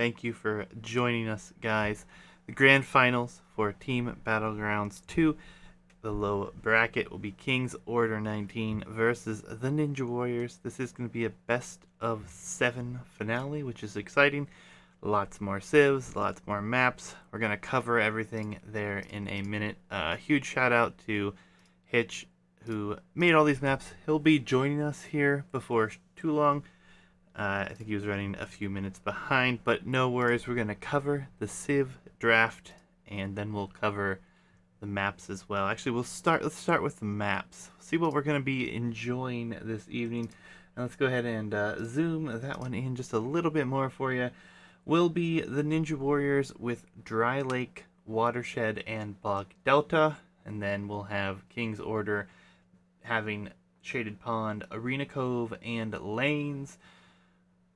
Thank you for joining us, guys. The grand finals for Team Battlegrounds 2. The low bracket will be King's Order 19 versus the Ninja Warriors. This is going to be a best of 7 finale, which is exciting. Lots more civs, lots more maps. We're going to cover everything there in a minute. Huge shout out to Hitch, who made all these maps. He'll be joining us here before too long. I think he was running a few minutes behind, but no worries. We're going to cover the Civ draft, and then we'll cover the maps as well. Actually, let's start with the maps. See what we're going to be enjoying this evening. And let's go ahead and zoom that one in just a little bit more for you. Will be the Ninja Warriors with Dry Lake, Watershed, and Bog Delta. And then we'll have King's Order having Shaded Pond, Arena Cove, and Lanes.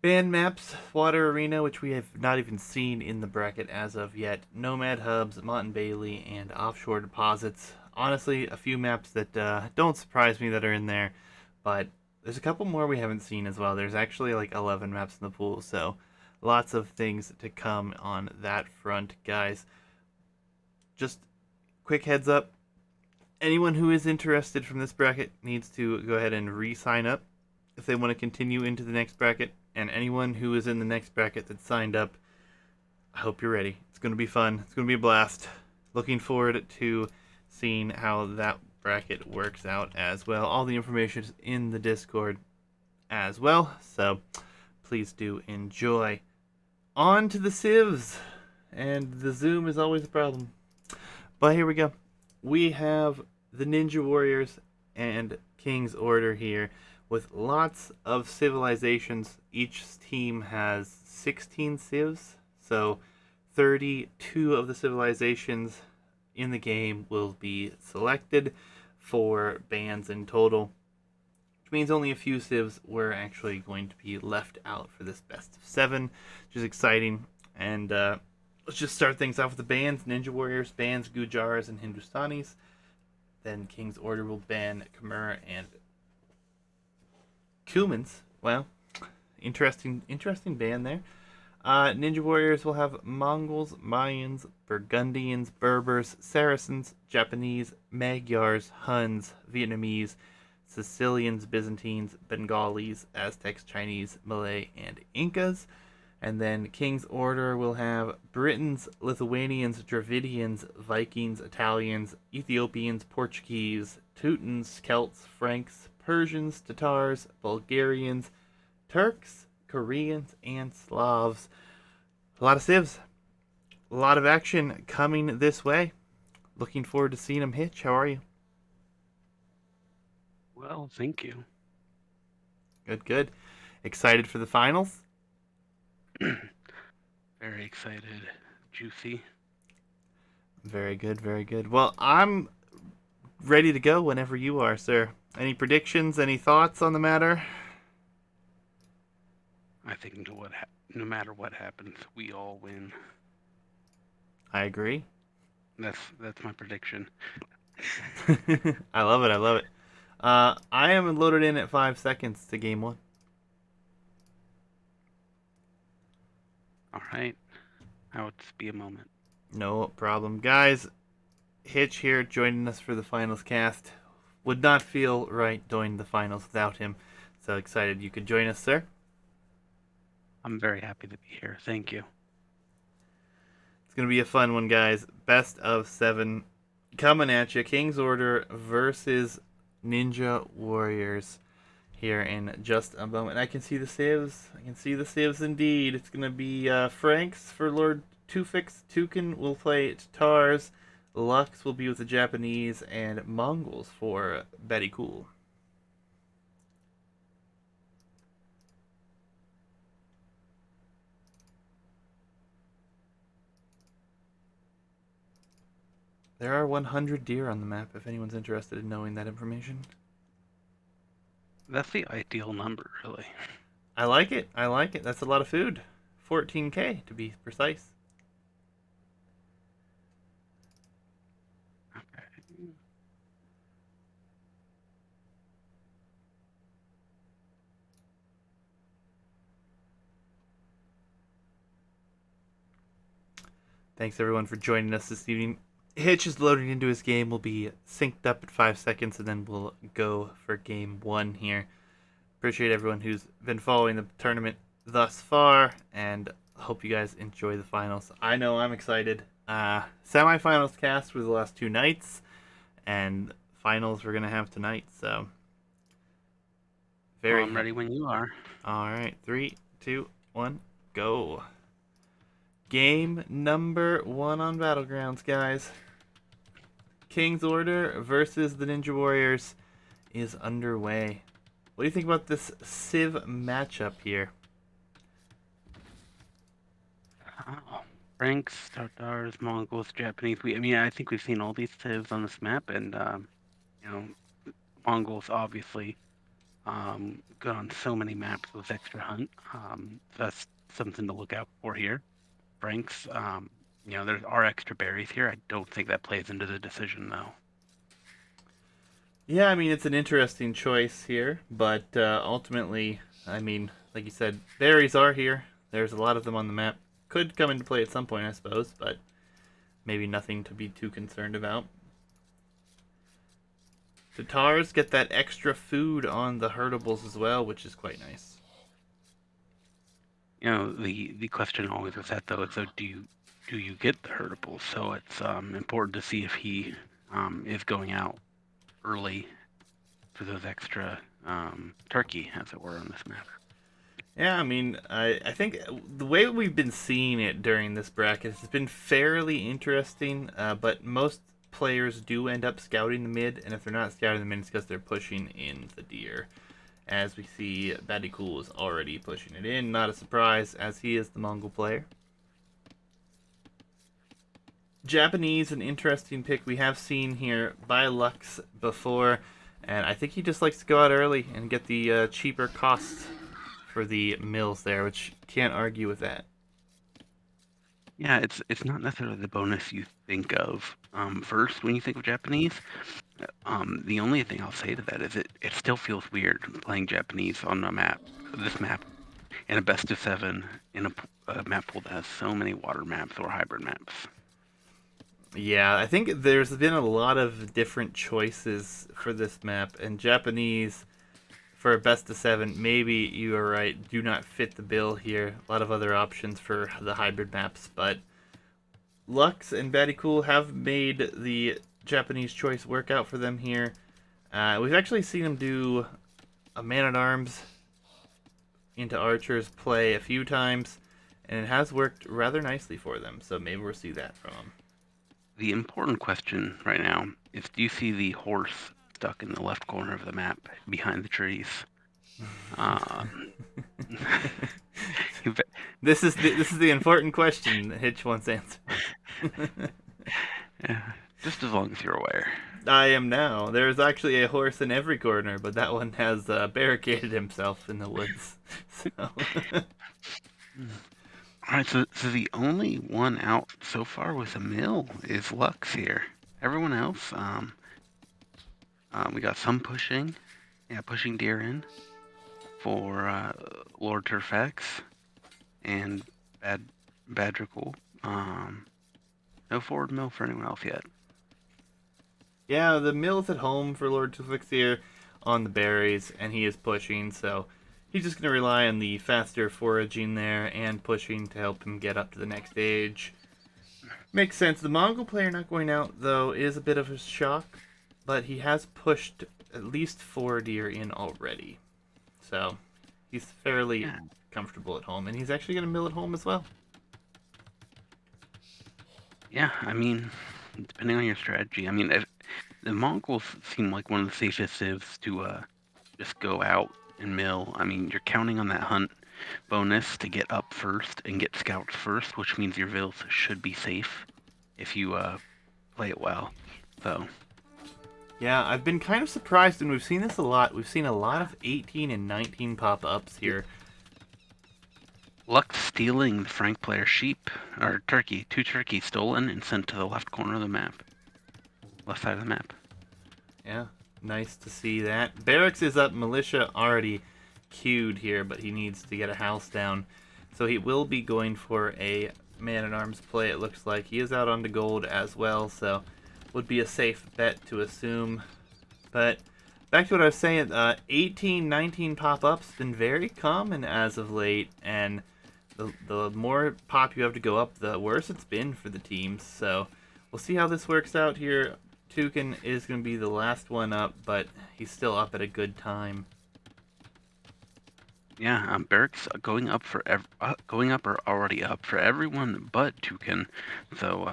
Band maps, Water Arena, which we have not even seen in the bracket as of yet, Nomad Hubs, Mont and Bailey, and Offshore Deposits. Honestly, a few maps that don't surprise me that are in there, but there's a couple more we haven't seen as well. There's actually like 11 maps in the pool, so lots of things to come on that front, guys. Just quick heads up, anyone who is interested from this bracket needs to go ahead and re-sign up if they want to continue into the next bracket. And anyone who is in the next bracket that signed up, I hope you're ready. It's going to be fun. It's going to be a blast. Looking forward to seeing how that bracket works out as well. All the information is in the Discord as well, so please do enjoy. On to the civs, and the zoom is always a problem. But here we go. We have the Ninja Warriors and King's Order here, with lots of civilizations. Each team has 16 civs, so 32 of the civilizations in the game will be selected for bans in total, which means only a few civs were actually going to be left out for this best of 7, which is exciting. And let's just start things off with the bans. Ninja Warriors bans Gujaras and Hindustanis. Then King's Order will ban Khmer and Cumans. Well, interesting band there. Ninja Warriors will have Mongols, Mayans, Burgundians, Berbers, Saracens, Japanese, Magyars, Huns, Vietnamese, Sicilians, Byzantines, Bengalis, Aztecs, Chinese, Malay, and Incas. And then King's Order will have Britons, Lithuanians, Dravidians, Vikings, Italians, Ethiopians, Portuguese, Teutons, Celts, Franks, Persians, Tatars, Bulgarians, Turks, Koreans, and Slavs. A lot of civs. A lot of action coming this way. Looking forward to seeing them. Hitch, how are you? Well, thank you. Good. Excited for the finals? Very excited. Juicy. Very good. Well, I'm ready to go whenever you are, sir. Any predictions? Any thoughts on the matter? I think no matter what happens, we all win. I agree. That's my prediction. I love it. I am loaded in at 5 seconds to game 1. All right. Now it's be a moment. No problem. Guys, Hitch here joining us for the finals cast. Would not feel right doing the finals without him. So excited you could join us, sir. I'm very happy to be here. Thank you. It's going to be a fun one, guys. Best of 7 coming at you. King's Order versus Ninja Warriors here in just a moment. I can see the civs. Indeed. It's going to be Franks for Lord Tufix. Tukin will play Tatars. Lux will be with the Japanese, and Mongols for Betty Cool. There are 100 deer on the map if anyone's interested in knowing that information. That's the ideal number, really. I like it. That's a lot of food. 14K to be precise. Okay. Thanks everyone for joining us this evening. Hitch is loading into his game. We'll be synced up at 5 seconds, and then we'll go for game one here. Appreciate everyone who's been following the tournament thus far, and hope you guys enjoy the finals. I know I'm excited. Semifinals cast were the last two nights, and finals we're gonna have tonight. So Well, very I'm ready when you are. All right, 3, 2, 1, go. Game number 1 on Battlegrounds, guys. King's Order versus the Ninja Warriors is underway. What do you think about this Civ matchup here? Oh, Franks, Tartars, Mongols, Japanese. I think we've seen all these civs on this map, and you know, Mongols obviously good on so many maps with extra hunt. That's something to look out for here. Franks, there are extra berries here. I don't think that plays into the decision though. Yeah, I mean, it's an interesting choice here, but ultimately, I mean, like you said, berries are here. There's a lot of them on the map. Could come into play at some point, I suppose, but maybe nothing to be too concerned about. Tatars get that extra food on the herdables as well, which is quite nice. The question always with that though is, so do you get the herdables? So it's important to see if he is going out early for those extra turkey, as it were, on this map. Yeah, I mean, I think the way we've been seeing it during this bracket has been fairly interesting, but most players do end up scouting the mid, and if they're not scouting the mid, it's because they're pushing in the deer. As we see, Badikool is already pushing it in, not a surprise, as he is the Mongol player. Japanese, an interesting pick we have seen here by Lux before, and I think he just likes to go out early and get the cheaper costs for the mills there, which can't argue with that. Yeah, it's not necessarily the bonus you think of first when you think of Japanese. The only thing I'll say to that is it still feels weird playing Japanese on this map, in a best of 7, in a map pool that has so many water maps or hybrid maps. Yeah, I think there's been a lot of different choices for this map, and Japanese for a best of 7, maybe you are right, do not fit the bill here. A lot of other options for the hybrid maps, but Lux and Badikool have made the Japanese choice work out for them here. We've actually seen them do a man-at-arms into archers play a few times, and it has worked rather nicely for them, so maybe we'll see that from them. The important question right now is, do you see the horse stuck in the left corner of the map behind the trees? This is the important question that Hitch wants answered. Yeah, just as long as you're aware. I am now. There is actually a horse in every corner, but that one has barricaded himself in the woods. So. All right, so the only one out so far with a mill is Lux here. Everyone else, we got some pushing deer in for Lord Turfax and Badrical. No forward mill for anyone else yet. Yeah, the mill's at home for Lord Tufix here on the berries, and he is pushing, so he's just going to rely on the faster foraging there and pushing to help him get up to the next stage. Makes sense. The Mongol player not going out, though, is a bit of a shock, but he has pushed at least 4 deer in already. So he's fairly comfortable at home, and he's actually going to mill at home as well. Yeah, I mean, depending on your strategy. I mean, the Mongols seem like one of the safest civs to just go out and mill. I mean, you're counting on that hunt bonus to get up first and get scouts first, which means your vills should be safe if you play it well. So. Yeah, I've been kind of surprised, and we've seen this a lot. We've seen a lot of 18 and 19 pop-ups here. Lux stealing the Frank player sheep, or turkey. 2 turkeys stolen and sent to the left corner of the map. Left side of the map. Yeah, nice to see that. Barracks is up. Militia already queued here, but he needs to get a house down. So he will be going for a Man-at-Arms play, it looks like. He is out onto gold as well, so would be a safe bet to assume. But back to what I was saying, 18, 19 pop-ups been very common as of late, and the more pop you have to go up, the worse it's been for the teams. So we'll see how this works out here. Toucan is going to be the last one up, but he's still up at a good time. Yeah, barracks going up for going up or already up for everyone but Toucan. So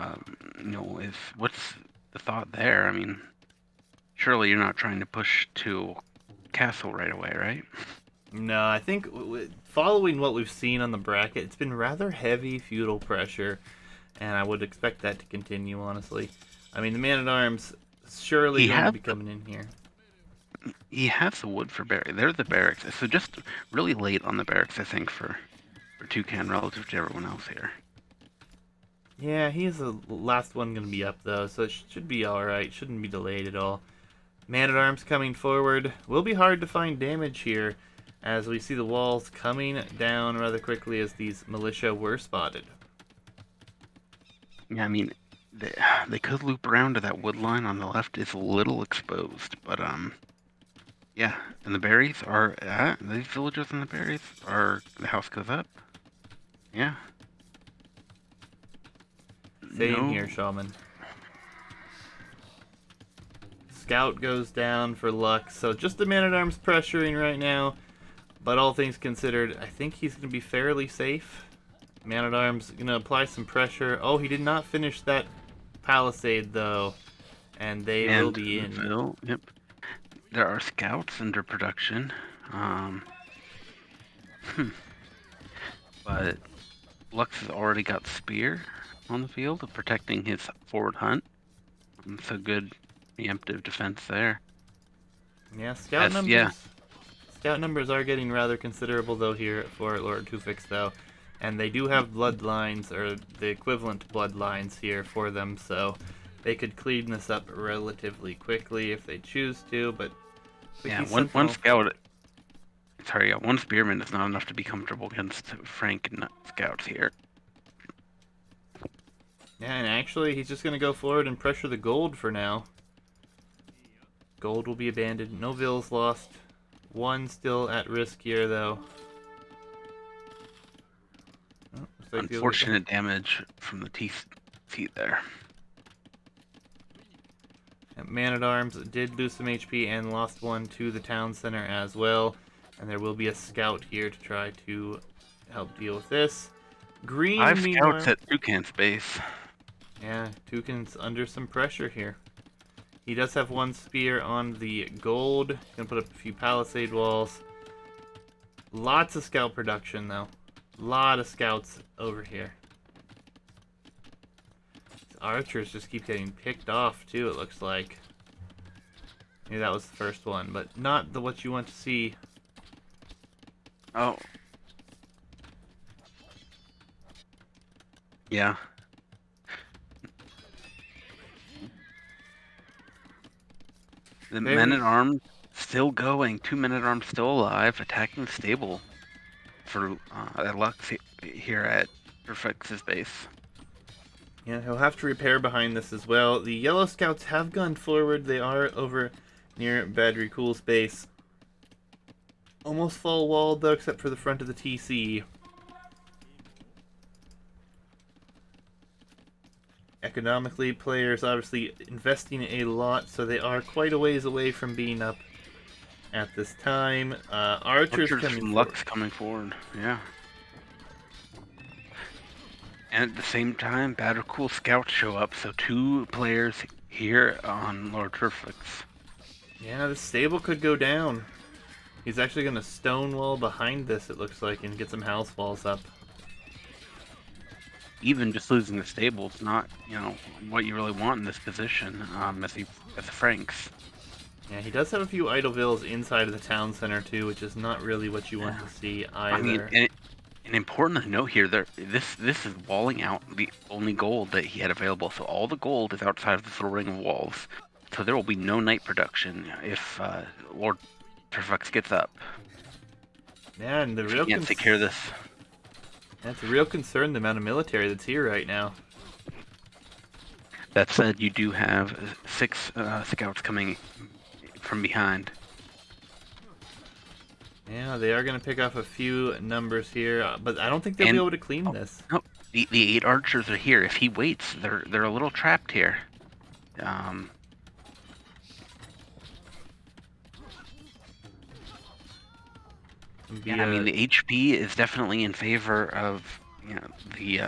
what's the thought there? I mean, surely you're not trying to push to castle right away, right? No, I think following what we've seen on the bracket, it's been rather heavy feudal pressure, and I would expect that to continue, honestly. I mean, the Man-at-Arms surely He going to has be coming in here. the wood for barracks. They're the barracks. So just really late on the barracks, I think, for Toucan relative to everyone else here. Yeah, he's the last one going to be up, though, so it should be alright. Shouldn't be delayed at all. Man-at-Arms coming forward. Will be hard to find damage here, as we see the walls coming down rather quickly as these militia were spotted. Yeah, I mean, they could loop around to that wood line on the left. It's a little exposed, but yeah. And the berries are these villagers and the berries are the house goes up. Yeah. Same No. here, Shaman. Scout goes down for luck, so just the Man-at-Arms pressuring right now. But all things considered, I think he's going to be fairly safe. Man-at-Arms going to apply some pressure. Oh, he did not finish that palisade, though. And they will be in. Yep. There are scouts under production. Um, but Lux has already got Spear on the field, protecting his forward hunt. So good preemptive defense there. Yeah, scout numbers. Yeah. Scout numbers are getting rather considerable, though, here for Lord Tufix, though. And they do have bloodlines, or the equivalent bloodlines here for them, so they could clean this up relatively quickly if they choose to, but... Yeah, one scout... Sorry, yeah, one spearman is not enough to be comfortable against Frank and scouts here. Yeah, and actually, he's just going to go forward and pressure the gold for now. Gold will be abandoned. No vills lost. One still at risk here, though. Oh, like unfortunate damage from the teeth there. Man-at-Arms did lose some HP and lost one to the town center as well. And there will be a scout here to try to help deal with this. Green, 5 meanwhile... scouts at Toucan's base. Yeah, Toucan's under some pressure here. He does have one spear on the gold. He's going to put up a few palisade walls. Lots of scout production, though. Lot of scouts over here. These archers just keep getting picked off, too, it looks like. Maybe that was the first one, but not what you want to see. Oh. Yeah. The men-at-arms still going. 2 men-at-arms still alive, attacking the stable for Lux here at Perfex's base. Yeah, he'll have to repair behind this as well. The yellow scouts have gone forward. They are over near Badry Cool's base. Almost full walled, though, except for the front of the TC. Economically, players obviously investing a lot, so they are quite a ways away from being up at this time. Archers coming Lux coming forward, yeah. And at the same time, Badger Cool scouts show up, so 2 players here on Lord Turfix. Yeah, the stable could go down. He's actually going to stonewall behind this, it looks like, and get some house walls up. Even just losing the stable is not, what you really want in this position, as the Franks. Yeah, he does have a few idle vills inside of the town center, too, which is not really what you want to see either. I mean, and important to note here, this is walling out the only gold that he had available, so all the gold is outside of this little ring of walls. So there will be no night production if Lord Turfix gets up. Yeah, and the real can't take care of this. That's a real concern, the amount of military that's here right now. That said, you do have 6 scouts coming from behind. Yeah, they are going to pick off a few numbers here, but I don't think they'll be And able to clean oh, this. no, the 8 archers are here. If he waits, they're a little trapped here. Um, Be yeah, I mean a the HP is definitely in favor of the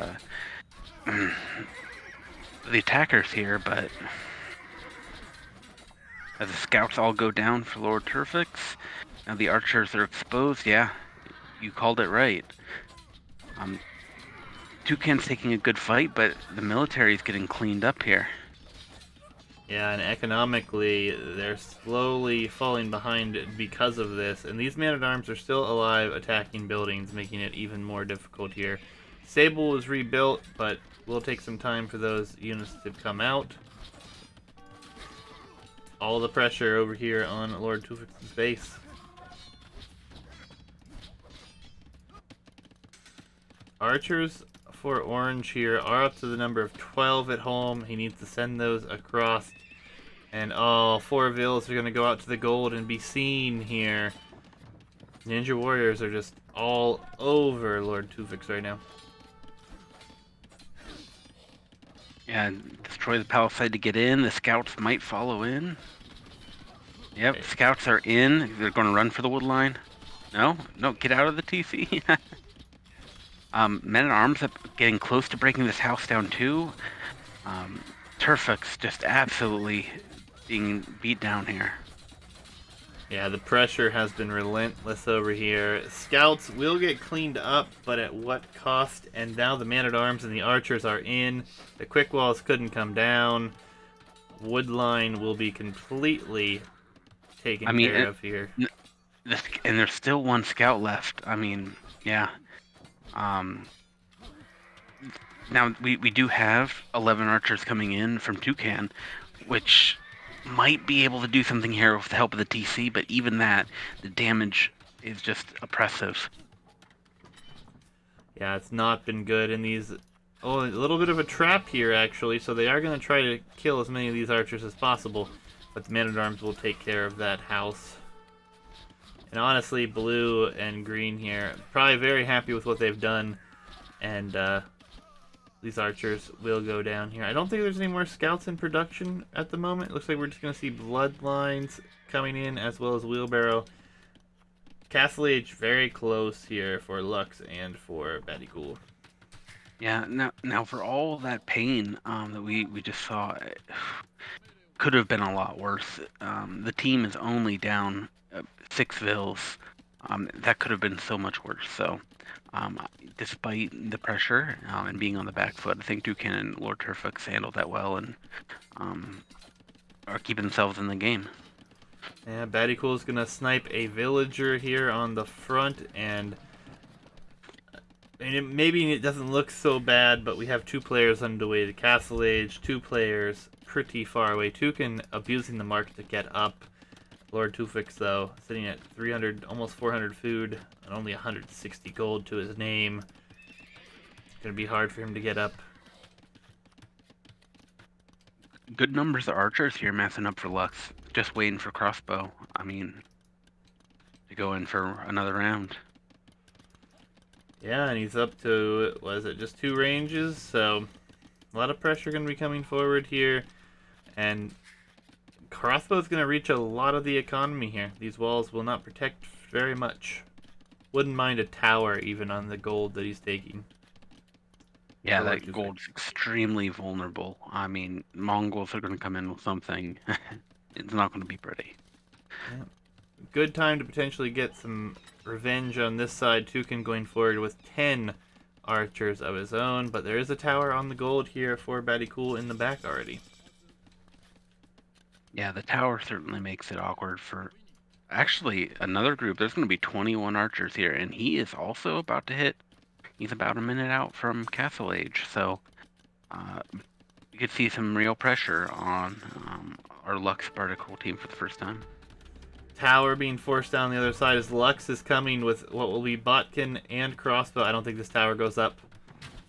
the attackers here, but as the scouts all go down for Lord Turfix, now the archers are exposed. Yeah, you called it right. Toucan's taking a good fight, but the military is getting cleaned up here. Yeah, and economically, they're slowly falling behind because of this. And these man-at-arms are still alive, attacking buildings, making it even more difficult here. Sable was rebuilt, but will take some time for those units to come out. All the pressure over here on Lord Tufix's base. Archers for Orange here are up to the number of 12 at home. He needs to send those across. And oh, 4 vills are going to go out to the gold and be seen here. Ninja Warriors are just all over Lord Tufix right now. Yeah, destroy the palisade to get in. The scouts might follow in. Yep, Okay. scouts are in. They're going to run for the wood line. No, get out of the TC. Men at arms up getting close to breaking this house down too. Turfix just absolutely being beat down here. Yeah, the pressure has been relentless over here. Scouts will get cleaned up, but at what cost? And now the man-at-arms and the archers are in. The quick walls couldn't come down. Wood line will be completely I taken mean, care of here. and there's still 1 scout left. I mean, yeah. Um, Now we do have 11 archers coming in from Toucan, which might be able to do something here with the help of the TC, but even that, the damage is just oppressive. Yeah, it's not been good in these. Oh, a little bit of a trap here, actually. So they are going to try to kill as many of these archers as possible. But the man-at-arms will take care of that house. And honestly, blue and green here, probably very happy with what they've done. And these archers will go down here. I don't think there's any more scouts in production at the moment. It looks like we're just going to see bloodlines coming in as well as wheelbarrow. Castle Age very close here for Lux and for Batty Ghoul. Yeah, now for all that pain that we just saw, it could have been a lot worse. The team is only down 6 vills. That could have been so much worse. So, um, despite the pressure and being on the back foot, I think Toucan and Lord Turfix handled that well and are keeping themselves in the game. Yeah, Batty Cool is gonna snipe a villager here on the front, and maybe it doesn't look so bad, but we have 2 players underway to Castle Age, 2 players pretty far away. Toucan abusing the mark to get up. Lord Tufix, though, sitting at 300, almost 400 food, and only 160 gold to his name. Gonna be hard for him to get up. Good numbers of archers here messing up for Lux. Just waiting for crossbow. I mean, to go in for another round. Yeah, and he's up to, was it just 2 ranges? So, a lot of pressure gonna be coming forward here. And crossbow's gonna reach a lot of the economy here. These walls will not protect very much. Wouldn't mind a tower even on the gold that he's taking. Yeah, that gold's extremely vulnerable. I mean, Mongols are going to come in with something. It's not going to be pretty. Yeah. Good time to potentially get some revenge on this side. Toucan going forward with 10 archers of his own, but there is a tower on the gold here for Batty Cool in the back already. Yeah, the tower certainly makes it awkward for actually another group. There's going to be 21 archers here, and he is also about to hit. He's about a minute out from Castle Age, so you could see some real pressure on our Lux particle team for the first time. Tower being forced down the other side as Lux is coming with what will be Botkin and Crossbow. I don't think this tower goes up.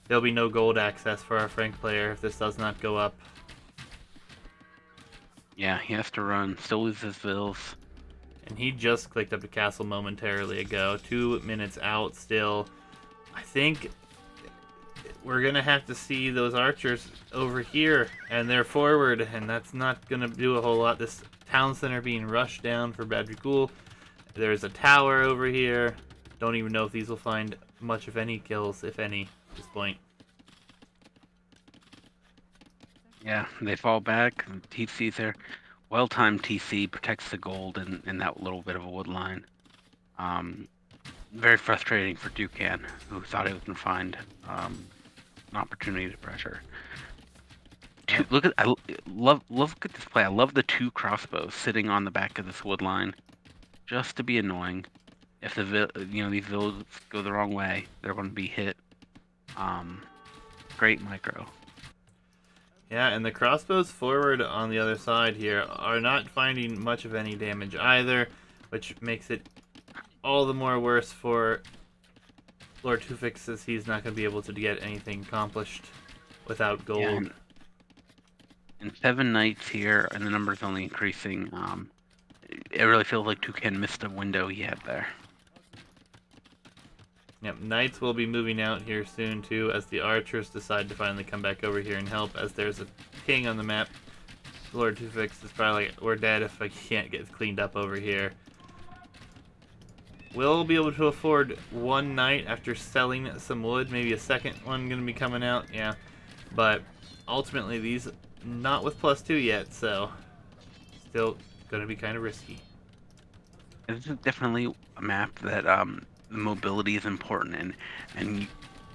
There'll be no gold access for our Frank player if this does not go up. Yeah, he has to run. Still loses Vills. And he just clicked up the castle momentarily ago. 2 minutes out still. I think we're going to have to see those archers over here. And they're forward. And that's not going to do a whole lot. This town center being rushed down for Badrikul. There's a tower over here. Don't even know if these will find much of any kills, if any, at this point. Yeah, they fall back. TC's there. Well-timed TC protects the gold in that little bit of a wood line. Very frustrating for Dukan, who thought he was going to find an opportunity to pressure. Yep. I love look at this play. I love the 2 crossbows sitting on the back of this wood line, just to be annoying. If these villas go the wrong way, they're going to be hit. Great micro. Yeah, and the crossbows forward on the other side here are not finding much of any damage either, which makes it all the more worse for Lord Tufix, as he's not going to be able to get anything accomplished without gold. Yeah, and 7 knights here, and the number's only increasing. It really feels like Toucan missed a window he had there. Yep, knights will be moving out here soon too, as the archers decide to finally come back over here and help, as there's a king on the map. Lord Tufix is probably like, we're dead if I can't get cleaned up over here. We'll be able to afford 1 knight after selling some wood, maybe a second one going to be coming out, yeah. But ultimately these not with +2 yet, so still going to be kind of risky. This is definitely a map that the mobility is important, and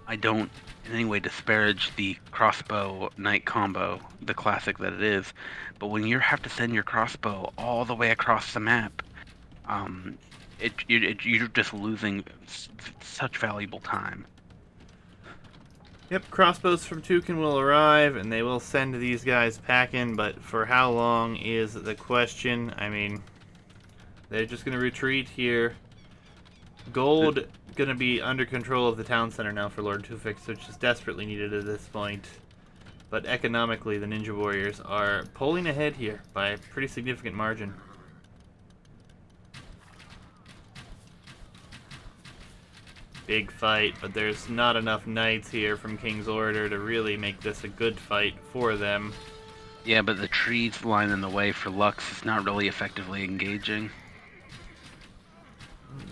I don't in any way disparage the crossbow knight combo, the classic that it is. But when you have to send your crossbow all the way across the map, you're just losing such valuable time. Yep, crossbows from Tukin will arrive, and they will send these guys packing, but for how long is the question. I mean, they're just going to retreat here. Gold going to be under control of the town center now for Lord Tufix, which is desperately needed at this point. But economically, the Ninja Warriors are pulling ahead here by a pretty significant margin. Big fight, but there's not enough knights here from King's Order to really make this a good fight for them. Yeah, but the trees line in the way for Lux is not really effectively engaging.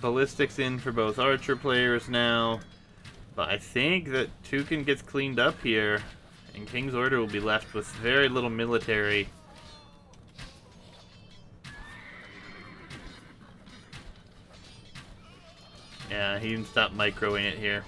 Ballistics in for both archer players now. But I think that Tukin gets cleaned up here, and King's Order will be left with very little military. Yeah, he can stop microing it here.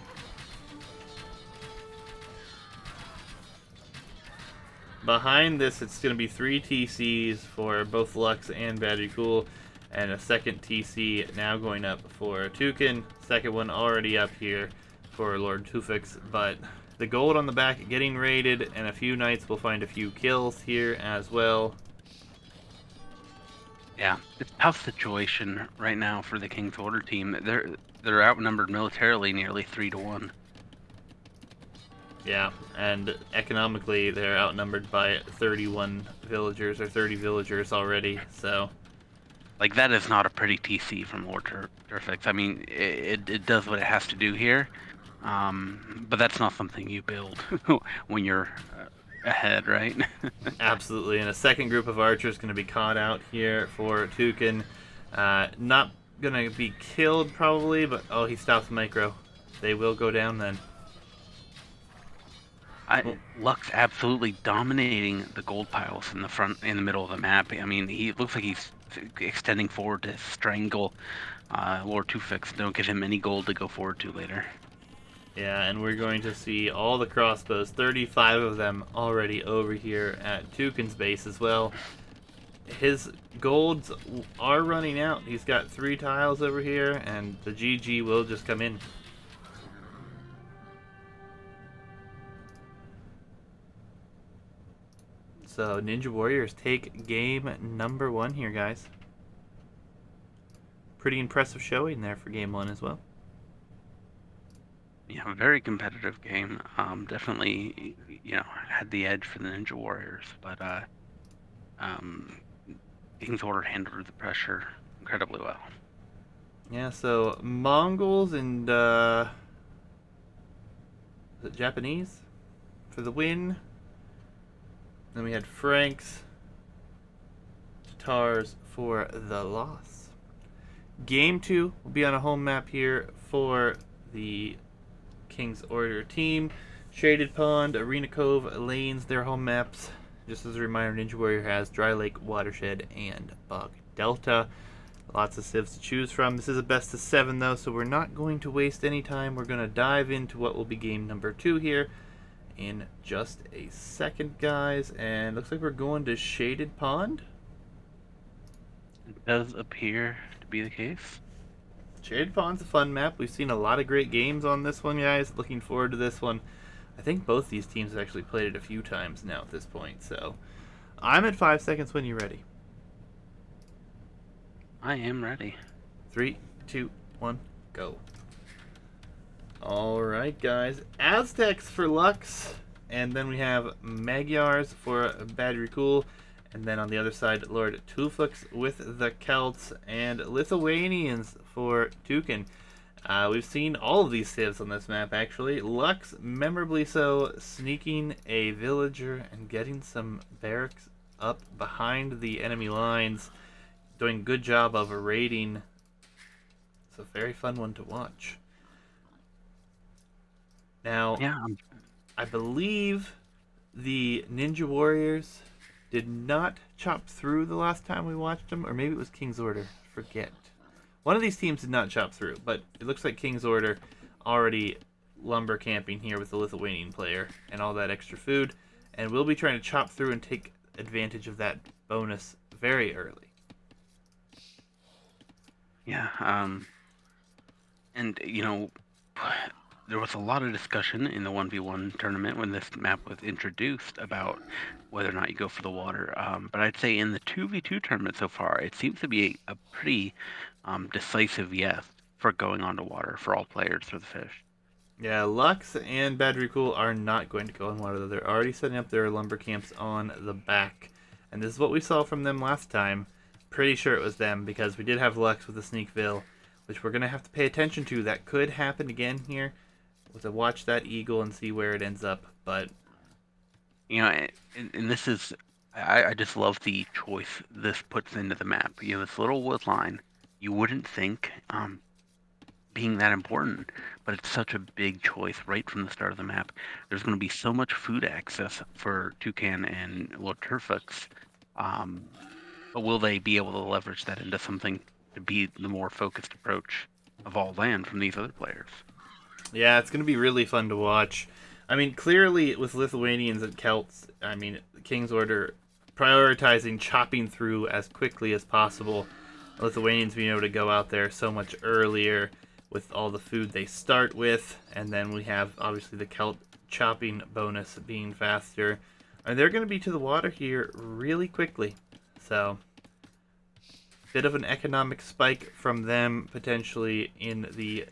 Behind this, it's going to be 3 TCs for both Lux and Badrikul, and a second TC now going up for Tukin. Second one already up here for Lord Tufix, but the gold on the back getting raided, and a few knights will find a few kills here as well. Yeah, it's a tough situation right now for the King's Order team. They're outnumbered militarily nearly 3-1. Yeah, and economically they're outnumbered by 31 villagers, or 30 villagers already, so... Like, that is not a pretty TC from Lord Turfix. I mean, it does what it has to do here, but that's not something you build when you're ahead, right? Absolutely, and a second group of archers going to be caught out here for Tukin. Not going to be killed probably, but oh, he stops micro. They will go down then. Lux absolutely dominating the gold piles in the middle of the map. I mean, he looks like he's extending forward to strangle Lord Tufix. Don't give him any gold to go forward to later. Yeah, and we're going to see all the crossbows, 35 of them already over here at Tukin's base as well. His golds are running out. He's got 3 tiles over here, and the GG will just come in. So Ninja Warriors take game number 1 here, guys. pretty impressive showing there for game one as well. Yeah, very competitive game. Definitely, had the edge for the Ninja Warriors, but um, King's Order handled the pressure incredibly well. Yeah, so Mongols and is it Japanese for the win. Then we had Franks, Tatars for the loss. Game two will be on a home map here for the King's Order team. Shaded Pond, Arena Cove, Lanes, their home maps. Just as a reminder, Ninja Warrior has Dry Lake, Watershed, and Bog Delta. Lots of civs to choose from. This is a best of 7 though, so we're not going to waste any time. We're going to dive into what will be game number 2 here in just a second, guys. And looks like we're going to Shaded Pond. It does appear to be the case. Shaded Pond's a fun map. We've seen a lot of great games on this one, guys. Looking forward to this one. I think both these teams have actually played it a few times now at this point, so I'm at 5 seconds when you're ready. I am ready. 3, 2, 1, go. Alright, guys. Aztecs for Lux, and then we have Magyars for Battery Cool, and then on the other side, Lord Tuflix with the Celts, and Lithuanians for Tukin. We've seen all of these civs on this map, actually. Lux, memorably so, sneaking a villager and getting some barracks up behind the enemy lines. Doing a good job of raiding. It's a very fun one to watch. Now, Yeah, I believe the Ninja Warriors did not chop through the last time we watched them, or maybe it was King's Order. Forget. One of these teams did not chop through, but it looks like King's Order already lumber camping here with the Lithuanian player and all that extra food, and we'll be trying to chop through and take advantage of that bonus very early. yeah. And there was a lot of discussion in the 1v1 tournament when this map was introduced about whether or not you go for the water. But I'd say in the 2v2 tournament so far, it seems to be a pretty decisive yes for going on to water for all players for the fish. Yeah, Lux and Battery Cool are not going to go on water, though. They're already setting up their lumber camps on the back. And this is what we saw from them last time. Pretty sure it was them, because we did have Lux with the Sneakville, which we're going to have to pay attention to. That could happen again here. We'll have to watch that eagle and see where it ends up. But And this is, I just love the choice this puts into the map. This little wood line, you wouldn't think being that important, but it's such a big choice right from the start of the map. There's going to be so much food access for Toucan and Lord Turfix, but will they be able to leverage that into something to be the more focused approach of all land from these other players? yeah, it's going to be really fun to watch. I mean, clearly with Lithuanians and Celts, I mean, the King's Order prioritizing chopping through as quickly as possible. Lithuanians being able to go out there so much earlier with all the food they start with, and then we have obviously the Celt chopping bonus being faster. And they're going to be to the water here really quickly. So, bit of an economic spike from them potentially in the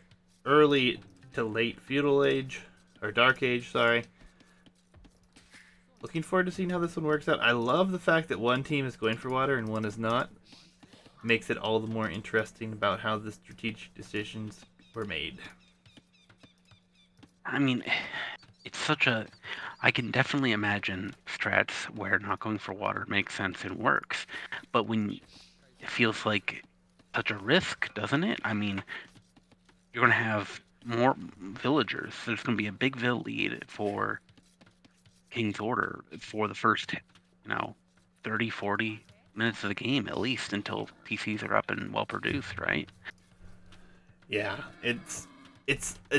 early to late feudal age, or dark age, sorry. Looking forward to seeing how this one works out. I love the fact that one team is going for water and one is not. Makes it all the more interesting about how the strategic decisions were made. I mean, it's such a. I can definitely imagine strats where not going for water makes sense and works, but when it feels like such a risk, doesn't it? I mean, you're going to have more villagers. There's going to be a big vill lead for King's Order for the first, 30, 40 minutes of the game at least until PCs are up and well produced, right? Yeah, it's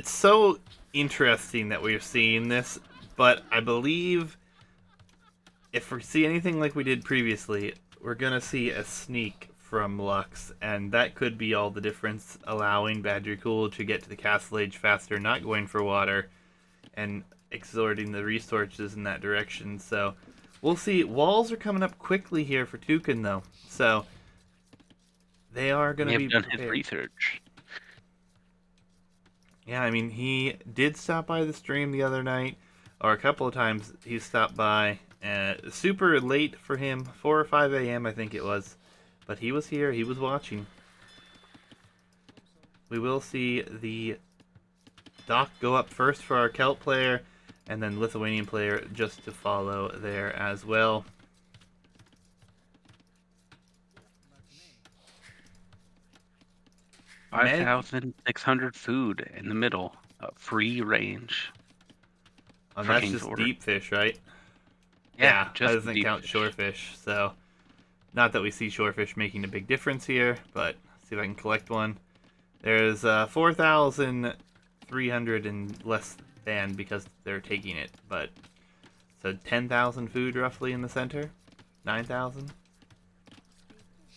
so interesting that we're seeing this, but I believe if we see anything like we did previously, we're gonna see a sneak from Lux, and that could be all the difference, allowing Badger Cool to get to the Castle Age faster, not going for water, and exhorting the resources in that direction. So we'll see. Walls are coming up quickly here for Tukin, though. So They are He going may to have be done his prepared. research. Yeah, I mean, he did stop by the stream the other night, or a couple of times he stopped by. Super late for him, 4 or 5 a.m. I think it was. But he was here, he was watching. We will see the dock go up first for our Celt player, and then Lithuanian player just to follow there as well. Meg, 5,600 food in the middle, free range for that's King's just Order. deep fish, right? Yeah, Yeah, that just the doesn't deep count fish. shorefish, so not that we see shorefish making a big difference here, but see if I can collect one. There's 4,300 and less than because they're taking it, but so 10,000 food roughly in the center, 9,000.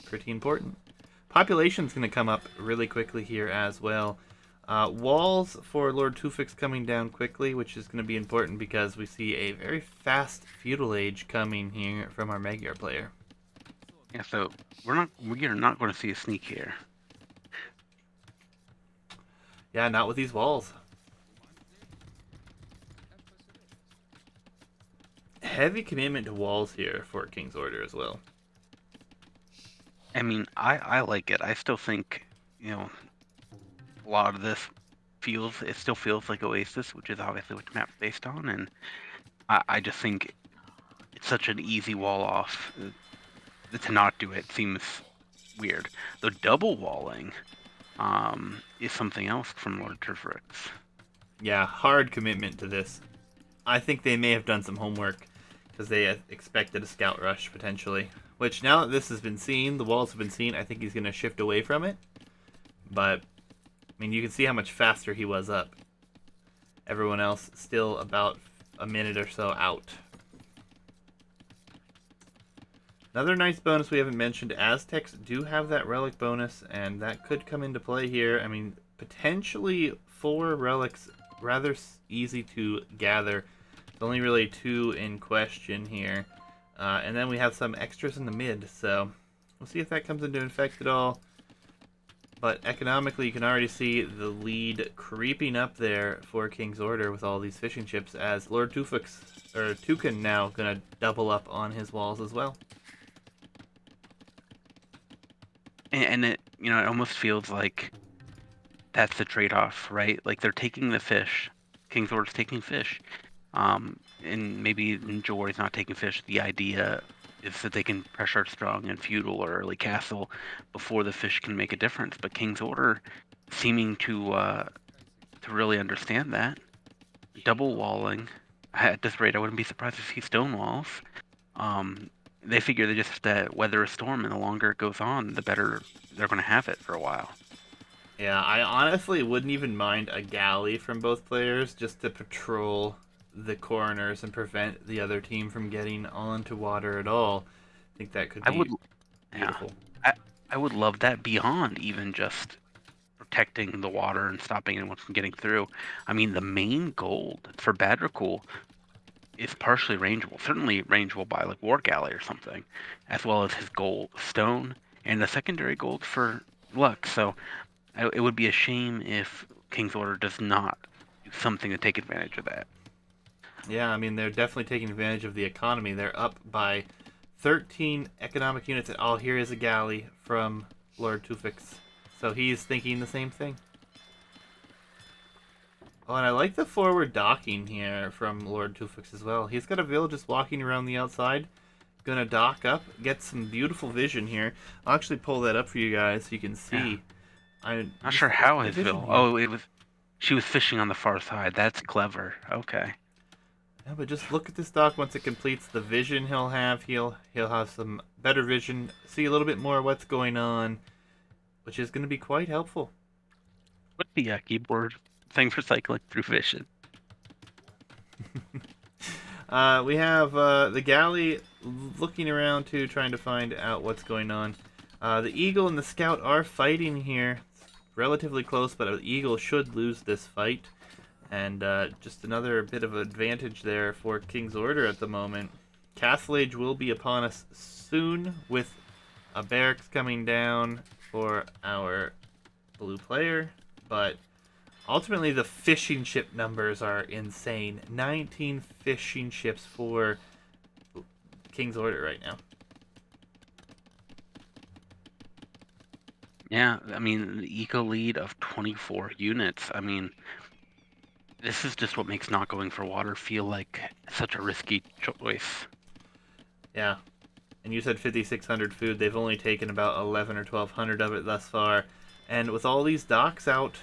Pretty important. Population's going to come up really quickly here as well. Walls for Lord Tufix coming down quickly, which is going to be important because we see a very fast feudal age coming here from our Magyar player. Yeah, so we are not going to see a sneak here. Yeah, not with these walls. Heavy commitment to walls here for King's Order as well. I mean, I like it. I still think, you know, a lot of this it still feels like Oasis, which is obviously what the map's based on, and I just think it's such an easy wall off. To not do it seems weird. The double walling is something else from Lord Turfrix. Yeah, hard commitment to this. I think they may have done some homework because they expected a scout rush potentially. Which now that this has been seen, the walls have been seen, I think he's going to shift away from it. But I mean, you can see how much faster he was up. Everyone else still about a minute or so out. Another nice bonus we haven't mentioned, Aztecs do have that relic bonus, and that could come into play here. I mean, potentially 4 relics, rather easy to gather. It's only really 2 in question here. And then we have some extras in the mid, so we'll see if that comes into effect at all. But economically, you can already see the lead creeping up there for King's Order with all these fishing ships, as Lord Tufix, or Tukin now, going to double up on his walls as well. And it almost feels like that's the trade-off, right? Like they're taking the fish. King's Order's taking fish. And maybe Ninja is not taking fish. The idea is that they can pressure strong and feudal or early castle before the fish can make a difference. But King's Order seeming to really understand that. Double walling. At this rate, I wouldn't be surprised to see stone walls. They figure they just have to weather a storm, and the longer it goes on, the better they're going to have it for a while. Yeah, I honestly wouldn't even mind a galley from both players just to patrol the corners and prevent the other team from getting onto water at all. I think that could I would, be yeah, beautiful. I, I would love that beyond even just protecting the water and stopping anyone from getting through. I mean, the main gold for Badricool is partially rangeable, certainly rangeable by like War Galley or something, as well as his gold stone and the secondary gold for luck. So it would be a shame if King's Order does not do something to take advantage of that. Yeah, I mean, they're definitely taking advantage of the economy. They're up by 13 economic units, and all here is a galley from Lord Tufix. So he's thinking the same thing. Oh, and I like the forward docking here from Lord Tufix as well. He's got a village just walking around the outside. Gonna dock up, get some beautiful vision here. I'll actually pull that up for you guys so you can Yeah, see. I not just sure how the his vision bill. here. Oh, it was she was fishing on the far side. That's clever. Okay. Yeah, but just look at this dock once it completes. The vision he'll have. He'll have some better vision. See a little bit more what's going on, which is going to be quite helpful. What's the keyboard thing for cycling through vision? We have the galley looking around too, trying to find out what's going on. The eagle and the scout are fighting here. It's relatively close, but the eagle should lose this fight. And just another bit of advantage there for King's Order at the moment. Castle Age will be upon us soon with a barracks coming down. for our blue player, but ultimately the fishing ship numbers are insane. 19 fishing ships for King's Order right now. Yeah, I mean, the eco lead of 24 units. I mean, this is just what makes not going for water feel like such a risky choice. Yeah. And you said 5,600 food. They've only taken about 11 or 1,200 of it thus far. And with all these docks out,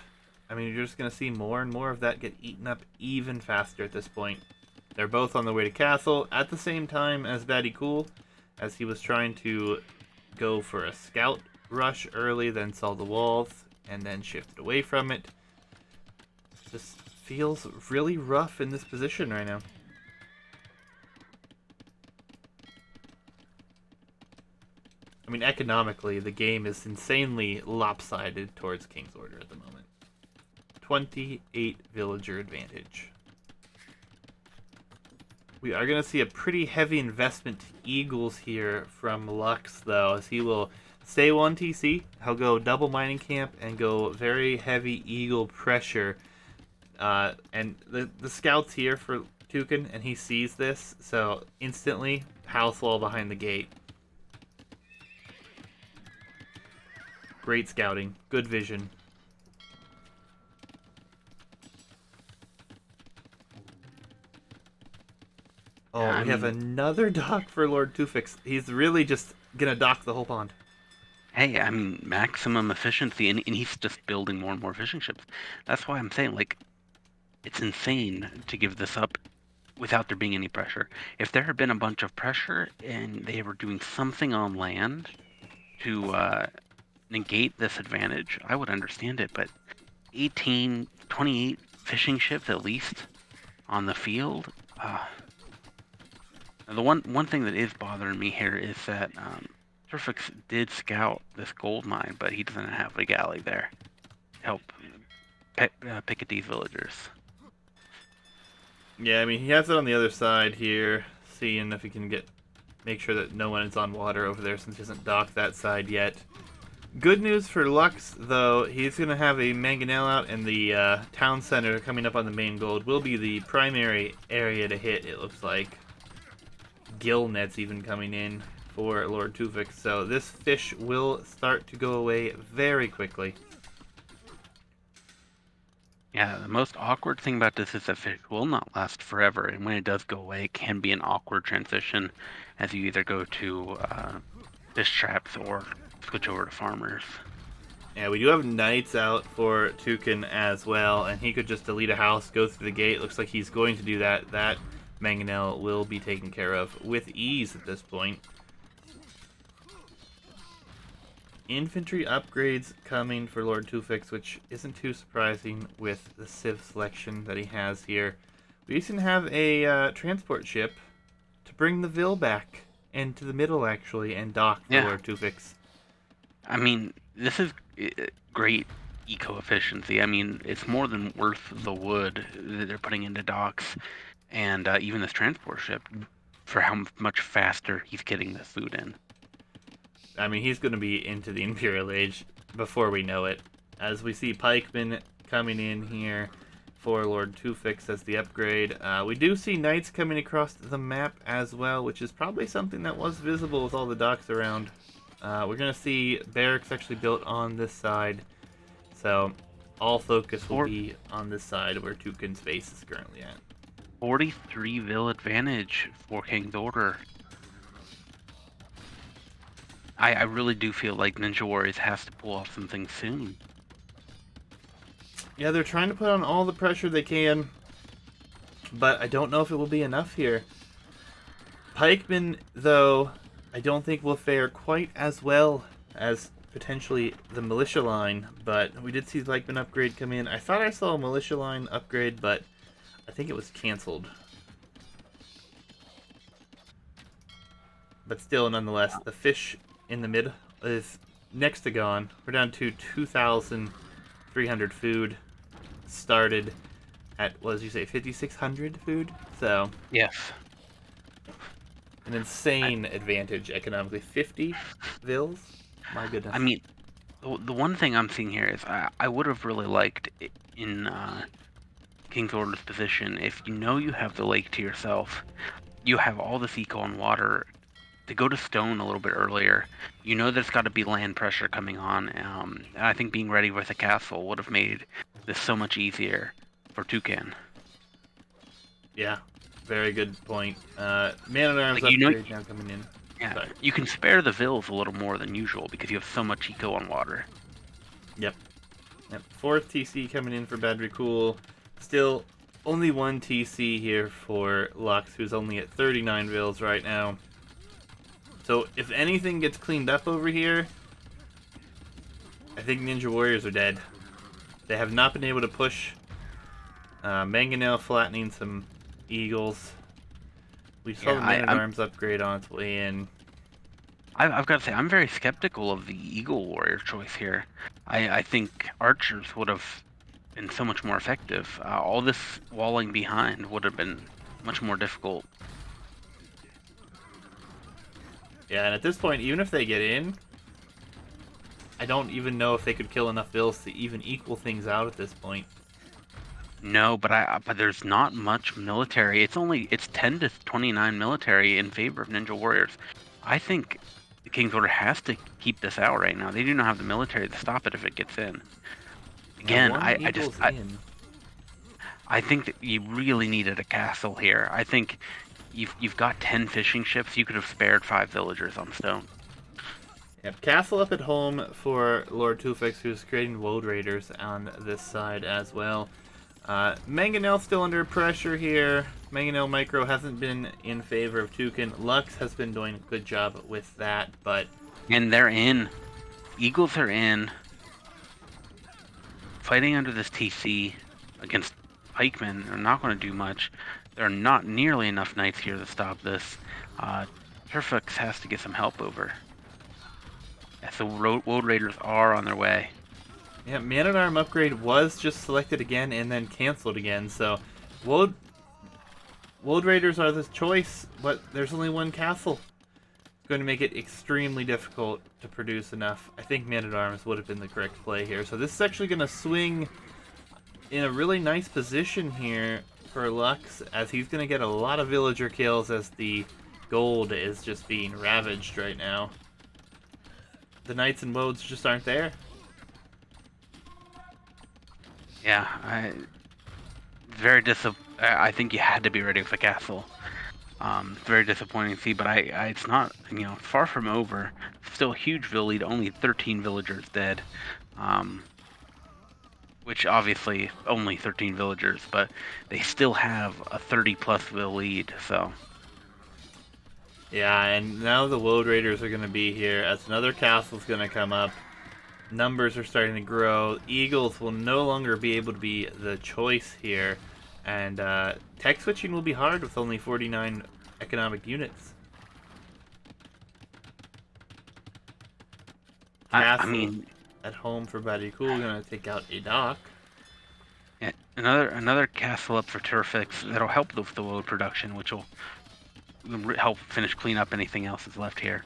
I mean, you're just going to see more and more of that get eaten up even faster at this point. They're both on the way to Castle at the same time as Batty Cool, as he was trying to go for a scout rush early, then saw the walls, and then shifted away from it. Just feels really rough in this position right now. I mean, economically, the game is insanely lopsided towards King's Order at the moment. 28 villager advantage. We are going to see a pretty heavy investment to Eagles here from Lux, though, as he will stay 1 TC. He'll go double mining camp and go very heavy Eagle pressure. And the scout's here for Tukin, and he sees this, so instantly, house wall behind the gate. Great scouting. Good vision. Yeah, Oh, I we have mean, another dock for Lord Tufix. He's really just gonna dock the whole pond. hey, I mean, maximum efficiency, and he's just building more and more fishing ships. That's why I'm saying, like, it's insane to give this up without there being any pressure. If there had been a bunch of pressure and they were doing something on land to negate this advantage, I would understand it. But 18, 28 fishing ships at least on the field. The one thing that is bothering me here is that Turfix did scout this gold mine, but he doesn't have a galley there to help picket these villagers. Yeah, I mean, he has it on the other side here, seeing if he can make sure that no one is on water over there since he hasn't docked that side yet. Good news for Lux, though, he's going to have a mangonel out, and the town center coming up on the main gold will be the primary area to hit, it looks like. Gill nets even coming in for Lord Tuvix, so this fish will start to go away very quickly. Yeah, the most awkward thing about this is that fish will not last forever, and when it does go away, it can be an awkward transition as you either go to fish traps or switch over to farmers. Yeah, we do have knights out for Tukin as well, and he could just delete a house, go through the gate. Looks like he's going to do that. That mangonel will be taken care of with ease at this point. Infantry upgrades coming for Lord Tufix, which isn't too surprising with the civ selection that he has here. We even have a transport ship to bring the Vil back into the middle, actually, and dock for Yeah, Lord Tufix. I mean, this is great eco-efficiency. I mean, it's more than worth the wood that they're putting into docks and even this transport ship for how much faster he's getting the food in. I mean, he's going to be into the Imperial Age before we know it. As we see pikemen coming in here for Lord Tufix as the upgrade. We do see knights coming across the map as well, which is probably something that was visible with all the docks around. We're going to see barracks actually built on this side. So all focus will be on this side where Tukin's base is currently at. 43 vil advantage for King's Order. I really do feel like Ninja Warriors has to pull off something soon. Yeah, they're trying to put on all the pressure they can, but I don't know if it will be enough here. Pikemen, though, I don't think will fare quite as well as potentially the militia line, but we did see the pikeman upgrade come in. I thought I saw a militia line upgrade, but I think it was canceled. But still, nonetheless, the fish in the mid is next to gone. We're down to 2,300 food. Started at, what did you say, 5,600 food? So, Yes. an insane advantage economically. 50 vils? My I goodness. mean, The one thing I'm seeing here is I would have really liked in King's Order's position, if you know you have the lake to yourself, you have all this eco on water, to go to stone a little bit earlier. You know there's got to be land pressure coming on. And I think being ready with a castle would have made this so much easier for Toucan. Yeah, very good point. Man at Arms Like, you know, upgrade now coming in. yeah, Sorry. you can spare the vills a little more than usual because you have so much eco on water. Yep. Yep. Fourth TC coming in for Badricool. Still only one TC here for Lux, who's only at 39 vills right now. So if anything gets cleaned up over here, I think Ninja Warriors are dead. They have not been able to push. Mangonel flattening some Eagles. We saw Yeah, the Man at Arms upgrade on its way in. I've got to say, I'm very skeptical of the Eagle Warrior choice here. I think archers would have been so much more effective. All this walling behind would have been much more difficult. Yeah, and at this point, even if they get in, I don't even know if they could kill enough vills to even equal things out at this point. No, but there's not much military. It's 10 to 29 military in favor of Ninja Warriors. I think the King's Order has to keep this out right now. They do not have the military to stop it if it gets in. Yeah, Again, one Eagle's in. I think that you really needed a castle here. I think you've got 10 fishing ships. You could have spared 5 villagers on stone. Yep, castle up at home for Lord Tufix, who's creating Woad Raiders on this side as well. Mangonel still under pressure here. Mangonel Micro hasn't been in favor of Toucan. Lux has been doing a good job with that, but... And they're in. Eagles are in. Fighting under this TC against pikemen are not going to do much. There are not nearly enough knights here to stop this. Turfix has to get some help over. As the Woad Raiders are on their way. Yeah, Man at Arm upgrade was just selected again and then canceled again, so Woad Raiders are the choice, but there's only one castle. It's going to make it extremely difficult to produce enough. I think Man at Arms would have been the correct play here. So this is actually going to swing in a really nice position here for Lux, as he's going to get a lot of villager kills as the gold is just being ravaged right now. The Knights and Woads just aren't there. Yeah, I think you had to be ready with the castle. Very disappointing to see, but it's not, far from over. Still a huge vill lead, only 13 villagers dead. Which obviously only 13 villagers, but they still have a 30+ vill lead, so. Yeah, and now the Woad Raiders are going to be here as another castle's going to come up. Numbers are starting to grow. Eagles will no longer be able to be the choice here. And tech switching will be hard with only 49 economic units. I Castle mean, at home for Badikul going to take out a dock. yeah, another castle up for Turfix that'll help with the woad production, which will help finish clean up anything else that's left here.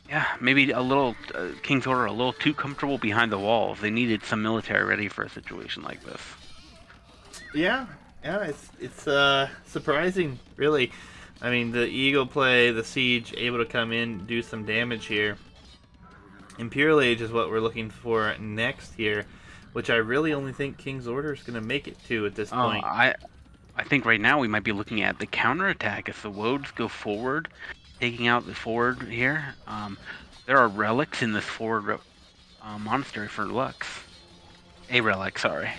Yeah, maybe a little King's Order a little too comfortable behind the walls. They needed some military ready for a situation like this. Yeah, it's surprising, really. I mean, the Eagle play, the Siege, able to come in, do some damage here. Imperial Age is what we're looking for next here, which I really only think King's Order is going to make it to at this point. I think right now we might be looking at the counterattack if the Woads go forward, taking out the forward here. There are relics in this forward monastery for Lux. A relic, sorry.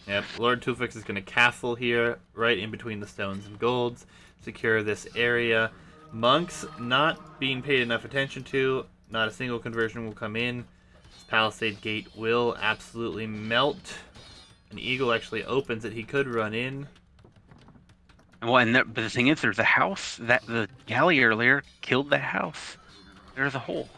Yep, Lord Tufix is going to castle here, right in between the stones and golds, secure this area. Monks not being paid enough attention to, not a single conversion will come in. This Palisade Gate will absolutely melt. An Eagle actually opens it, he could run in. Well, but the thing is, there's a house that the galley earlier killed the house. There's a hole.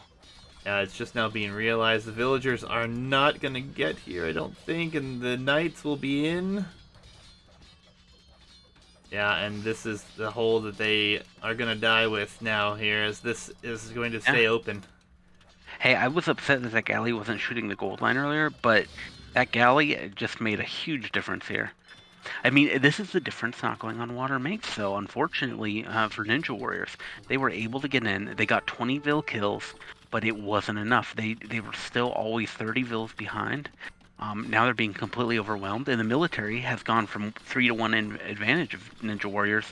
It's just now being realized. The villagers are not going to get here, I don't think, and the knights will be in. Yeah, and this is the hole that they are gonna die with now here, as this is going to Yeah. stay open. Hey, I was upset that that galley wasn't shooting the gold line earlier, but that galley just made a huge difference here. I mean, this is the difference not going on water makes, though, unfortunately, for Ninja Warriors. They were able to get in, they got 20 Vil kills, but it wasn't enough. They were still always 30 Vils behind. Now they're being completely overwhelmed, and the military has gone from 3-1 in advantage of Ninja Warriors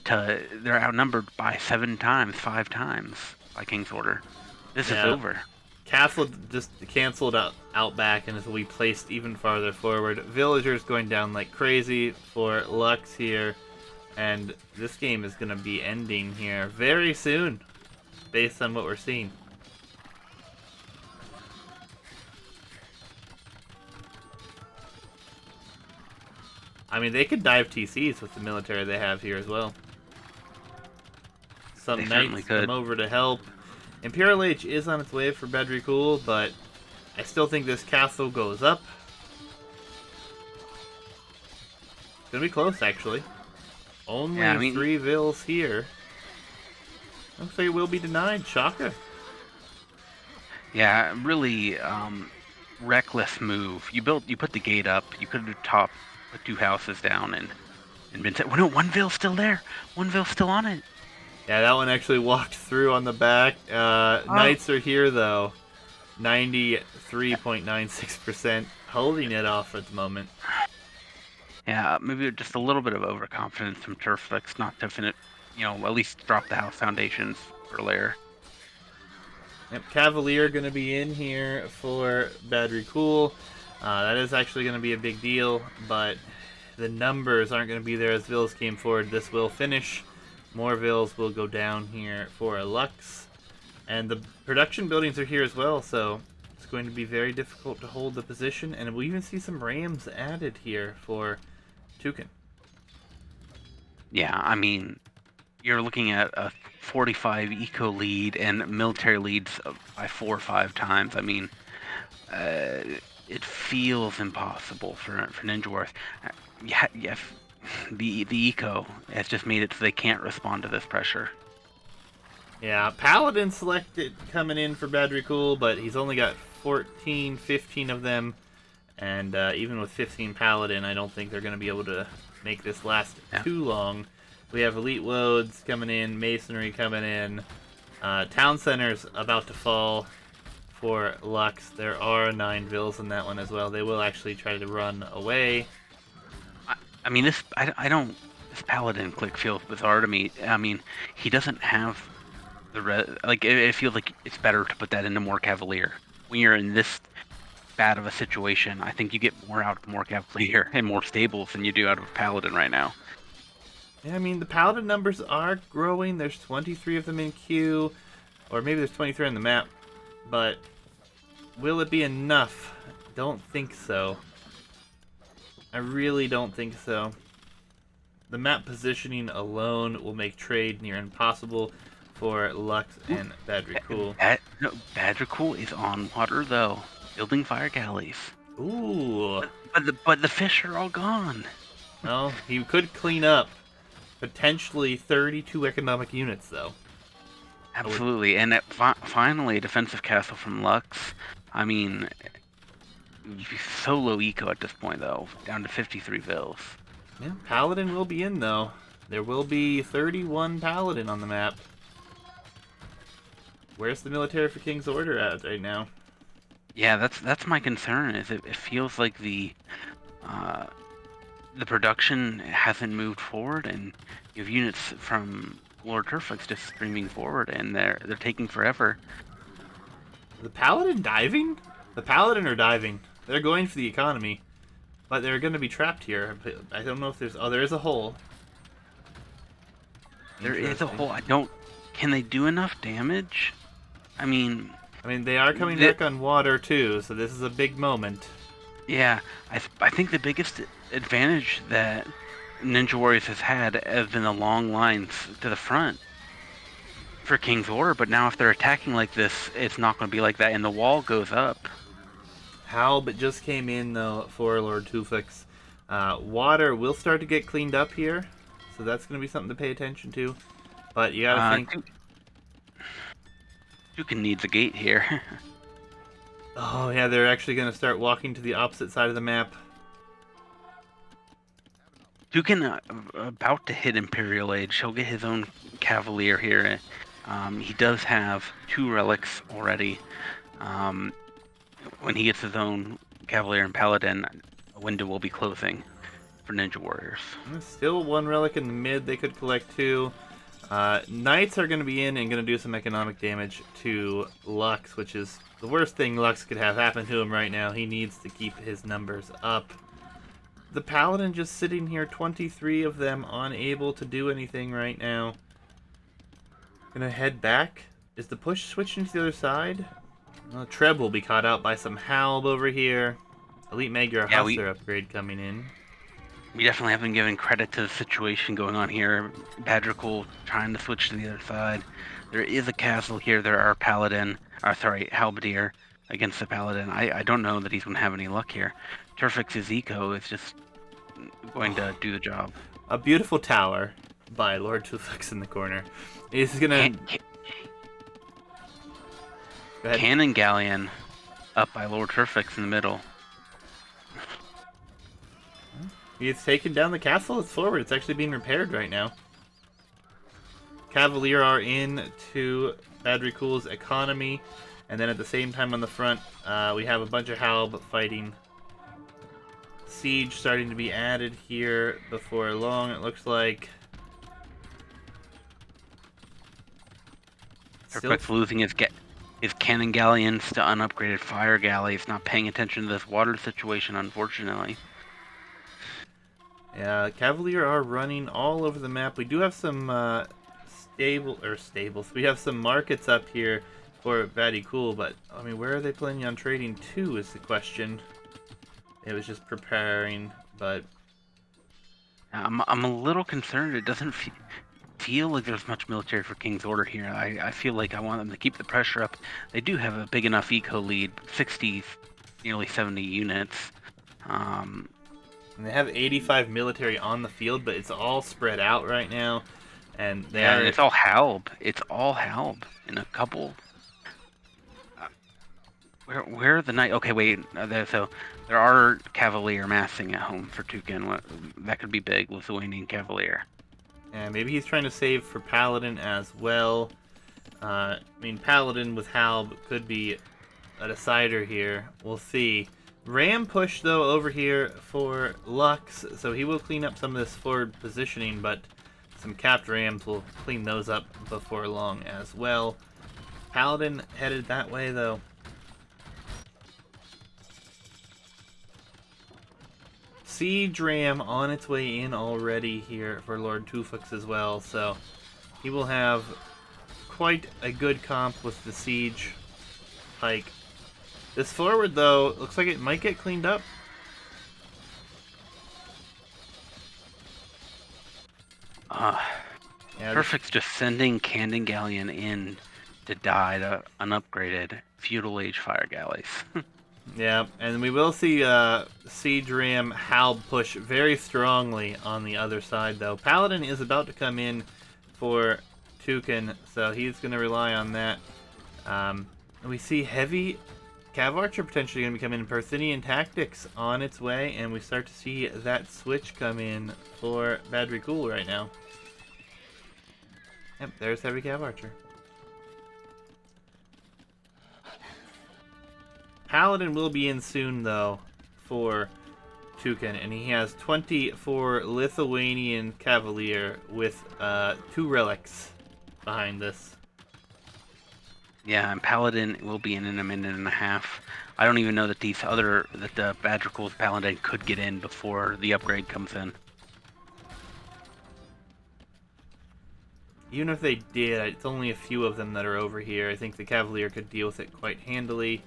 to they're outnumbered by 7 times, 5 times by King's Order. This is Yeah, over. Castle just canceled out back and will be placed even farther forward. Villagers going down like crazy for Lux here, and this game is gonna be ending here very soon, based on what we're seeing. I mean, they could dive TCs with the military they have here as well. They Some certainly knights come could. over to help. Imperial H is on its way for Bedrikul, but I still think this castle goes up. It's gonna be close, actually. Yeah, I Only mean, 3 Vils here. Looks like it will be denied. Shocker. yeah, really reckless move. You put the gate up. You could have put 2 houses down and been. No, one Ville's still there. One Ville's still on it. Yeah, that one actually walked through on the back. Oh, Knights are here, though. 93.96%. Holding it off at the moment. yeah, maybe just a little bit of overconfidence from Turflix not to finish. At least drop the house foundations earlier. Yep, Cavalier going to be in here for Badrikul. That is actually going to be a big deal, but the numbers aren't going to be there as Vils came forward. This will finish. More Vils will go down here for a Lux. And the production buildings are here as well, so it's going to be very difficult to hold the position. And we'll even see some Rams added here for Tukin. Yeah, I mean, you're looking at a 45 eco lead and military leads by 4 or 5 times. I mean, uh, it feels impossible for Ninja Wars. Yeah, the eco has just made it so they can't respond to this pressure. Yeah, Paladin selected coming in for Badrikul, but he's only got 14, 15 of them. And even with 15 Paladin, I don't think they're going to be able to make this last Yeah. too long. We have Elite Woads coming in, Masonry coming in. Town Center's about to fall for Lux. There are 9 Vils in that one as well. They will actually try to run away. I mean, I don't. This Paladin click feels bizarre to me. I mean, he doesn't have like it feels like it's better to put that into more Cavalier. When you're in this bad of a situation, I think you get more out of more Cavalier and more stables than you do out of Paladin right now. Yeah, I mean, the Paladin numbers are growing. There's 23 of them in queue, or maybe there's 23 on the map. But will it be enough? Don't think so. I really don't think so. The map positioning alone will make trade near impossible for Lux and Badrikul. No, Badgercool is on water though, building fire galleys. Ooh. But the fish are all gone. Well, he could clean up potentially 32 economic units, though. Absolutely, and finally a defensive castle from Lux. I mean, so low eco at this point though, down to 53 Vils. Yeah, Paladin will be in, though. There will be 31 Paladin on the map. Where's the military for King's Order at right now? Yeah, that's my concern. Is it feels like uh, the production hasn't moved forward, and you have units from Lord Turflix just streaming forward, and they're taking forever. The Paladin diving? The Paladin are diving. They're going for the economy, but they're going to be trapped here. I don't know if there's... Oh, there is a hole. There is a Interesting. hole. I don't. Can they do enough damage? I mean, I mean, they are coming the, back on water, too, so this is a big moment. yeah, I think the biggest advantage that Ninja Warriors has been the long lines to the front for King's Order. But now if they're attacking like this, it's not going to be like that, and the wall goes up. Halb just came in, though, for Lord Tufix. Water will start to get cleaned up here, so so that's going to be something to pay attention to. But you got to think... Tukin needs a gate here. Oh, yeah, they're actually going to start walking to the opposite side of the map. Tukin about to hit Imperial Age. He'll get his own Cavalier here. He does have 2 relics already. When he gets his own Cavalier and Paladin, a window will be closing for Ninja Warriors. Still 1 relic in the mid. They could collect 2. Knights are going to be in and going to do some economic damage to Lux, which is the worst thing Lux could have happen to him right now. He needs to keep his numbers up. The Paladin just sitting here, 23 of them unable to do anything right now. Gonna head back. Is the push switching to the other side? Treb will be caught out by some Halb over here. Elite Magyar Hussar upgrade coming in. We definitely haven't given credit to the situation going on here. Badrical trying to switch to the other side. There is a castle here. There are Halberdier against the Paladin. I don't know that he's going to have any luck here. Turfix's eco is just going to do the job. A beautiful tower by Lord Tufix in the corner. He's going to... Cannon Galleon up by Lord Turfix in the middle. He's taken down the castle. It's forward. It's actually being repaired right now. Cavalier are in to Badrikul's economy. And then at the same time on the front, we have a bunch of Halb fighting. Siege starting to be added here before long, it looks like. Turfix losing his cannon galleons to unupgraded fire galleys. Not paying attention to this water situation, unfortunately. Yeah, Cavalier are running all over the map. We do have some stables. We have some markets up here for Badikul, but I mean, where are they planning on trading to is the question. It was just preparing, but I'm a little concerned. It doesn't feel like there's much military for King's Order here. I feel like I want them to keep the pressure up. They do have a big enough eco lead, 60, nearly 70 units. And they have 85 military on the field, but it's all spread out right now. And and it's all Halb. It's all Halb in a couple. Where are the knight? Okay, wait. So there are Cavalier massing at home for Tukin. That could be big, Lithuanian Cavalier. And maybe he's trying to save for Paladin as well. I mean, Paladin with Halb could be a decider here. We'll see. Ram push, though, over here for Lux, so he will clean up some of this forward positioning, but some capped Rams will clean those up before long as well. Paladin headed that way, though. Siege Ram on its way in already here for Lord Tufix as well, so he will have quite a good comp with the Siege Pike. This forward, though, looks like it might get cleaned up. Perfect's just sending Cannon Galleon in to die to unupgraded Feudal Age fire galleys. Yeah, and we will see Siege Ram Halb push very strongly on the other side, though. Paladin is about to come in for Tukin, so he's going to rely on that. We see heavy Cav Archer potentially going to be coming in. Persinian Tactics on its way, and we start to see that switch come in for Badrikul right now. Yep, there's heavy Cav Archer. Paladin will be in soon, though, for Tukin, and he has 24 Lithuanian Cavalier with 2 relics behind this. Yeah, and Paladin will be in a minute and a half. I don't even know that the Badrikul's Paladin could get in before the upgrade comes in. Even if they did, it's only a few of them that are over here. I think the Cavalier could deal with it quite handily.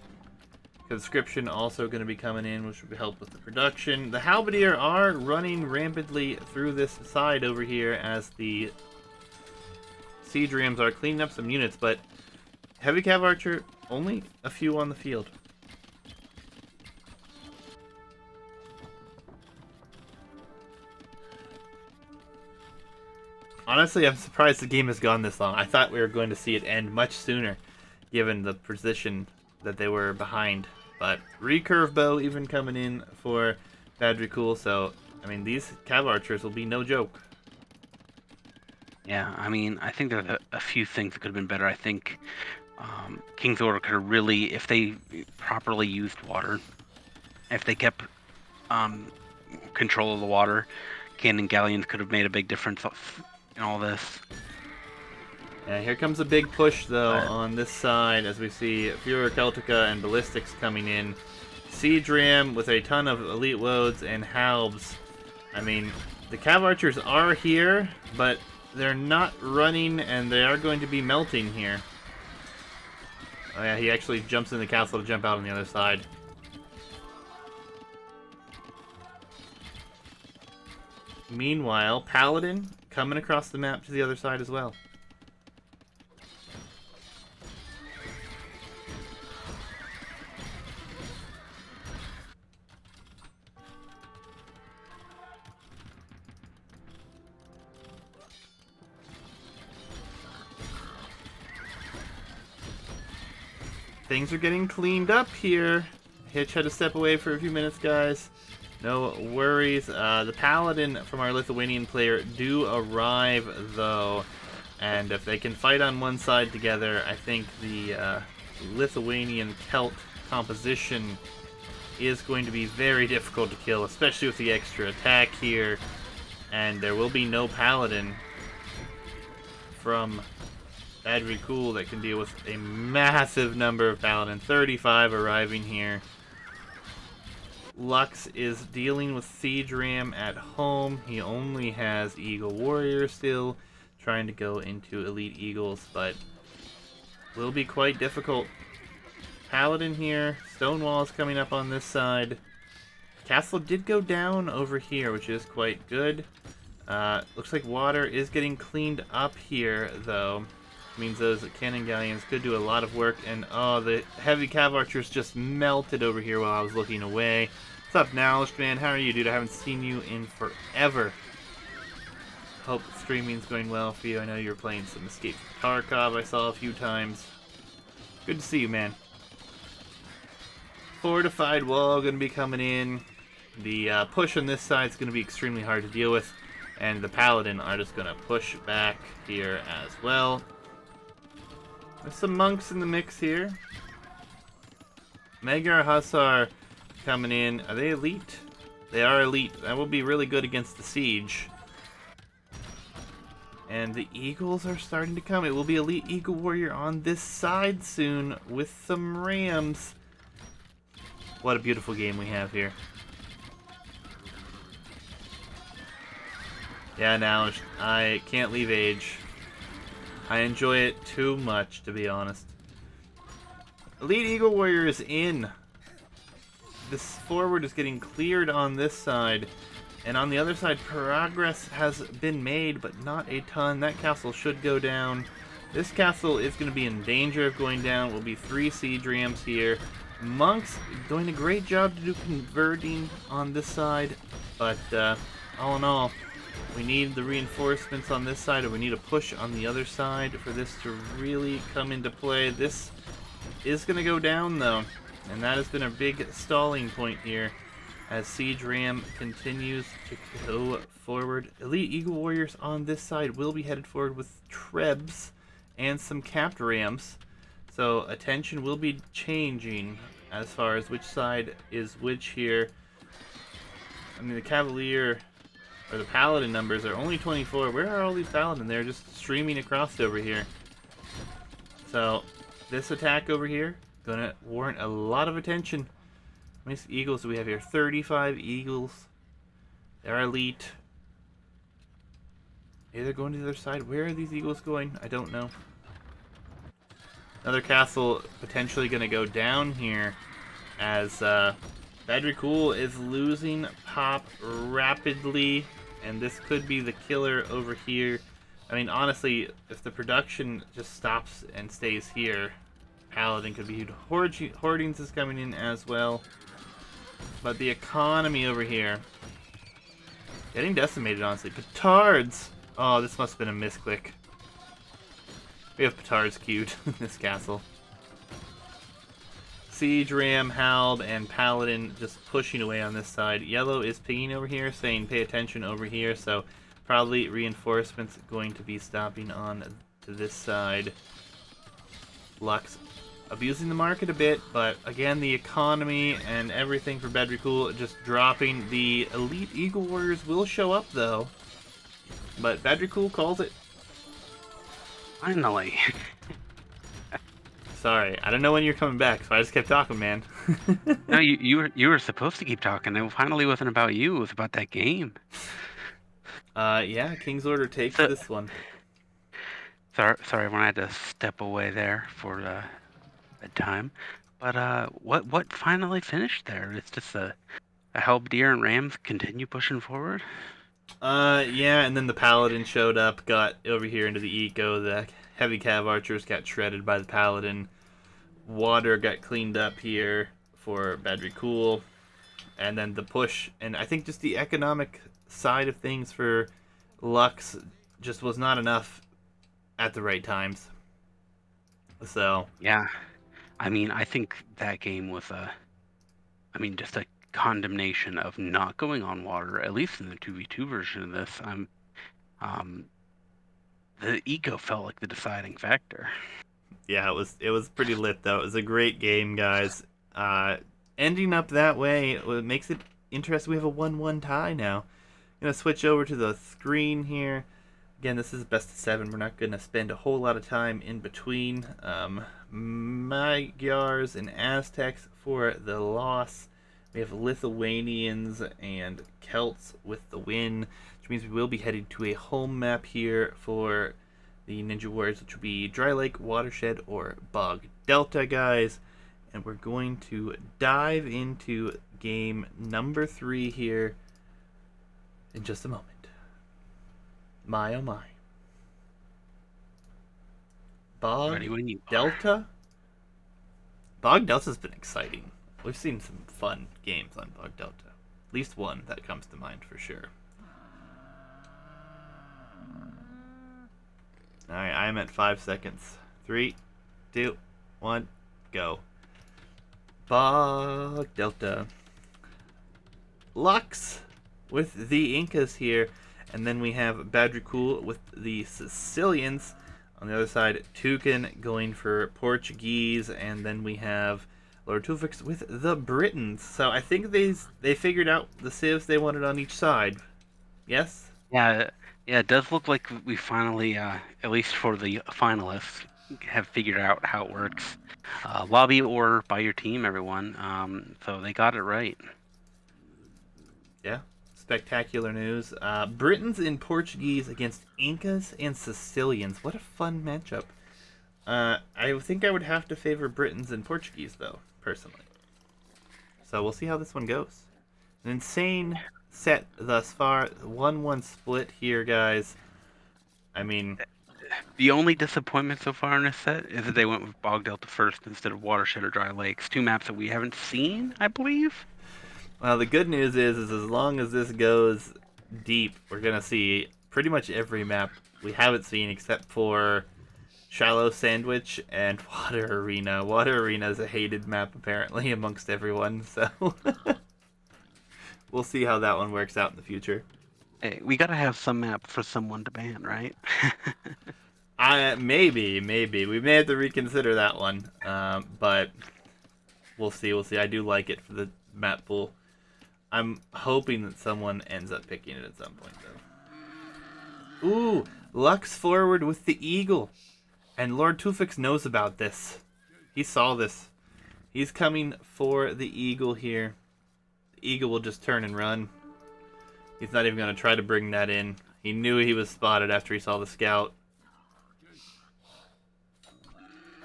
Conscription also going to be coming in, which will help with the production. The Halberdier are running rampantly through this side over here as the Siege Rams are cleaning up some units, but Heavy Cav Archer, only a few on the field. Honestly, I'm surprised the game has gone this long. I thought we were going to see it end much sooner, given the position that they were behind. But recurve bow even coming in for Badrikul, so I mean these cav archers will be no joke. Yeah, I mean, I think there's a few things that could have been better. I think King's Order could have really, if they properly used water, if they kept um, control of the water, cannon galleons could have made a big difference in all this. And here comes a big push though But on this side as we see Furor Celtica and Ballistics coming in. Siege Ram with a ton of elite woads and halbs. I mean, the cav archers are here, but they're not running and they are going to be melting here. Oh yeah, he actually jumps in the castle to jump out on the other side. Meanwhile, Paladin coming across the map to the other side as well. Things are getting cleaned up here. Hitch had to step away for a few minutes, guys. No worries. The Paladin from our Lithuanian player do arrive, though. And if they can fight on one side together, I think the Lithuanian Celt composition is going to be very difficult to kill, especially with the extra attack here. And there will be no Paladin from Badrikul that can deal with a massive number of Paladin. 35 arriving here. Lux is dealing with Siege Ram at home. He only has Eagle Warrior still, trying to go into Elite Eagles, but will be quite difficult. Paladin here. Stonewall is coming up on this side. Castle did go down over here, which is quite good. Looks like water is getting cleaned up here, though. Means those cannon galleons could do a lot of work. And oh, the heavy cav archers just melted over here while I was looking away. What's up, Knowledge Man? How are you, dude? I haven't seen you in forever. Hope streaming's going well for you. I know you're playing some Escape from Tarkov I saw a few times. Good to see you, man. Fortified wall gonna be coming in. The push on this side is gonna be extremely hard to deal with. And the Paladin are just gonna push back here as well. There's some monks in the mix here. Magyar Hussar coming in. Are they elite? They are elite. That will be really good against the siege. And the eagles are starting to come. It will be elite eagle warrior on this side soon with some rams. What a beautiful game we have here. Yeah, now I can't leave Age. I enjoy it too much, to be honest. Elite Eagle Warrior is in. This forward is getting cleared on this side. And on the other side, progress has been made, but not a ton. That castle should go down. This castle is going to be in danger of going down. Will be 3 siege rams here. Monks doing a great job to do converting on this side. But all in all, we need the reinforcements on this side, or we need a push on the other side for this to really come into play. This is going to go down, though, and that has been a big stalling point here as Siege Ram continues to go forward. Elite Eagle Warriors on this side will be headed forward with Trebs and some capped rams, so attention will be changing as far as which side is which here. I mean, the Cavalier or the Paladin numbers are only 24. Where are all these Paladin? They're just streaming across over here. So this attack over here gonna warrant a lot of attention. How many eagles do we have here? 35 eagles. They're elite. Maybe they're going to the other side. Where are these eagles going? I don't know. Another castle potentially gonna go down here as Badrikul is losing pop rapidly, and this could be the killer over here. I mean, honestly, if the production just stops and stays here, Paladin could be huge. Hoardings is coming in as well. But the economy over here, getting decimated, honestly. Petards! Oh, this must have been a misclick. We have Petars queued in this castle. Siege, Ram, Halb, and Paladin just pushing away on this side. Yellow is pinging over here, saying pay attention over here, so probably reinforcements going to be stopping on to this side. Lux abusing the market a bit, but again, the economy and everything for Bedricool just dropping. The elite Eagle Warriors will show up, though, but Bedricool calls it. Finally. Sorry, I don't know when you're coming back, so I just kept talking, man. No, you were supposed to keep talking. It finally wasn't about you. It was about that game. Yeah, King's Order takes So, this one. sorry, everyone, I had to step away there for a time. But what finally finished there? It's just a Halberd and Rams continue pushing forward. Yeah, and then the Paladin showed up, got over here into the eco. The heavy cav archers got shredded by the Paladin. Water got cleaned up here for Bedricool. And then the push, and I think just the economic side of things for Lux just was not enough at the right times. So, Yeah, I mean, I think that game was just a condemnation of not going on water, at least in the 2v2 version of this. Um, the eco felt like the deciding factor. yeah, it was pretty lit though. It was a great game, guys. Ending up that way it makes it interesting. We have a 1-1 tie now. I'm gonna switch over to the screen here. Again, this is best of 7. We're not gonna spend a whole lot of time in between. Magyars and Aztecs for the loss. We have Lithuanians and Celts with the win, which means we will be heading to a home map here for the Ninja Warriors, which will be Dry Lake, Watershed, or Bog Delta, guys. And we're going to dive into game number 3 here in just a moment. My oh my. Bog Ready when you are. Delta? Bog Delta's been exciting. We've seen some fun games on Bog Delta. At least one that comes to mind for sure. Alright, I'm at 5 seconds. 3, 2, 1, go. Bog Delta. Lux with the Incas here. And then we have Bedricool with the Sicilians. On the other side, Tucan going for Portuguese. And then we have Lord Tufix with the Britons. So I think they figured out the civs they wanted on each side. Yes? Yeah, it does look like we finally, at least for the finalists, have figured out how it works. Lobby or by your team, everyone. So they got it right. Yeah. Spectacular news. Britons and Portuguese against Incas and Sicilians. What a fun matchup. I think I would have to favor Britons and Portuguese, though, personally. So we'll see how this one goes. An insane set thus far. 1-1 split here, guys. I mean, The only disappointment so far in this set is that they went with Bog Delta first instead of Watershed or Dry Lakes, 2 maps that we haven't seen, I believe. well, the good news is as long as this goes deep, we're going to see pretty much every map we haven't seen except for Shallow Sandwich and Water Arena. Water Arena is a hated map, apparently, amongst everyone, so we'll see how that one works out in the future. Hey, we gotta have some map for someone to ban, right? Maybe we may have to reconsider that one, but we'll see. We'll see. I do like it for the map pool. I'm hoping that someone ends up picking it at some point, though. Ooh, Lux forward with the Eagle, and Lord Tufix knows about this. He saw this. He's coming for the Eagle here. The Eagle will just turn and run. He's not even going to try to bring that in. He knew he was spotted after he saw the scout.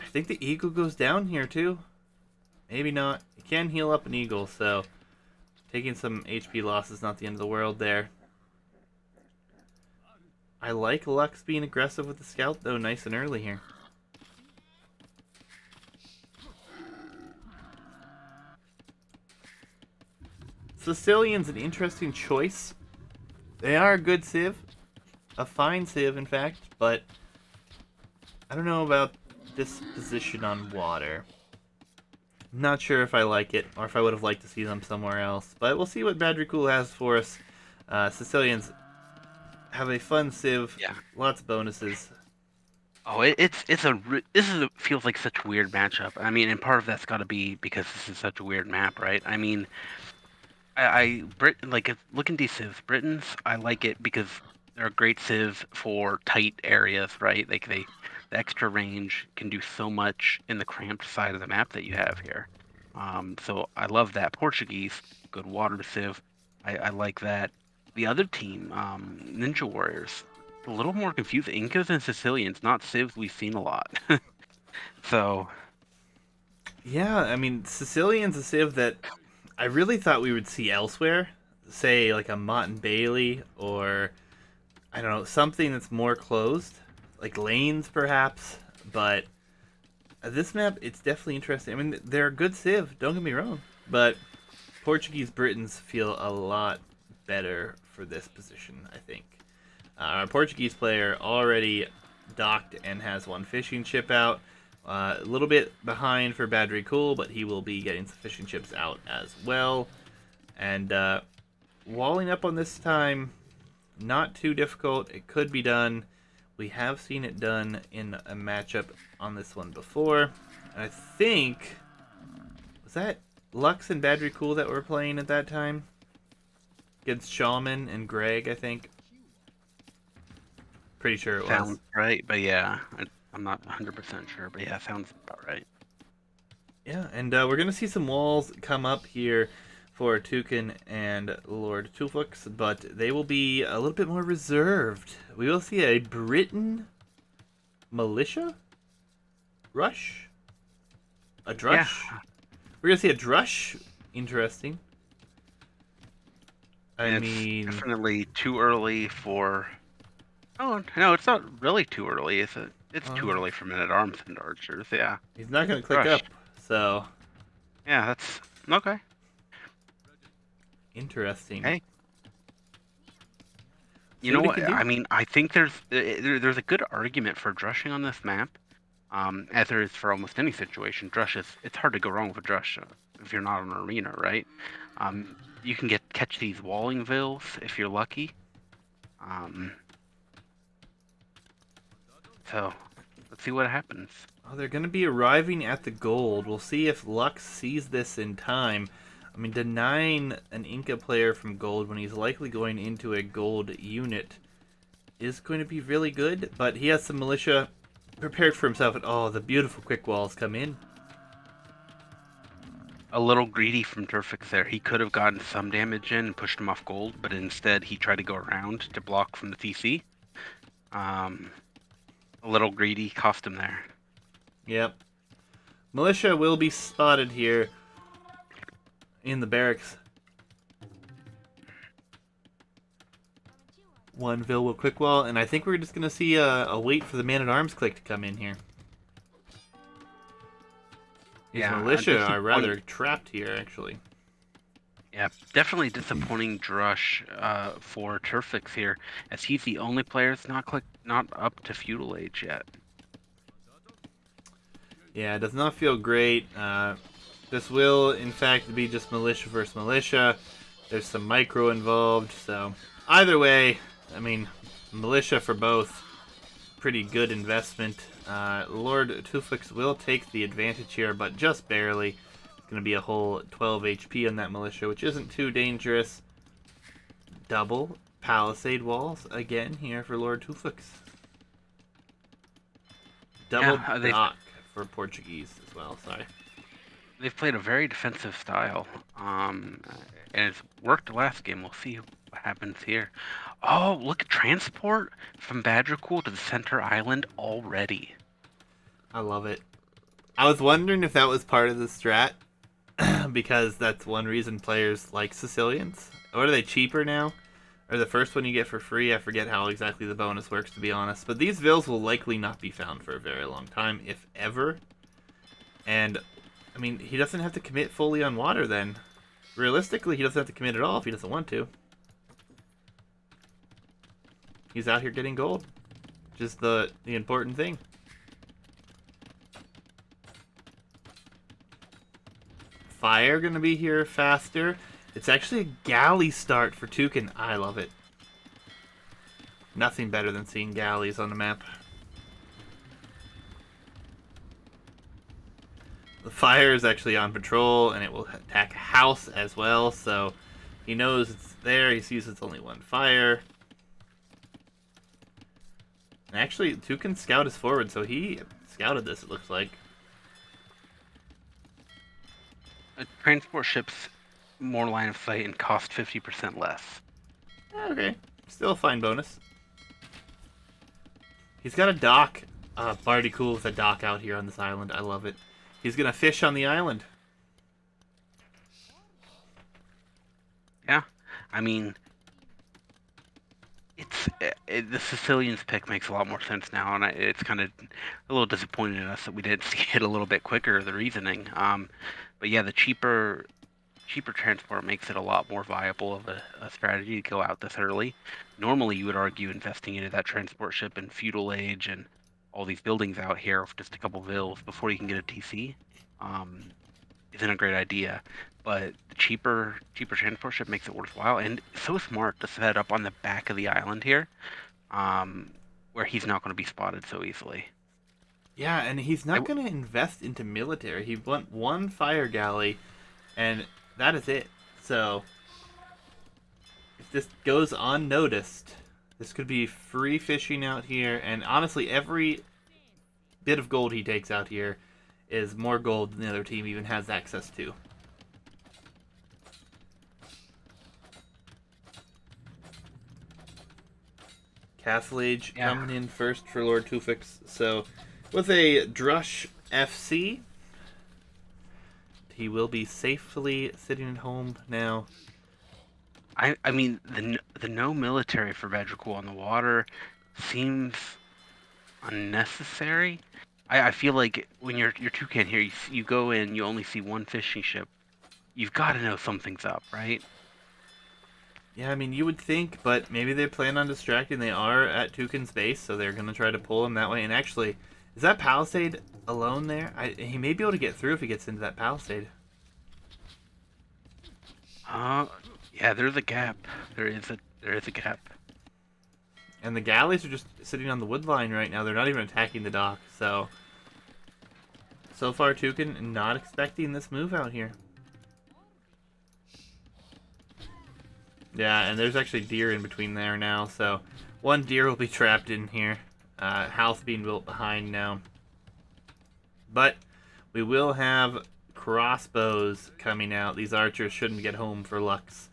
I think the Eagle goes down here too. Maybe not. He can heal up an Eagle, so taking some HP loss is not the end of the world there. I like Lux being aggressive with the scout, though, nice and early here. Sicilian's an interesting choice. They are a good civ. a fine civ, in fact, but I don't know about this position on water. Not sure if I like it, or if I would have liked to see them somewhere else. But we'll see what Badrikul has for us. Sicilians have a fun civ, Yeah. lots of bonuses. Oh, this feels like such a weird matchup. I mean, and part of that's got to be because this is such a weird map, right? I mean, looking at these civs, Britons, I like it because they're a great civ for tight areas, right? The extra range can do so much in the cramped side of the map that you have here. So I love that. Portuguese, good water civ. I like that. The other team, Ninja Warriors, a little more confused. Incas and Sicilians, not civs we've seen a lot. So Yeah, I mean, Sicilian's a civ that I really thought we would see elsewhere. Say, like a Mott and Bailey, or I don't know, something that's more closed. Like lanes, perhaps. But this map, it's definitely interesting. I mean, they're a good civ, don't get me wrong. But Portuguese Britons feel a lot better for this position, I think. Our Portuguese player already docked and has one fishing chip out. A little bit behind for Badri Cool, but he will be getting some fishing chips out as well. And walling up on this time, not too difficult. It could be done. We have seen it done in a matchup on this one before. And I think, was that Lux and Badri Cool that were playing at that time? Against Shaman and Greg, I think. Pretty sure it was. sounds right, but yeah, I'm not 100% sure, but yeah, sounds about right. Yeah, and we're going to see some walls come up here for Tukin and Lord Tufux, but they will be a little bit more reserved. We will see a Briton militia? Rush? A Yeah, drush? We're going to see a drush. Interesting. I and it's mean, definitely too early for. Oh no, it's not really too early, is it? It's too well, early for men at arms and archers. Yeah, he's not going to click rush. up, so Yeah, that's okay. interesting. Hey, you See know what he what? can do. I mean, I think there's a good argument for drushing on this map, as there is for almost any situation. Drush is it's hard to go wrong with a drush if you're not in an arena, right? You can catch these walling vills if you're lucky. Um, so let's see what happens. Oh, they're going to be arriving at the gold. We'll see if Lux sees this in time. I mean, denying an Inca player from gold when he's likely going into a gold unit is going to be really good, but he has some militia prepared for himself, and oh, the beautiful quick walls come in. A little greedy from Turfix there. He could have gotten some damage in and pushed him off gold, but instead he tried to go around to block from the TC. Um, a little greedy cost him there. Yep. Militia will be spotted here in the barracks. One Vil will quick wall, and I think we're just going to see a wait for the man-at-arms click to come in here. These Yeah, militia are rather trapped here, actually. Yeah, definitely disappointing drush for Turfix here, as he's the only player that's not up to feudal age yet. Yeah, it does not feel great. This will, in fact, be just militia versus militia. There's some micro involved, so either way, I mean, militia for both. Pretty good investment. Lord Tufix will take the advantage here, but just barely. It's going to be a whole 12 HP on that militia, which isn't too dangerous. Double palisade walls again here for Lord Tufix. Double Yeah, dock for Portuguese as well, sorry. they've played a very defensive style, and it's worked last game. We'll see what happens here. Oh, look at transport from Badgercool to the center island already. I love it. I was wondering if that was part of the strat, because that's one reason players like Sicilians. Or are they cheaper now? Or the first one you get for free? I forget how exactly the bonus works, to be honest. But these Vils will likely not be found for a very long time, if ever. And, I mean, he doesn't have to commit fully on water then. Realistically, he doesn't have to commit at all if he doesn't want to. He's out here getting gold. Just the important thing. Fire gonna be here faster. It's actually a galley start for Toucan. I love it. Nothing better than seeing galleys on the map. The fire is actually on patrol, and it will attack a house as well, so he knows it's there. He sees it's only one fire. And actually, Toucan scout is forward, so he scouted this, it looks like. Transport ships more line of sight and cost 50% less. Okay, still a fine bonus. He's got a dock. Barty cool with a dock out here on this island. I love it. He's gonna fish on the island. Yeah, I mean, the Sicilians pick makes a lot more sense now, and it's kind of a little disappointed in us that we didn't see it a little bit quicker. The reasoning, but yeah, the cheaper transport makes it a lot more viable of a strategy to go out this early. Normally, you would argue investing into that transport ship in feudal age and all these buildings out here with just a couple vills before you can get a TC. Isn't a great idea, but the cheaper transport ship makes it worthwhile, and so smart to set up on the back of the island here, where he's not going to be spotted so easily. Yeah, and he's not going to invest into military. He went one fire galley, and that is it. So, if this goes unnoticed, this could be free fishing out here, and honestly, every bit of gold he takes out here is more gold than the other team even has access to. Castle Age coming in first for Lord Tufix. So, with a Drush FC, he will be safely sitting at home now. I mean, the no military for Bedrickle on the water seems unnecessary. I feel like when you're Toucan here, you go in, you only see one fishing ship. You've got to know something's up, right? Yeah, I mean, you would think, but maybe they plan on distracting. They are at Toucan's base, so they're going to try to pull him that way. And actually, is that palisade alone there? He may be able to get through if he gets into that palisade. Yeah, there's a gap. There is a gap. And the galleys are just sitting on the wood line right now. They're not even attacking the dock. So far, Toucan not expecting this move out here. Yeah, and there's actually deer in between there now. So one deer will be trapped in here. House being built behind now. But we will have crossbows coming out. These archers shouldn't get home for Lux.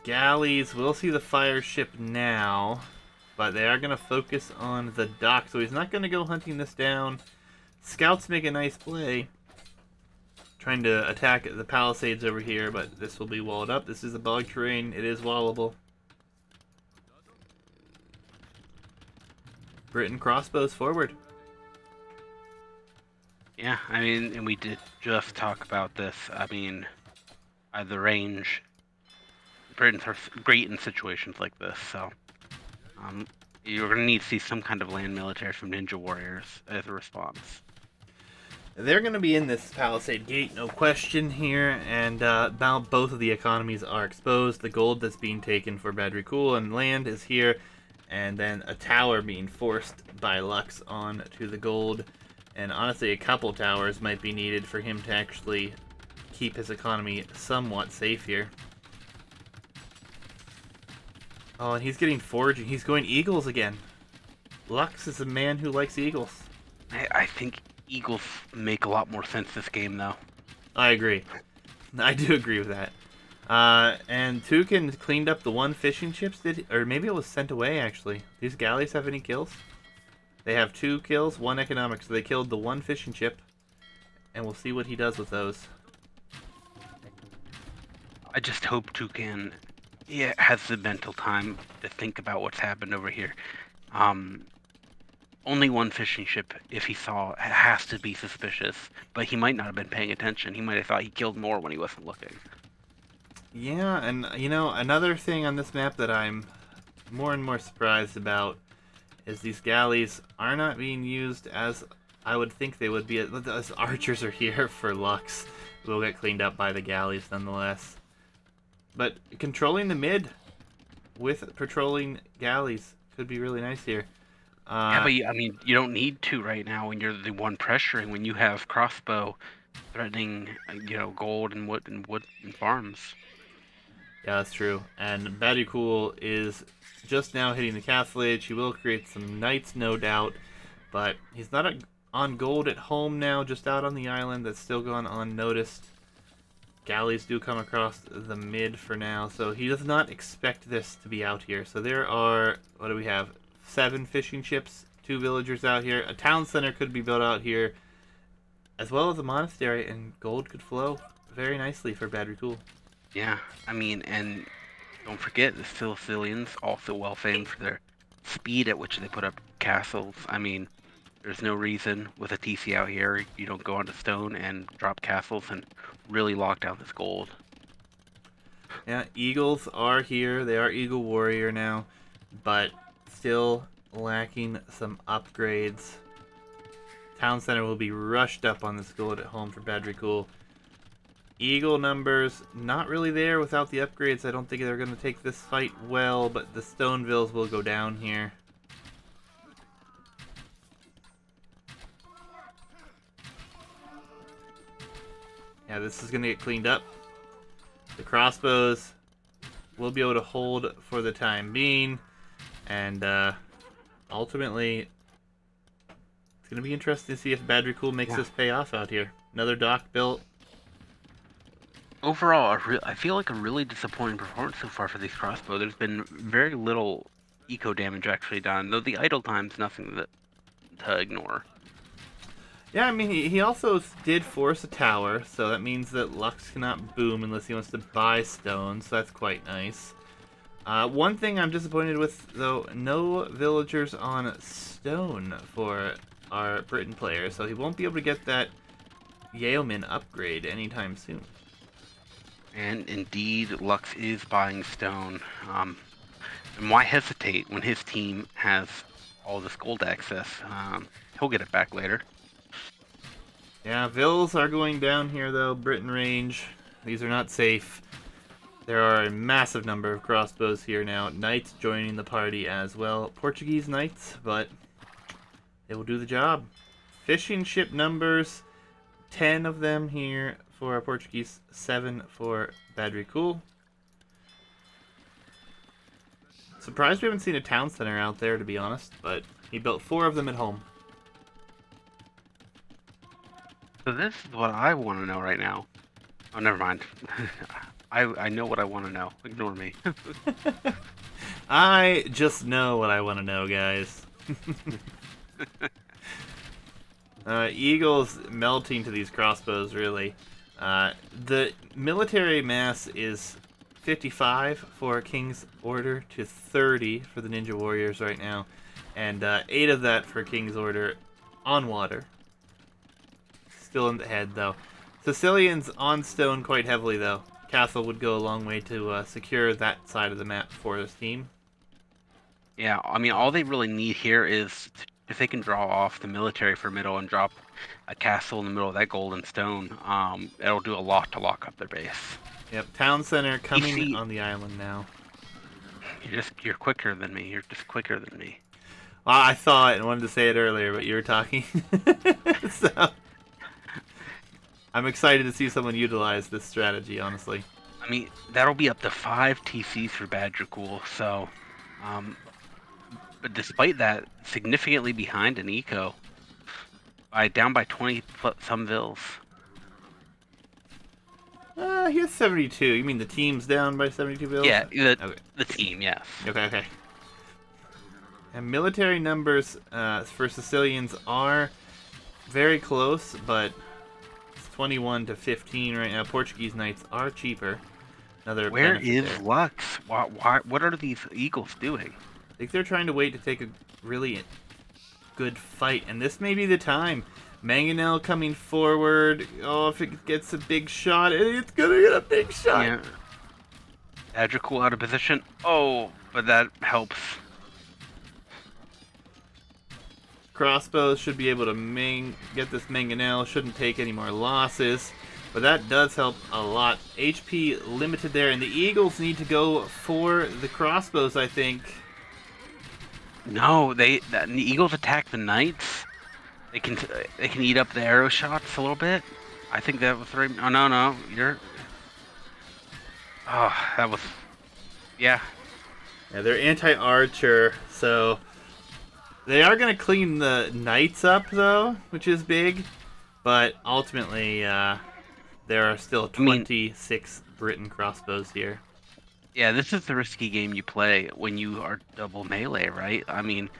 Galleys will see the fire ship now, but they are going to focus on the dock, so he's not going to go hunting this down. Scouts make a nice play, trying to attack the palisades over here, but this will be walled up. This is a bog terrain. It is wallable. Britain crossbows forward. Yeah, I mean, and we did just talk about this. I mean, the range. Britons are great in situations like this, so you're going to need to see some kind of land military from Ninja Warriors as a response. They're going to be in this palisade gate, no question here, and now both of the economies are exposed. The gold that's being taken for Bedrickle and land is here, and then a tower being forced by Lux on to the gold. And honestly, a couple towers might be needed for him to actually keep his economy somewhat safe here. Oh, and he's getting foraging. He's going eagles again. Lux is a man who likes eagles. I think eagles make a lot more sense this game, though. I agree. I do agree with that. And Toucan cleaned up the one fishing ships, or maybe it was sent away, actually. These galleys have any kills? They have 2 kills, 1 economic, so they killed the one fishing ship. And we'll see what he does with those. I just hope Toucan has the mental time to think about what's happened over here. Only one fishing ship, if he saw, has to be suspicious, but he might not have been paying attention. He might have thought he killed more when he wasn't looking. Yeah, and another thing on this map that I'm more and more surprised about is these galleys are not being used as I would think they would be. As archers are here for Lux, will get cleaned up by the galleys nonetheless. But controlling the mid with patrolling galleys could be really nice here. Yeah, Uh, but I mean, you don't need to right now when you're the one pressuring. When you have crossbow threatening, gold and farms. yeah, that's true. And Cool is just now hitting the castle age. He will create some knights, no doubt, but he's not on gold at home now, just out on the island. That's still gone unnoticed. Galleys do come across the mid for now, so he does not expect this to be out here. So there are, what do we have? 7 fishing ships, 2 villagers out here. A town center could be built out here, as well as a monastery, and gold could flow very nicely for Cool. Yeah, I mean, and don't forget the Sicilians also well famed for their speed at which they put up castles. I mean, there's no reason with a TC out here you don't go onto stone and drop castles and really lock down this gold. Yeah, Eagles are here. They are Eagle Warrior now, but still lacking some upgrades. Town Center will be rushed up on this gold at home for Cool. Eagle numbers not really there without the upgrades. I don't think they're going to take this fight well, but the Stonevilles will go down here. Yeah, this is going to get cleaned up. The crossbows will be able to hold for the time being, and ultimately, it's going to be interesting to see if Cool makes this pay off out here. Another dock built. Overall, I feel like a really disappointing performance so far for these crossbow. There's been very little eco damage actually done, though the idle time's nothing to ignore. Yeah, I mean, he also did force a tower, so that means that Lux cannot boom unless he wants to buy stone, so that's quite nice. One thing I'm disappointed with, though, no villagers on stone for our Britain player, so he won't be able to get that Yeoman upgrade anytime soon. And indeed, Lux is buying stone. And why hesitate when his team has all this gold access? He'll get it back later. Yeah, Vills are going down here, though. Britain range. These are not safe. There are a massive number of crossbows here now. Knights joining the party as well. Portuguese knights, but they will do the job. Fishing ship numbers, 10 of them here for our Portuguese, 7 for Cool. Surprised we haven't seen a town center out there, to be honest, but he built 4 of them at home. So this is what I want to know right now. Oh, never mind. I know what I want to know. Ignore me. I just know what I want to know, guys. Eagles melting to these crossbows, really. The military mass is 55 for King's Order to 30 for the Ninja Warriors right now. And 8 of that for King's Order on water. Still in the head, though. Sicilians on stone quite heavily, though. Castle would go a long way to secure that side of the map for this team. Yeah, I mean, all they really need here is if they can draw off the military for middle and drop a castle in the middle of that golden stone, it'll do a lot to lock up their base. Yep, town center coming DC, on the island now. you're quicker than me. You're just quicker than me. Well, I saw it and wanted to say it earlier, but you were talking. So I'm excited to see someone utilize this strategy, honestly. I mean, that'll be up to 5 TCs for Cool. So, but despite that, significantly behind in eco, down by 20 some vills. He has 72. You mean the team's down by 72 bills? Yeah, Okay. the team, yes. Okay. And military numbers for Sicilians are very close, but it's 21 to 15 right now. Portuguese knights are cheaper. Another Where benefit is there. Lux? What are these Eagles doing? I think they're trying to wait to take a really good fight, and this may be the time. Mangonel coming forward. Oh, if it gets a big shot, it's gonna get a big shot. Yeah. Magical out of position. Oh, but that helps. Crossbows should be able to get this mangonel. Shouldn't take any more losses. But that does help a lot. HP limited there, and the Eagles need to go for the crossbows, I think. No, the Eagles attack the Knights. They can eat up the arrow shots a little bit. I think that was right. Oh no, you're. Oh, that was yeah. Yeah, they're anti-archer, so they are going to clean the Knights up, though, which is big. But ultimately, there are still I mean, 26 Britain crossbows here. yeah, this is the risky game you play when you are double melee, right? I mean,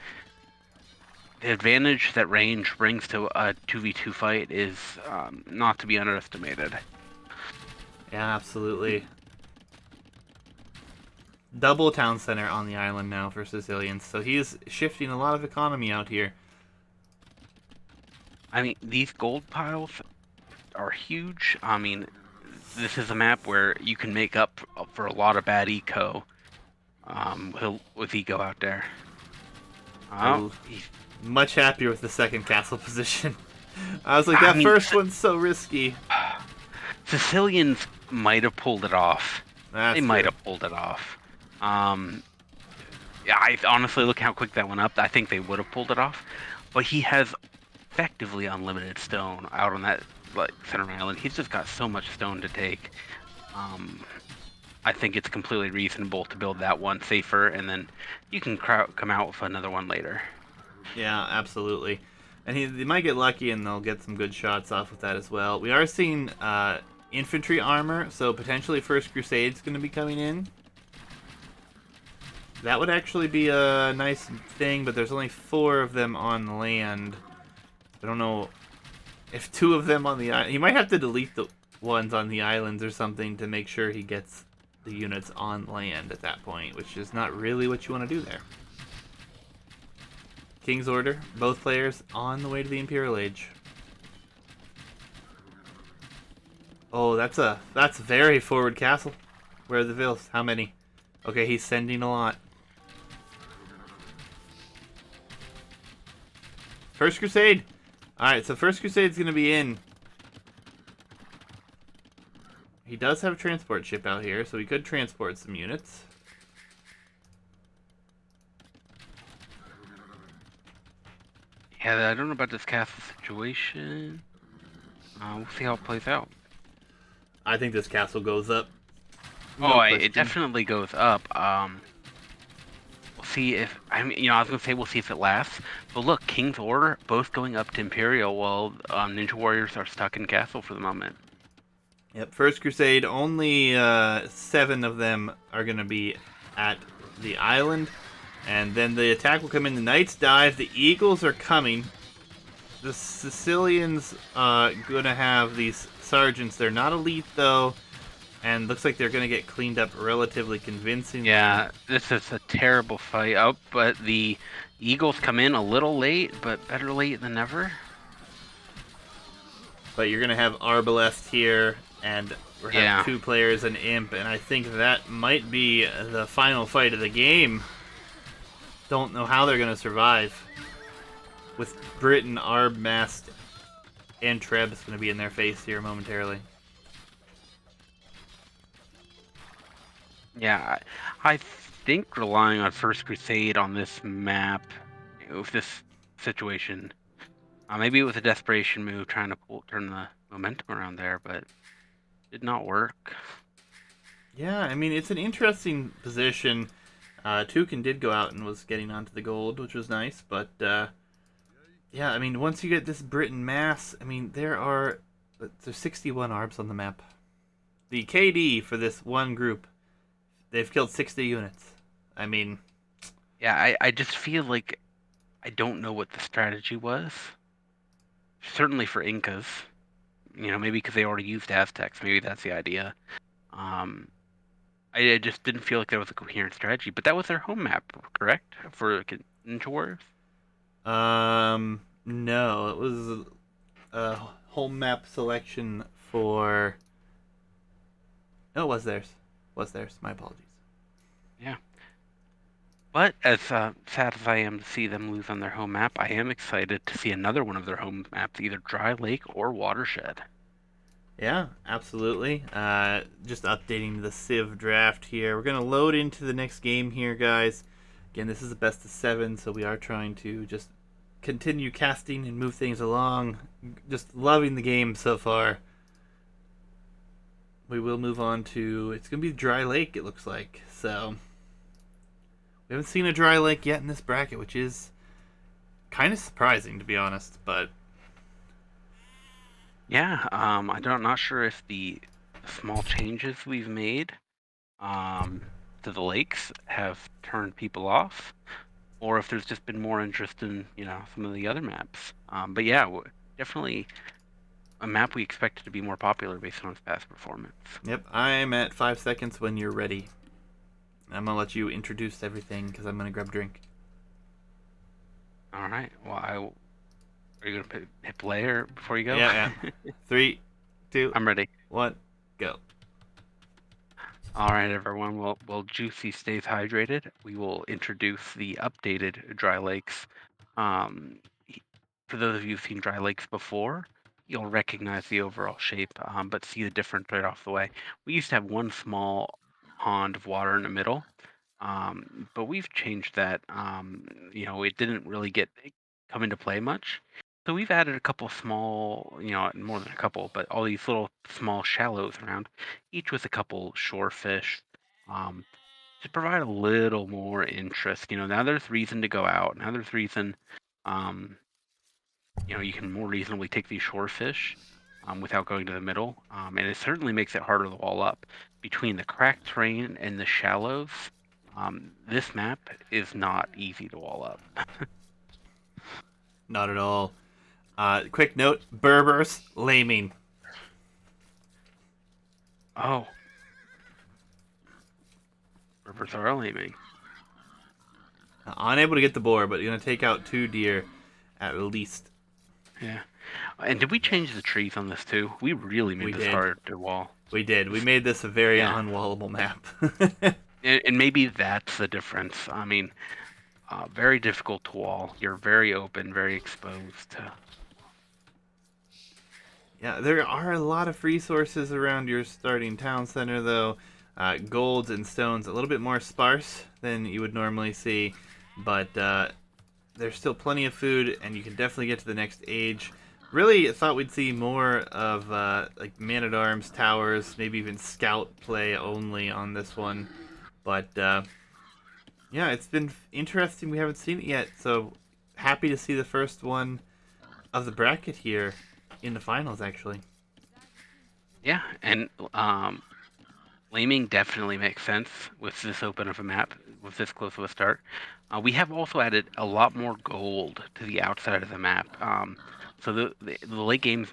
the advantage that range brings to a 2v2 fight is not to be underestimated. Yeah, absolutely. Double town center on the island now for Sicilians, so he's shifting a lot of economy out here. I mean, these gold piles are huge. I mean, this is a map where you can make up for a lot of bad eco with eco out there. Oh, Ooh, much happier with the second castle position. I was like, I that mean, first one's so risky. Sicilians might have pulled it off. They That's might true. have pulled it off. Um, yeah, I honestly look how quick that went up. I think they would have pulled it off, but he has effectively unlimited stone out on that like center island. He's just got so much stone to take. Um, I think it's completely reasonable to build that one safer, and then you can come out with another one later. Yeah, absolutely. And they might get lucky and they'll get some good shots off with that as well. We are seeing infantry armor, so potentially First Crusade's going to be coming in. That would actually be a nice thing, but there's only 4 of them on land. I don't know if 2 of them on the island. He might have to delete the ones on the islands or something to make sure he gets the units on land at that point, which is not really what you want to do there. King's Order, both players on the way to the Imperial Age. Oh, that's very forward castle. Where are the vills? How many? Okay, he's sending a lot. First Crusade. All right, so First Crusade's gonna be in. He does have a transport ship out here, so he could transport some units. Yeah, I don't know about this castle situation. We'll see how it plays out. I think this castle goes up. Oh, No it question. definitely goes up. We'll see if I mean, I was gonna say we'll see if it lasts. But look, King's Order both going up to Imperial, while Ninja Warriors are stuck in Castle for the moment. Yep, First Crusade, only 7 of them are going to be at the island. And then the attack will come in. The Knights dive. The Eagles are coming. The Sicilians going to have these sergeants. They're not elite, though. And looks like they're going to get cleaned up relatively convincingly. Yeah, this is a terrible fight. Oh, but the Eagles come in a little late, but better late than never. But you're going to have Arbalest here. And we have Yeah. 2 players and Imp. And I think that might be the final fight of the game. Don't know how they're going to survive. With Britain, Arbmast, and Treb's going to be in their face here momentarily. Yeah, I think relying on First Crusade on this map, with this situation, maybe it was a desperation move trying to turn the momentum around there, but did not work. Yeah, I mean, it's an interesting position. Tukin did go out and was getting onto the gold, which was nice, but yeah, I mean, once you get this Britain mass, I mean, there's 61 ARBs on the map. The KD for this one group, they've killed 60 units. I mean, Yeah, I just feel like I don't know what the strategy was. Certainly for Incas, maybe because they already used Aztecs, maybe that's the idea. Um, I just didn't feel like there was a coherent strategy, but that was their home map, correct? For Ninja Warriors? no, it was a home map selection for. No, it was theirs. was theirs. My apologies. Yeah. But as sad as I am to see them lose on their home map, I am excited to see another one of their home maps, either Dry Lake or Watershed. Yeah, absolutely. Just updating the Civ draft here. We're gonna load into the next game here, guys. Again, this is the best of 7, so we are trying to just continue casting and move things along. Just loving the game so far. We will move on to, it's gonna be Dry Lake. It looks like so. We haven't seen a Dry Lake yet in this bracket, which is kind of surprising to be honest. But Yeah, I'm not sure if the small changes we've made to the lakes have turned people off, or if there's just been more interest in, some of the other maps. But yeah, definitely a map we expected to be more popular based on its past performance. yep, I'm at 5 seconds when you're ready. I'm gonna let you introduce everything because I'm gonna grab a drink. All right. Well, are you gonna hit play or before you go? Yeah, yeah. 3, 2, I'm ready. 1, go. All right, everyone. Well, while Juicy stays hydrated, we will introduce the updated Dry Lakes. Um, he- for those of you who've seen Dry Lakes before, you'll recognize the overall shape, but see the difference right off the way. We used to have one small pond of water in the middle, but we've changed that. It didn't really come into play much. So we've added a couple small, more than a couple, but all these little small shallows around, each with a couple shore fish, um, to provide a little more interest. Now there's reason to go out. Now there's reason, um, you can more reasonably take these shore fish without going to the middle. And it certainly makes it harder to wall up. Between the cracked terrain and the shallows, this map is not easy to wall up. Not at all. Quick note: Berbers laming. Oh, rivers are aiming. Unable to get the boar, but you're gonna take out 2 deer at least. Yeah. And did we change the trees on this too? We really We made this did. hard to wall. We did. We made this a very Yeah. unwallable map. And maybe that's the difference. I mean, very difficult to wall. You're very open, very exposed. Yeah, there are a lot of resources around your starting town center, though. Golds and stones a little bit more sparse than you would normally see, but there's still plenty of food, and you can definitely get to the next age. Really thought we'd see more of like man at arms towers, maybe even scout play only on this one, but yeah, it's been interesting. We haven't seen it yet, so happy to see the first one of the bracket here in the finals, actually. Yeah, and laming definitely makes sense with this open of a map, with this close of a start. We have also added a lot more gold to the outside of the map. So the late games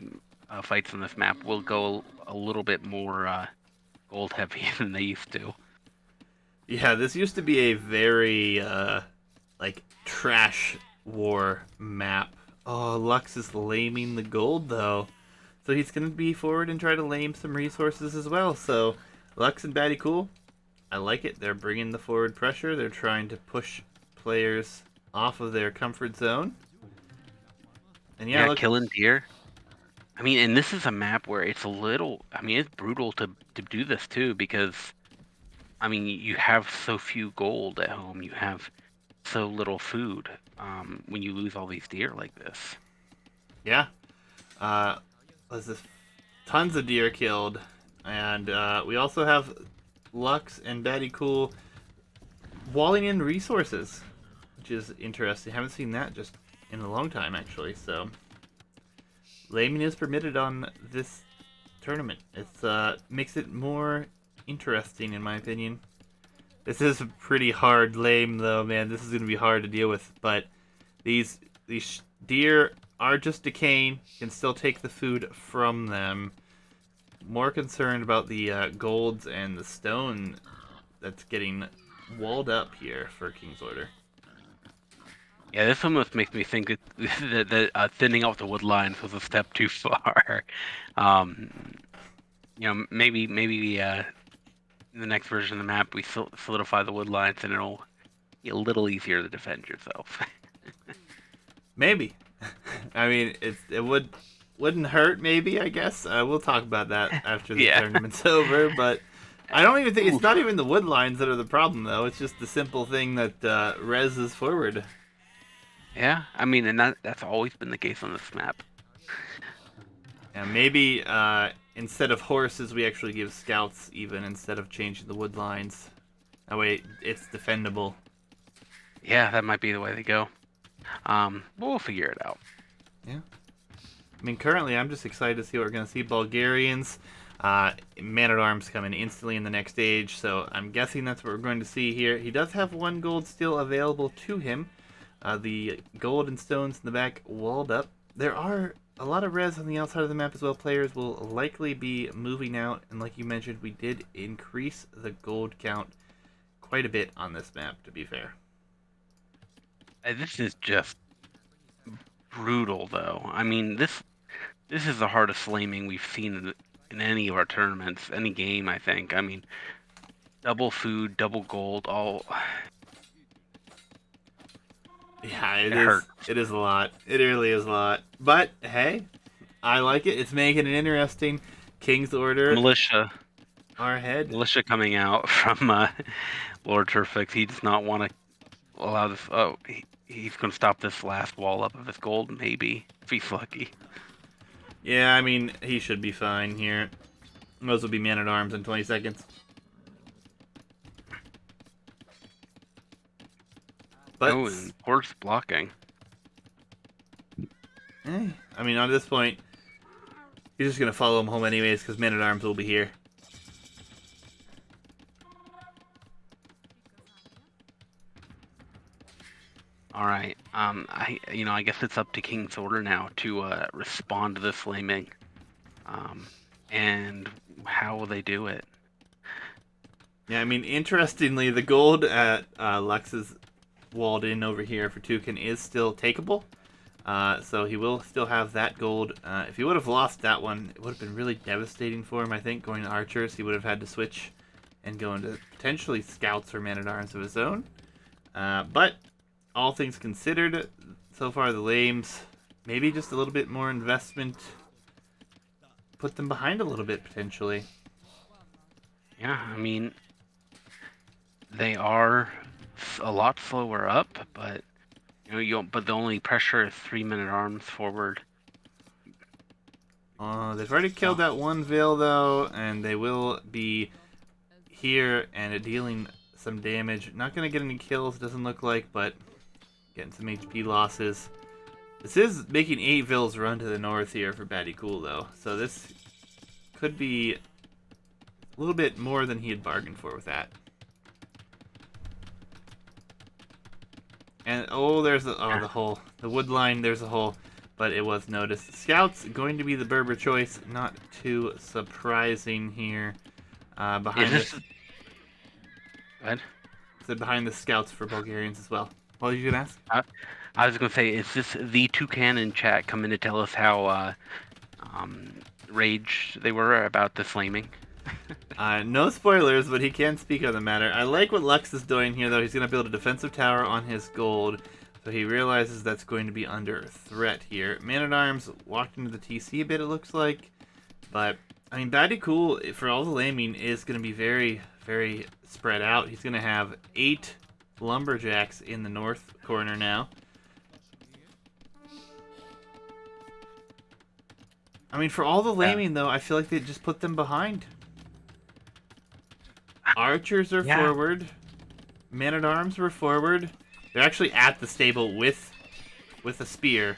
fights on this map will go a little bit more gold heavy than they used to. Yeah, this used to be a very like trash war map. Oh, Lux is laming the gold though, so he's gonna be forward and try to lame some resources as well. So Lux and Batty Cool, I like it. They're bringing the forward pressure. They're trying to push players off of their comfort zone. And yeah, Yeah, look, killing deer. I mean, and this is a map where it's a little. I mean, it's brutal to do this too because I mean you have so few gold at home. You have so little food when you lose all these deer like this. yeah, was this tons of deer killed, and we also have Lux and Batty Cool walling in resources, which is interesting. Haven't seen that just in a long time, actually. So, laming is permitted on this tournament. It's makes it more interesting, in my opinion. This is a pretty hard lame, though, man. This is gonna be hard to deal with. But these deer are just decaying. You can still take the food from them. More concerned about the golds and the stone that's getting walled up here for King's Order. Yeah, this almost makes me think that thinning out the wood lines was a step too far. Um, maybe in the next version of the map, we solidify the wood lines, and it'll be a little easier to defend yourself. Maybe. I mean, wouldn't hurt. Maybe, I guess. We'll talk about that after the Yeah. tournament's over. But I don't even think it's Oof. not even the wood lines that are the problem, though. It's just the simple thing that res is forward. Yeah, I mean, and that's always been the case on this map. Yeah, maybe instead of horses, we actually give scouts even instead of changing the wood lines. That way, it's defendable. Yeah, that might be the way to go. We'll figure it out. Yeah. I mean, currently, I'm just excited to see what we're going to see. Bulgarians, Man at Arms coming instantly in the next stage, so I'm guessing that's what we're going to see here. He does have 1 gold still available to him. The gold and stones in the back walled up. There are a lot of res on the outside of the map as well. Players will likely be moving out, and like you mentioned, we did increase the gold count quite a bit on this map, to be fair. This is just brutal, though. I mean, this is the hardest flaming we've seen in any of our tournaments, any game, I think. I mean, double food, double gold, all. Yeah, It hurt. it is a lot. It really is a lot. But hey, I like it. It's making it interesting. King's Order Militia, are ahead. militia coming out from Lord Turfix. He does not want to allow this. Oh, he's going to stop this last wall up of his gold, maybe, if he's lucky. Yeah, I mean, he should be fine here. Those will be Man at Arms in 20 seconds. But, Oh, and horse blocking. I mean, at this point, he's just going to follow him home anyways because Man at Arms will be here. All right. I guess it's up to King's Order now to respond to this flaming. And how will they do it? Yeah, I mean, interestingly, the gold at Lux's walled in over here for Toucan is still takeable. So he will still have that gold. If he would have lost that one, it would have been really devastating for him, I think, going to Archers. He would have had to switch and go into potentially Scouts or Man-at-Arms of his own. But all things considered, so far the Lames, maybe just a little bit more investment, put them behind a little bit, potentially. Yeah, I mean, they are a lot slower up, but but the only pressure is 3-minute arms forward. They've already killed that one Veil, though, and they will be here and dealing some damage. Not going to get any kills, doesn't look like, but getting some HP losses. This is making 8 Veils run to the north here for Batty Cool, though. So this could be a little bit more than he had bargained for with that. And, oh, there's the hole. The wood line, there's a hole, but it was noticed. Scouts going to be the Berber choice. Not too surprising here. Behind this... What? behind the Scouts for Bulgarians as well. What were you going to ask? I was going to say, is this the Toucan in chat coming to tell us how rage they were about the flaming? No spoilers, but he can speak on the matter. I like what Lux is doing here, though. He's going to build a defensive tower on his gold, so he realizes that's going to be under threat here. Man-at-Arms walked into the TC a bit, it looks like. But, I mean, Batty Cool, for all the laming, is going to be very, very spread out. He's going to have 8 Lumberjacks in the north corner now. I mean, for all the laming, though, I feel like they just put them behind. Archers are forward. Man-at-Arms were forward. They're actually at the stable with a spear.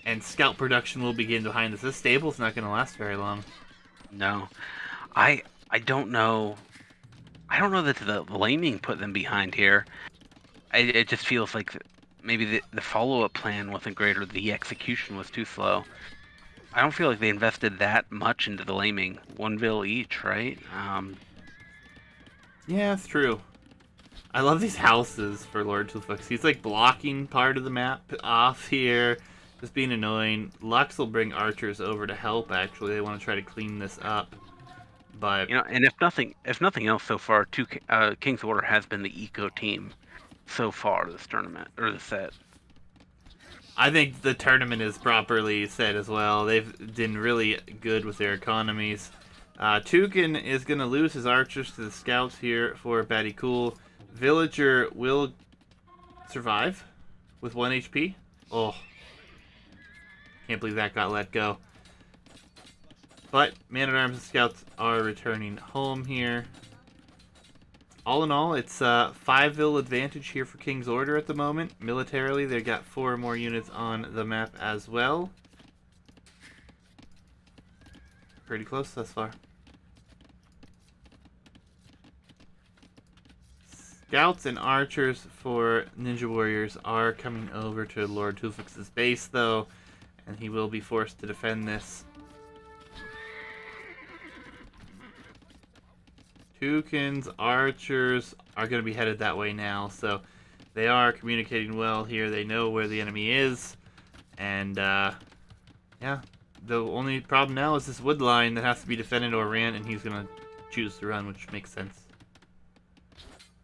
And scout production will begin behind this. This stable's not going to last very long. No. I don't know. I don't know that the laming put them behind here. It just feels like maybe the follow-up plan wasn't great or the execution was too slow. I don't feel like they invested that much into the laming. 1 Vil each, right? Yeah, it's true. I love these houses for Lord Tulfux. He's like blocking part of the map off here. Just being annoying. Lux will bring archers over to help, actually. They want to try to clean this up. But And if nothing else, so far, King's Order has been the eco team so far this tournament or the set. I think the tournament is properly set as well. They've been really good with their economies. Toucan is going to lose his archers to the scouts here for Batty Cool. Villager will survive with 1 HP. Oh, can't believe that got let go. But Man-at-Arms and Scouts are returning home here. All in all, it's 5-vil advantage here for King's Order at the moment. Militarily, they got 4 more units on the map as well. Pretty close thus far. Scouts and archers for Ninja Warriors are coming over to Lord Tufix's base, though, and he will be forced to defend this. Toucan's archers are going to be headed that way now, so they are communicating well here. They know where the enemy is, and yeah, the only problem now is this wood line that has to be defended or ran, and he's going to choose to run, which makes sense.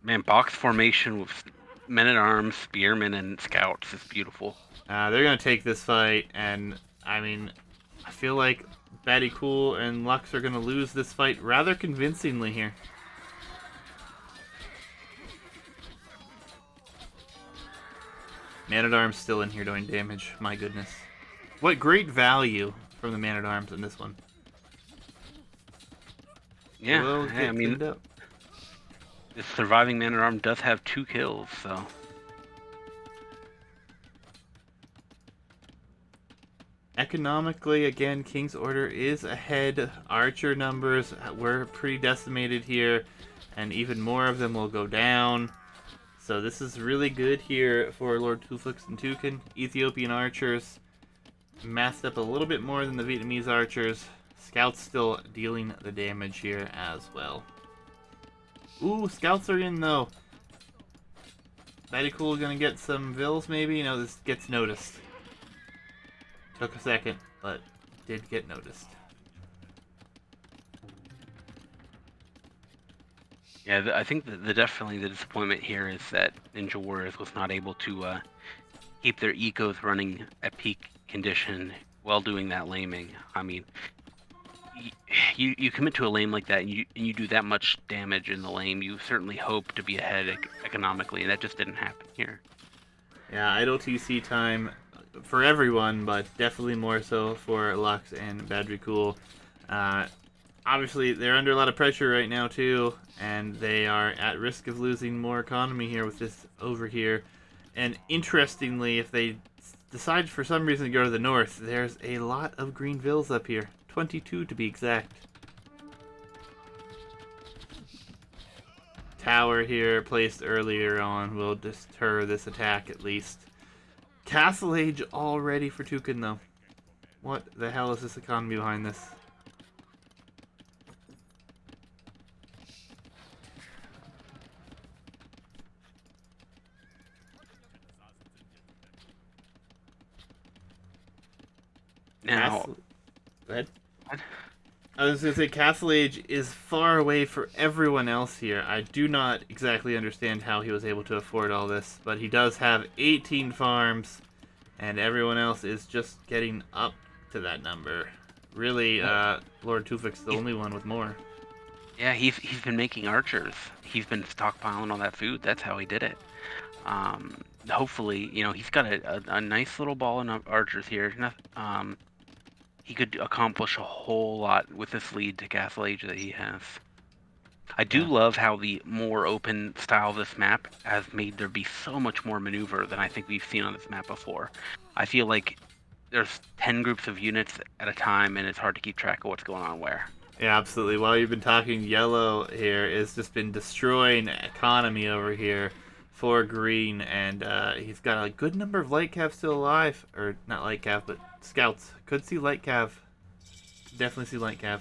Man, box formation with men-at-arms, spearmen, and scouts is beautiful. They're going to take this fight, and I mean, I feel like Batty Cool and Lux are going to lose this fight rather convincingly here. Man-at-Arms still in here doing damage. My goodness. What great value from the Man-at-Arms in this one. Yeah, Will hey, get I mean, cleaned up. the surviving man-at-arm does have 2 kills, so... Economically, again, King's Order is ahead. Archer numbers were pretty decimated here, and even more of them will go down. So this is really good here for Lord Tufix and Toucan. Ethiopian archers massed up a little bit more than the Vietnamese archers. Scouts still dealing the damage here as well. Ooh, scouts are in though. Batty Cool gonna get some vills maybe? No, this gets noticed. Took a second, but did get noticed. Yeah, I think definitely the disappointment here is that Ninja Warriors was not able to keep their ecos running at peak condition while doing that laming. I mean, you commit to a lame like that, and you do that much damage in the lame, you certainly hope to be ahead economically, and that just didn't happen here. Yeah, idle TC time for everyone, but definitely more so for Lux and Badry Cool. Obviously, they're under a lot of pressure right now, too, and they are at risk of losing more economy here with this over here. And interestingly, if they decide for some reason to go to the north, there's a lot of green vills up here. 22 to be exact. Tower here placed earlier on will deter this attack at least. Castle Age all ready for Toucan though. What the hell is this economy behind this? Now, Go ahead. what? I was going to say Castle Age is far away for everyone else here. I do not exactly understand how he was able to afford all this, but he does have 18 farms, and everyone else is just getting up to that number. Really, Lord Tufix the only one with more. Yeah, he's been making archers. He's been stockpiling all that food. That's how he did it. Hopefully, he's got a nice little ball of archers here. He could accomplish a whole lot with this lead to Castle Age that he has. I do Yeah. love how the more open style of this map has made there be so much more maneuver than I think we've seen on this map before. I feel like there's 10 groups of units at a time, and it's hard to keep track of what's going on where. Yeah, absolutely. While you've been talking, yellow here has just been destroying economy over here for green, and he's got a good number of light cav still alive, or not light cav, but scouts. Could see light cav. Definitely see light cav.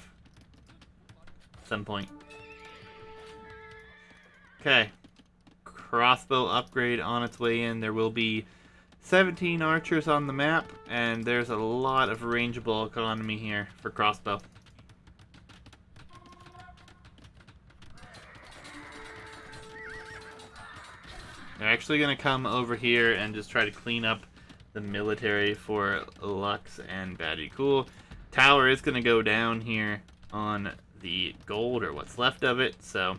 At some point. Okay. Crossbow upgrade on its way in. There will be 17 archers on the map, and there's a lot of rangeable economy here for crossbow. They're actually going to come over here and just try to clean up the military for Lux and Badgy Cool. Tower is going to go down here on the gold, or what's left of it, so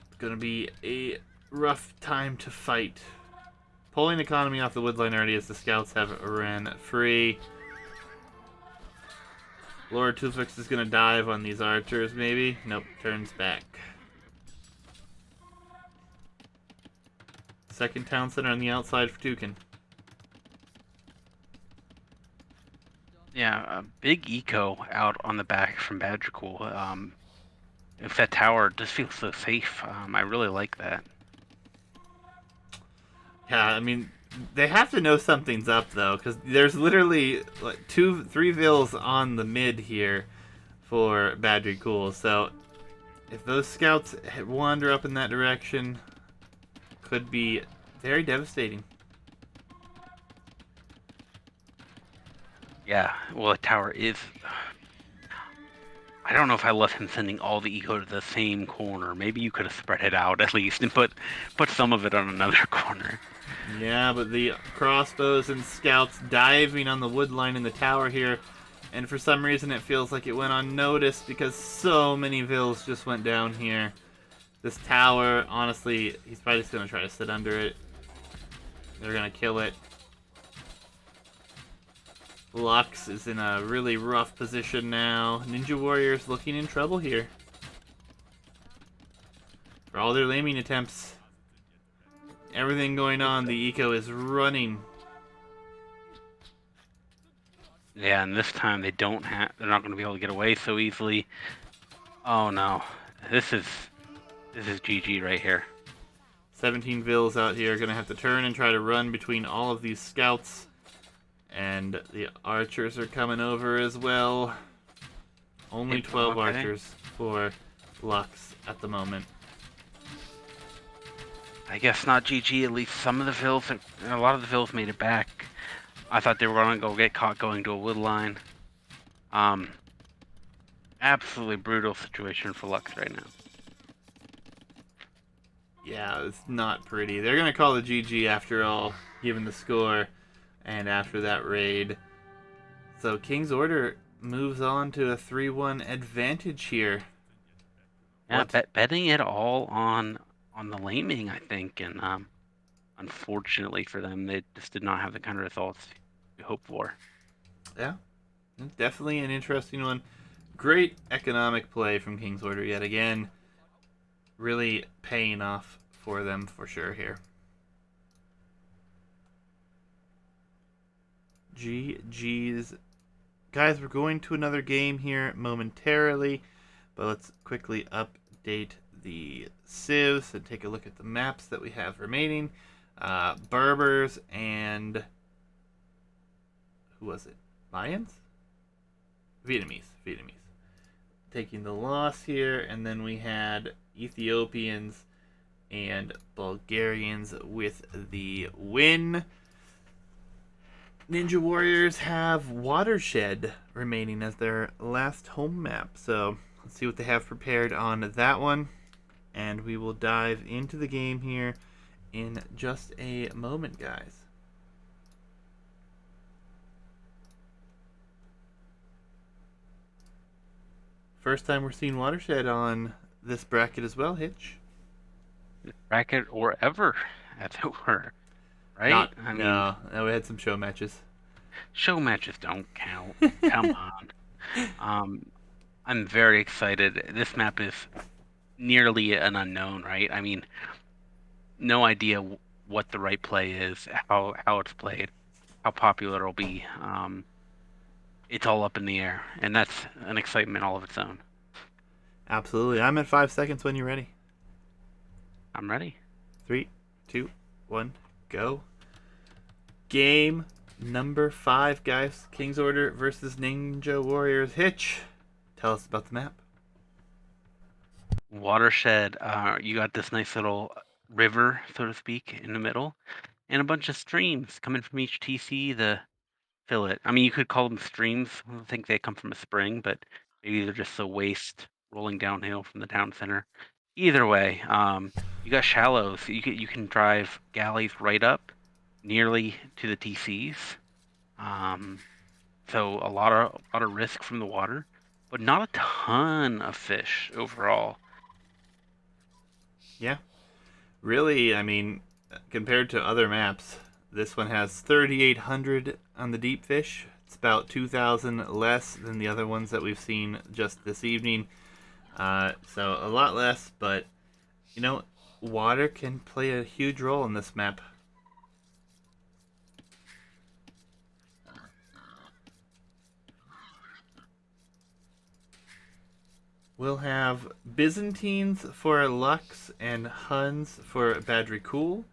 it's going to be a rough time to fight. Pulling economy off the woodline already as the scouts have ran free. Lord Tufix is going to dive on these archers, maybe? Nope, turns back. Second town center on the outside for Tukin. Yeah, a big eco out on the back from Badgercool. If that tower just feels so safe, I really like that. Yeah, I mean, they have to know something's up, though, because there's literally like 3 vills on the mid here for Badry Cool. So if those scouts wander up in that direction, could be very devastating. Yeah, well, the tower is. I don't know if I love him sending all the eco to the same corner. Maybe you could have spread it out at least and put some of it on another corner. Yeah, but the crossbows and scouts diving on the wood line in the tower here, and for some reason it feels like it went unnoticed because so many vills just went down here. This tower, honestly, he's probably just going to try to sit under it. They're going to kill it. Lux is in a really rough position now. Ninja Warriors looking in trouble here. For all their laming attempts, everything going on, the eco is running. Yeah, and this time they don't have. They're not going to be able to get away so easily. Oh no, this is GG right here. 17 vills out here are going to have to turn and try to run between all of these scouts. And the archers are coming over as well. Only 12 Okay. archers for Lux at the moment. I guess not GG. At least some of the vills, a lot of the vills made it back. I thought they were going to go get caught going to a wood line. Absolutely brutal situation for Lux right now. Yeah, it's not pretty. They're going to call the GG after all, given the score and after that raid. So King's Order moves on to a 3-1 advantage here. Yeah, What? betting it all on the laming, I think, and unfortunately for them, they just did not have the kind of results we hoped for. Yeah, definitely an interesting one. Great economic play from King's Order yet again. Really paying off for them for sure here. GG's. Guys, we're going to another game here momentarily, but let's quickly update the civs and take a look at the maps that we have remaining. Berbers and who was it? Mayans? Vietnamese. Taking the loss here, and then we had Ethiopians and Bulgarians with the win. Ninja Warriors have Watershed remaining as their last home map. So let's see what they have prepared on that one. And we will dive into the game here in just a moment, guys. First time we're seeing Watershed on this bracket as well, Hitch. Bracket or ever, as it were, right? Not, I mean, no, no, we had some show matches. show matches don't count. Come on. I'm very excited. This map is nearly an unknown, right? I mean, no idea what the right play is, how it's played, how popular it'll be. It's all up in the air, and that's an excitement all of its own. Absolutely. I'm at 5 seconds when you're ready. I'm ready. 3, 2, 1, go. Game number 5, guys. King's Order versus Ninja Warriors. Hitch, tell us about the map. Watershed, you got this nice little river, so to speak, in the middle, and a bunch of streams coming from each TC to fill it. I mean, you could call them streams. I don't think they come from a spring, but maybe they're just the waste rolling downhill from the town center. Either way, you got shallows. You can drive galleys right up, nearly to the TCs. Um, so a lot of risk from the water, but not a ton of fish overall. Yeah, really, I mean, compared to other maps, this one has 3,800 on the deep fish. It's about 2,000 less than the other ones that we've seen just this evening. So a lot less, but you know, water can play a huge role in this map. We'll have Byzantines for Lux and Huns for Badrikul.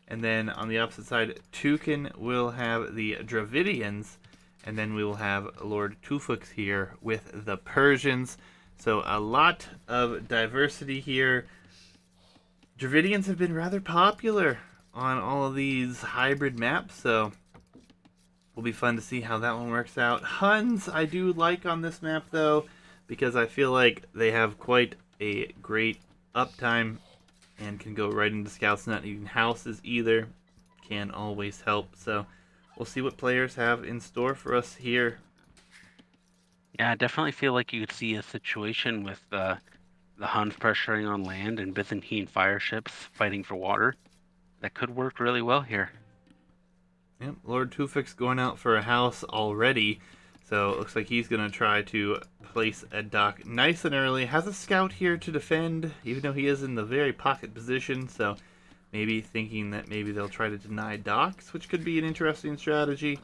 And then on the opposite side, Tukin will have the Dravidians. And then we will have Lord Tufux here with the Persians. So a lot of diversity here. Dravidians have been rather popular on all of these hybrid maps, so will be fun to see how that one works out. Huns I do like on this map though, because I feel like they have quite a great uptime and can go right into scouts, not even houses either. Can always help. So we'll see what players have in store for us here. Yeah, I definitely feel like you could see a situation with the Huns pressuring on land and Byzantine fire ships fighting for water. That could work really well here. Yep, Lord Tufix going out for a house already. So it looks like he's going to try to place a dock nice and early. Has a scout here to defend, even though he is in the very pocket position. So maybe thinking that maybe they'll try to deny docks, which could be an interesting strategy.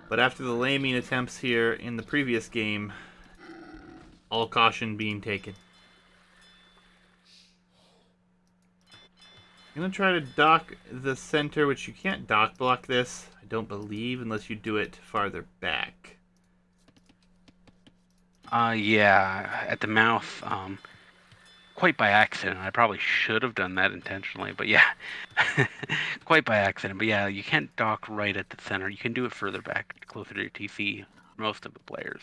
But after the lambing attempts here in the previous game, all caution being taken. I'm going to try to dock the center, which you can't dock block this, I don't believe, unless you do it farther back. Yeah, at the mouth, quite by accident. I probably should have done that intentionally, but yeah, quite by accident. But yeah, you can't dock right at the center. You can do it further back, closer to your TC. Most of the players.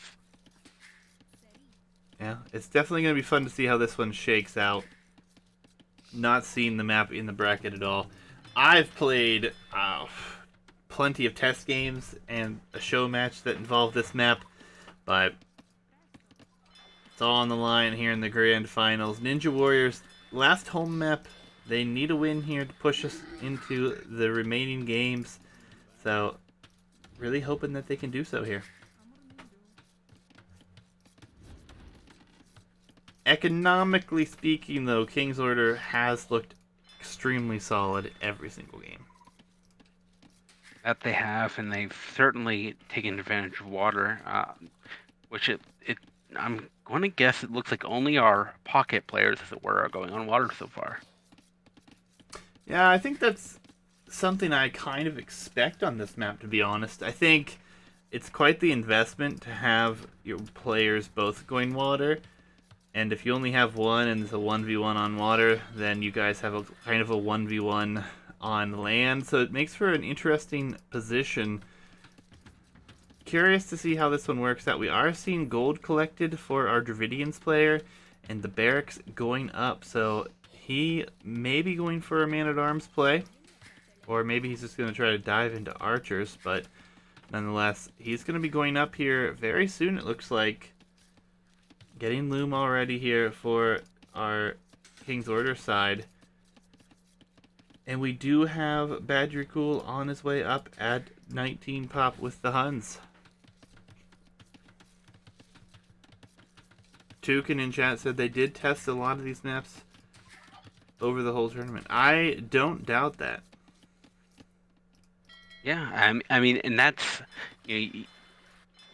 Yeah, it's definitely going to be fun to see how this one shakes out. Not seeing the map in the bracket at all. I've played plenty of test games and a show match that involved this map, but it's all on the line here in the grand finals. Ninja Warriors, last home map. They need a win here to push us into the remaining games. So, really hoping that they can do so here. Economically speaking, though, King's Order has looked extremely solid every single game. That they have, and they've certainly taken advantage of water, which it I'm going to guess it looks like only our pocket players, as it were, are going on water so far. Yeah, I think that's something I kind of expect on this map, to be honest. I think it's quite the investment to have your players both going water. And if you only have one and it's a 1v1 on water, then you guys have a kind of a 1v1 on land. So it makes for an interesting position. Curious to see how this one works out. We are seeing gold collected for our Dravidians player and the barracks going up. So he may be going for a man-at-arms play. Or maybe he's just going to try to dive into archers. But nonetheless, he's going to be going up here very soon, it looks like. Getting loom already here for our King's Order side. And we do have Badrikul on his way up at 19 pop with the Huns. Tukin in chat said they did test a lot of these maps over the whole tournament. I don't doubt that. Yeah, I mean, and that's, you know,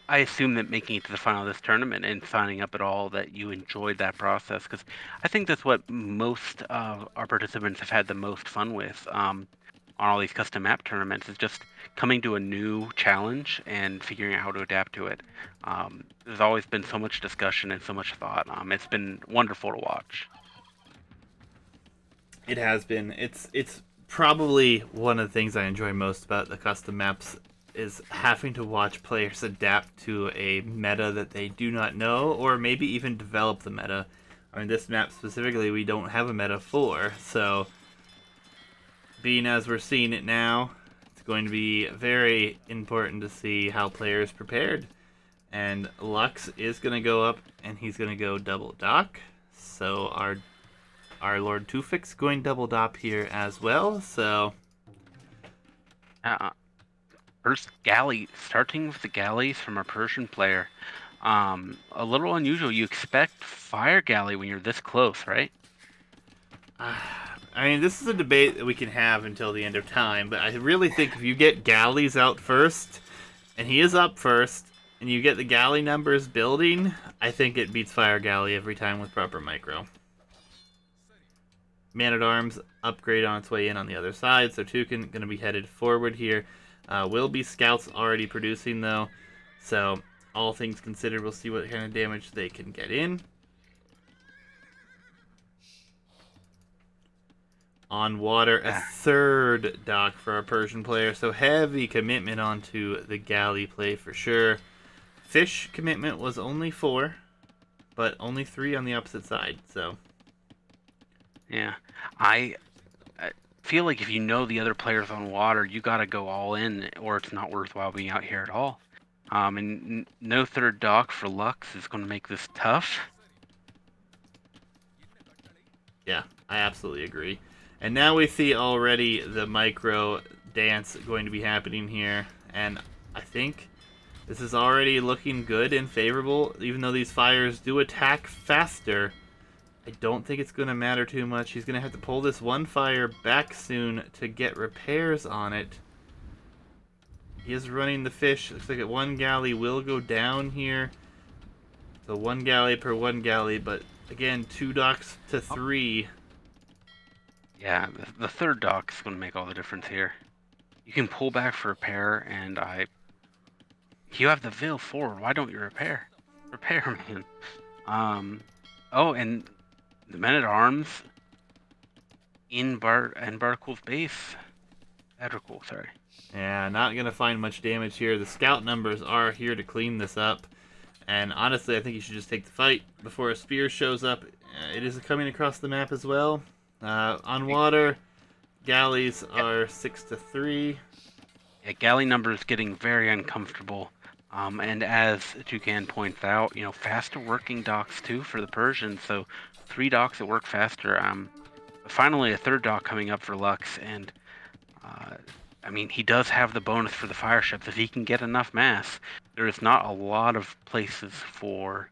I assume that making it to the final of this tournament and signing up at all, that you enjoyed that process, because I think that's what most of our participants have had the most fun with, on all these custom map tournaments, is just coming to a new challenge and figuring out how to adapt to it. There's always been so much discussion and so much thought. It's been wonderful to watch. It has been. It's probably one of the things I enjoy most about the custom maps is having to watch players adapt to a meta that they do not know, or maybe even develop the meta. I mean, this map specifically, we don't have a meta for, so being as we're seeing it now, it's going to be very important to see how players prepared. And Lux is going to go up, and he's going to go double dock. So our Lord Tufix going double dop here as well. So Uh, First galley, starting with the galleys from a Persian player. A little unusual. You expect fire galley when you're this close, right? I mean, this is a debate that we can have until the end of time, but I really think if you get galleys out first, and he is up first, and you get the galley numbers building, I think it beats fire galley every time with proper micro. Man at Arms upgrade on its way in on the other side, so Toucan going to be headed forward here. Will be scouts already producing though, so all things considered, we'll see what kind of damage they can get in. On water, a third dock for our Persian player, so heavy commitment onto the galley play for sure. Fish commitment was only 4, but only 3 on the opposite side, so. Yeah, I feel like if you know the other players on water, you got to go all in, or it's not worthwhile being out here at all. And no third dock for Lux is going to make this tough. Yeah, I absolutely agree. And now we see already the micro dance going to be happening here, and I think this is already looking good and favorable. Even though these fires do attack faster, I don't think it's going to matter too much. He's going to have to pull this one fire back soon to get repairs on it. He is running the fish. Looks like one galley will go down here. So one galley per one galley, but again, 2 docks to 3. Yeah, the third dock is going to make all the difference here. You can pull back for repair, and you have the Vil forward. Why don't you repair? Repair, man. Oh, and the men at arms in Barcool's base. Battlegrounds, sorry. Yeah, not going to find much damage here. The scout numbers are here to clean this up. And honestly, I think you should just take the fight before a spear shows up. It is coming across the map as well. On water, galleys are 6 to 3. Yeah, galley numbers getting very uncomfortable. And as Toucan points out, faster working docks too for the Persians. So 3 docks that work faster. Finally, a third dock coming up for Lux, and I mean, he does have the bonus for the fire ships. If he can get enough mass, there is not a lot of places for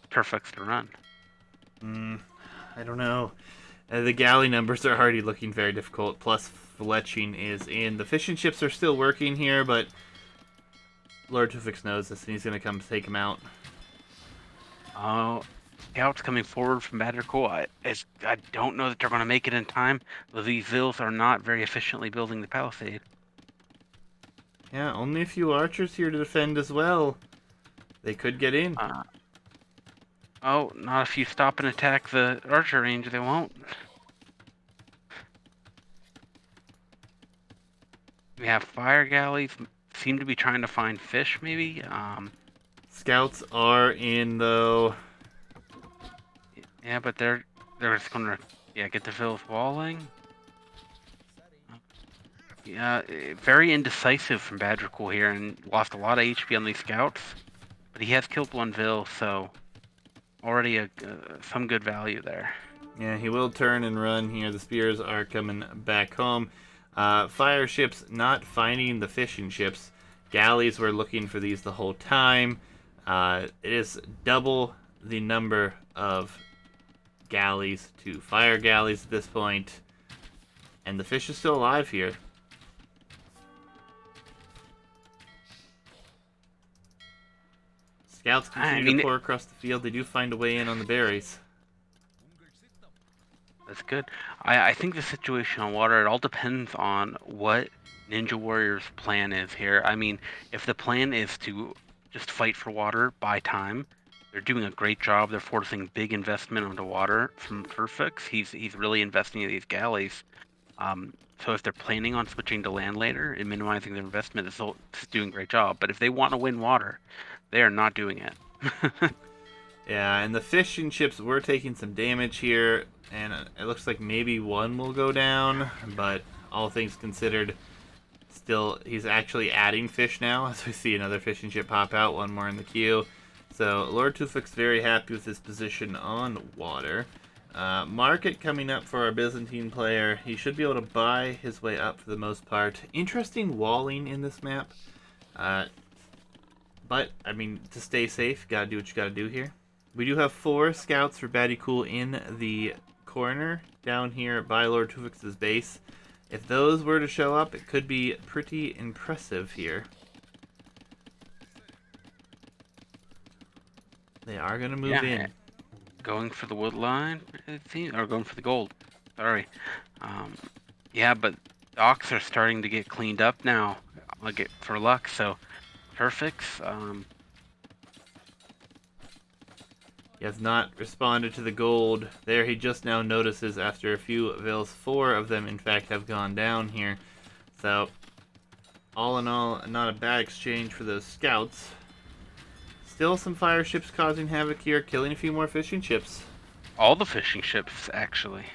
Turfix to run. I don't know. The galley numbers are already looking very difficult. Plus, fletching is in. The fishing ships are still working here, but Lord Tufix knows this, and he's going to come take him out. Scouts coming forward from Battlegrounds. I don't know that they're going to make it in time. These Vils are not very efficiently building the palisade. Yeah, only a few archers here to defend as well. They could get in. Not if you stop and attack the archer range, they won't. We have fire galleys. Seem to be trying to find fish, maybe. Scouts are in though. Yeah, but they're just gonna get the Vils walling. Yeah, very indecisive from Badgercool here, and lost a lot of HP on these scouts. But he has killed one Vil, so already some good value there. Yeah, he will turn and run here. The spears are coming back home. Fire ships not finding the fishing ships. Galleys were looking for these the whole time. It is double the number of galleys to fire galleys at this point. And the fish is still alive here. Scouts continue to pour across the field. They do find a way in on the berries. That's good. I think the situation on water, it all depends on what Ninja Warrior's plan is here. I mean, if the plan is to just fight for water, buy time, they're doing a great job. They're forcing big investment onto water from Turfix. He's really investing in these galleys. So if they're planning on switching to land later and minimizing their investment, it's doing a great job. But if they want to win water, they are not doing it. Yeah, and the fishing ships were taking some damage here, and it looks like maybe one will go down, but all things considered, still, he's actually adding fish now, as we see another fishing ship pop out, one more in the queue. So Lord Tufik's very happy with his position on water. Market coming up for our Byzantine player. He should be able to buy his way up for the most part. Interesting walling in this map. Uh, but, I mean, to stay safe, gotta do what you gotta do here. We do have 4 scouts for Batty Cool in the corner down here by Lord Tufik's base. If those were to show up, it could be pretty impressive here. They are going to move Yeah, in. going for the wood line, or going for the gold. Sorry. Um, yeah, but docks are starting to get cleaned up now. Like for luck, so perfects. He has not responded to the gold. There he just now notices after a few vills. 4 of them, in fact, have gone down here. So, all in all, not a bad exchange for those scouts. Still some fire ships causing havoc here, killing a few more fishing ships. All the fishing ships, actually.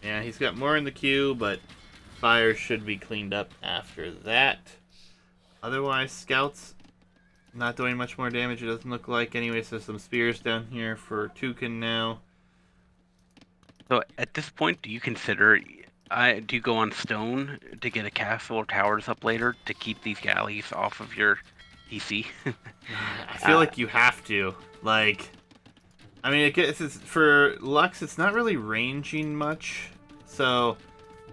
Yeah, he's got more in the queue, but fires should be cleaned up after that. Otherwise, scouts not doing much more damage, it doesn't look like. Anyways, there's some spears down here for Toucan now. So at this point, do you consider, do you go on stone to get a castle or towers up later to keep these galleys off of your PC? I feel like you have to. Like, I mean, for Lux, it's not really ranging much, so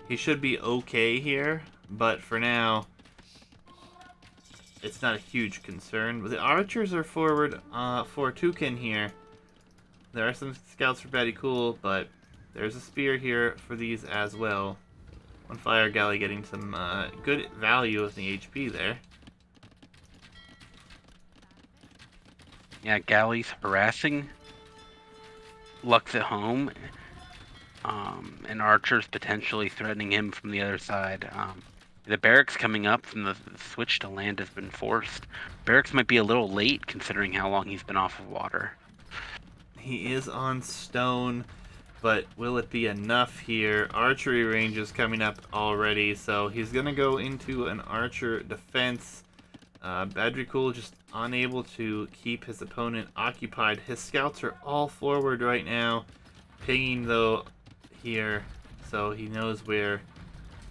he should be okay here. But for now, it's not a huge concern. The archers are forward for Toucan here. There are some scouts for Batty Cool, but there's a spear here for these as well. One fire galley getting some good value of the HP there. Yeah, galleys harassing Lux at home, and archers potentially threatening him from the other side. The barracks coming up from the switch to land has been forced. Barracks might be a little late considering how long he's been off of water. He is on stone, but will it be enough here? Archery range is coming up already, so he's going to go into an archer defense. Badrikul just unable to keep his opponent occupied. His scouts are all forward right now, pinging though here, so he knows where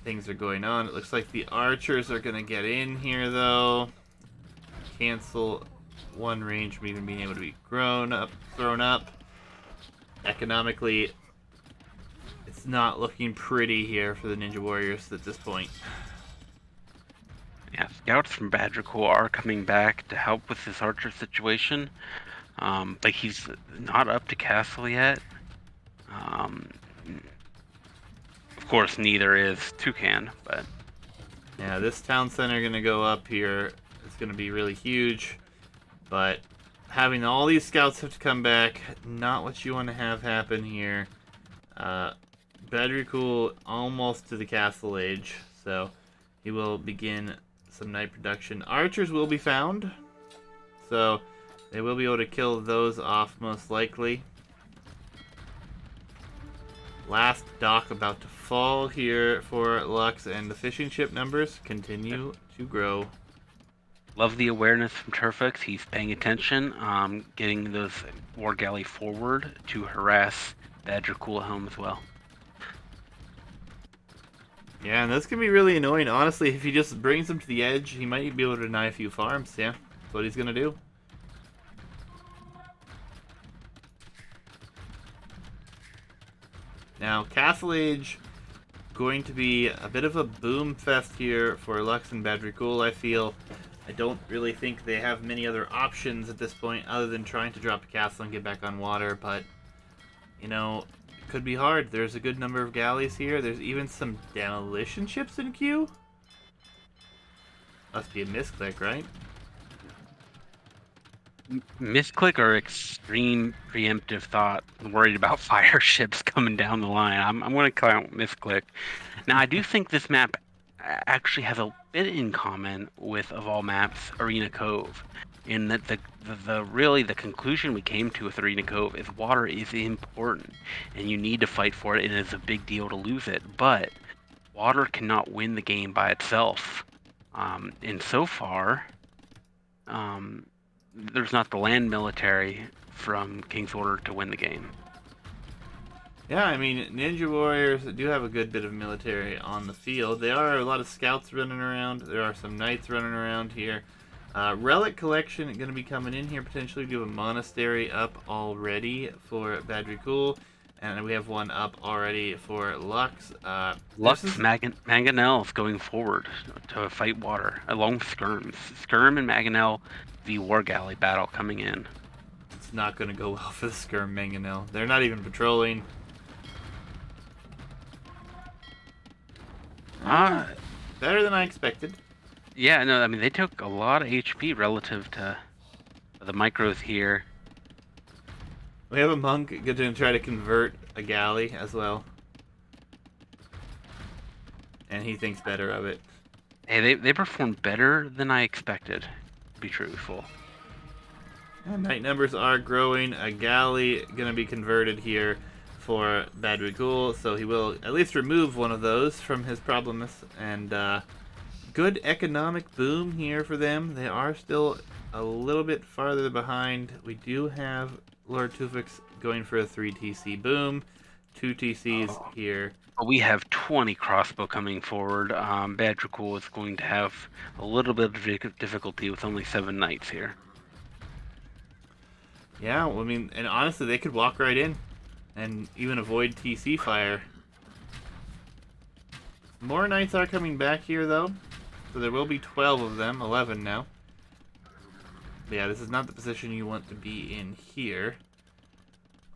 things are going on. It looks like the archers are going to get in here though. Cancel one range from even being able to be thrown up. Economically, it's not looking pretty here for the Ninja Warriors at this point. Yeah, scouts from Badgercool are coming back to help with this archer situation, but he's not up to castle yet. Of course, neither is Toucan, but Yeah, this town center gonna go up here. It's gonna be really huge, but having all these scouts have to come back, not what you want to have happen here. Badrikul almost to the castle age, so he will begin some night production. Archers will be found, so they will be able to kill those off most likely. Last dock about to fall here for Lux, and the fishing ship numbers continue to grow. love the awareness from Turfix. He's paying attention, getting those war galley forward to harass Badgercool at home as well. Yeah, and that's gonna be really annoying. Honestly, if he just brings him to the edge, he might be able to deny a few farms. Yeah, that's what he's gonna do. Now, Castle Age going to be a bit of a boom fest here for Lux and Badrikul, I feel. I don't really think they have many other options at this point other than trying to drop a castle and get back on water, but, you know, it could be hard. There's a good number of galleys here. There's even some demolition ships in queue. Must be a misclick, right? Misclick or extreme preemptive thought, worried about fire ships coming down the line. I'm going to count misclick. Now, I do think this map actually has a bit in common with, of all maps, Arena Cove. And that the really the conclusion we came to with Arena Cove is water is important, and you need to fight for it, and it's a big deal to lose it. But water cannot win the game by itself. And so far, um, there's not the land military from King's Order to win the game. Yeah, I mean, Ninja Warriors do have a good bit of military on the field. There are a lot of scouts running around. There are some knights running around here. Relic collection going to be coming in here potentially. We do have a monastery up already for Badrikul, and we have one up already for Lux. This Lux is Mangonel's going forward to fight water along with Skirms. Skirm and Mangonel, the War Galley battle coming in. it's not going to go well for the Skirm Mangonel. They're not even patrolling. Uh, Better than I expected. yeah, no, I mean, they took a lot of HP relative to the micros here. We have a monk going to try to convert a galley as well. And he thinks better of it. Hey, they performed better than I expected, to be truthful. And knight numbers are growing. A galley going to be converted here for Badrigul, so he will at least remove one of those from his problems. And good economic boom here for them. They are still a little bit farther behind. We do have Lord Tufix going for a 3 TC boom. 2 TCs here. We have 20 crossbow coming forward. Badrikul is going to have a little bit of difficulty with only 7 knights here. Yeah, well, I mean, and honestly, they could walk right in and even avoid TC fire. More knights are coming back here, though. So there will be 12 of them, 11 now. But yeah, this is not the position you want to be in here.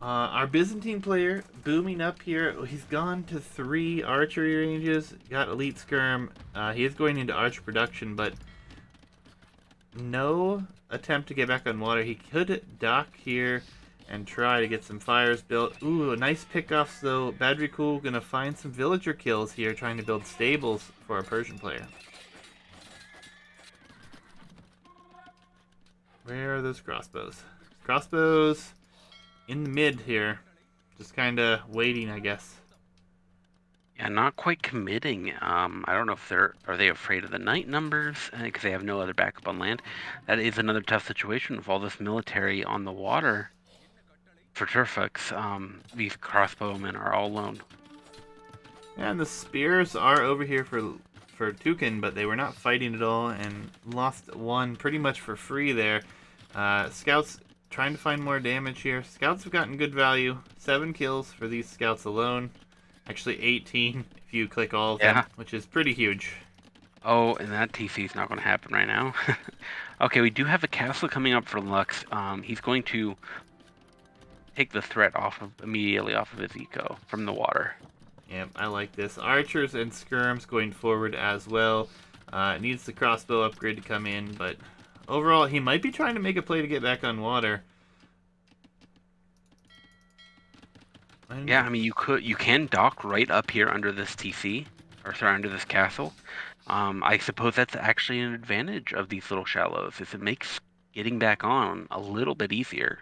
Our Byzantine player booming up here. He's gone to 3 archery ranges. Got elite skirm. He is going into archer production, but no attempt to get back on water. He could dock here and try to get some fires built. Ooh, nice pickoffs though. Badrikul gonna find some villager kills here, trying to build stables for our Persian player. Where are those crossbows? Crossbows in the mid here. Just kind of waiting, I guess. Yeah, not quite committing. I don't know if are they afraid of the knight numbers because they have no other backup on land. That is another tough situation with all this military on the water. For Turfix, these crossbowmen are all alone. Yeah, and the spears are over here for Tukin, but they were not fighting at all and lost one pretty much for free there. Scouts trying to find more damage here. Scouts have gotten good value. 7 kills for these scouts alone. Actually 18 if you click all of them, which is pretty huge. Oh, and that TC is not going to happen right now. Okay, we do have a castle coming up for Lux. He's going to take the threat immediately off of his eco from the water. Yep, I like this. Archers and skirms going forward as well. Needs the crossbow upgrade to come in, but overall, he might be trying to make a play to get back on water. Yeah, I mean, you can dock right up here under this TC, or sorry, under this castle. I suppose that's actually an advantage of these little shallows, is it makes getting back on a little bit easier.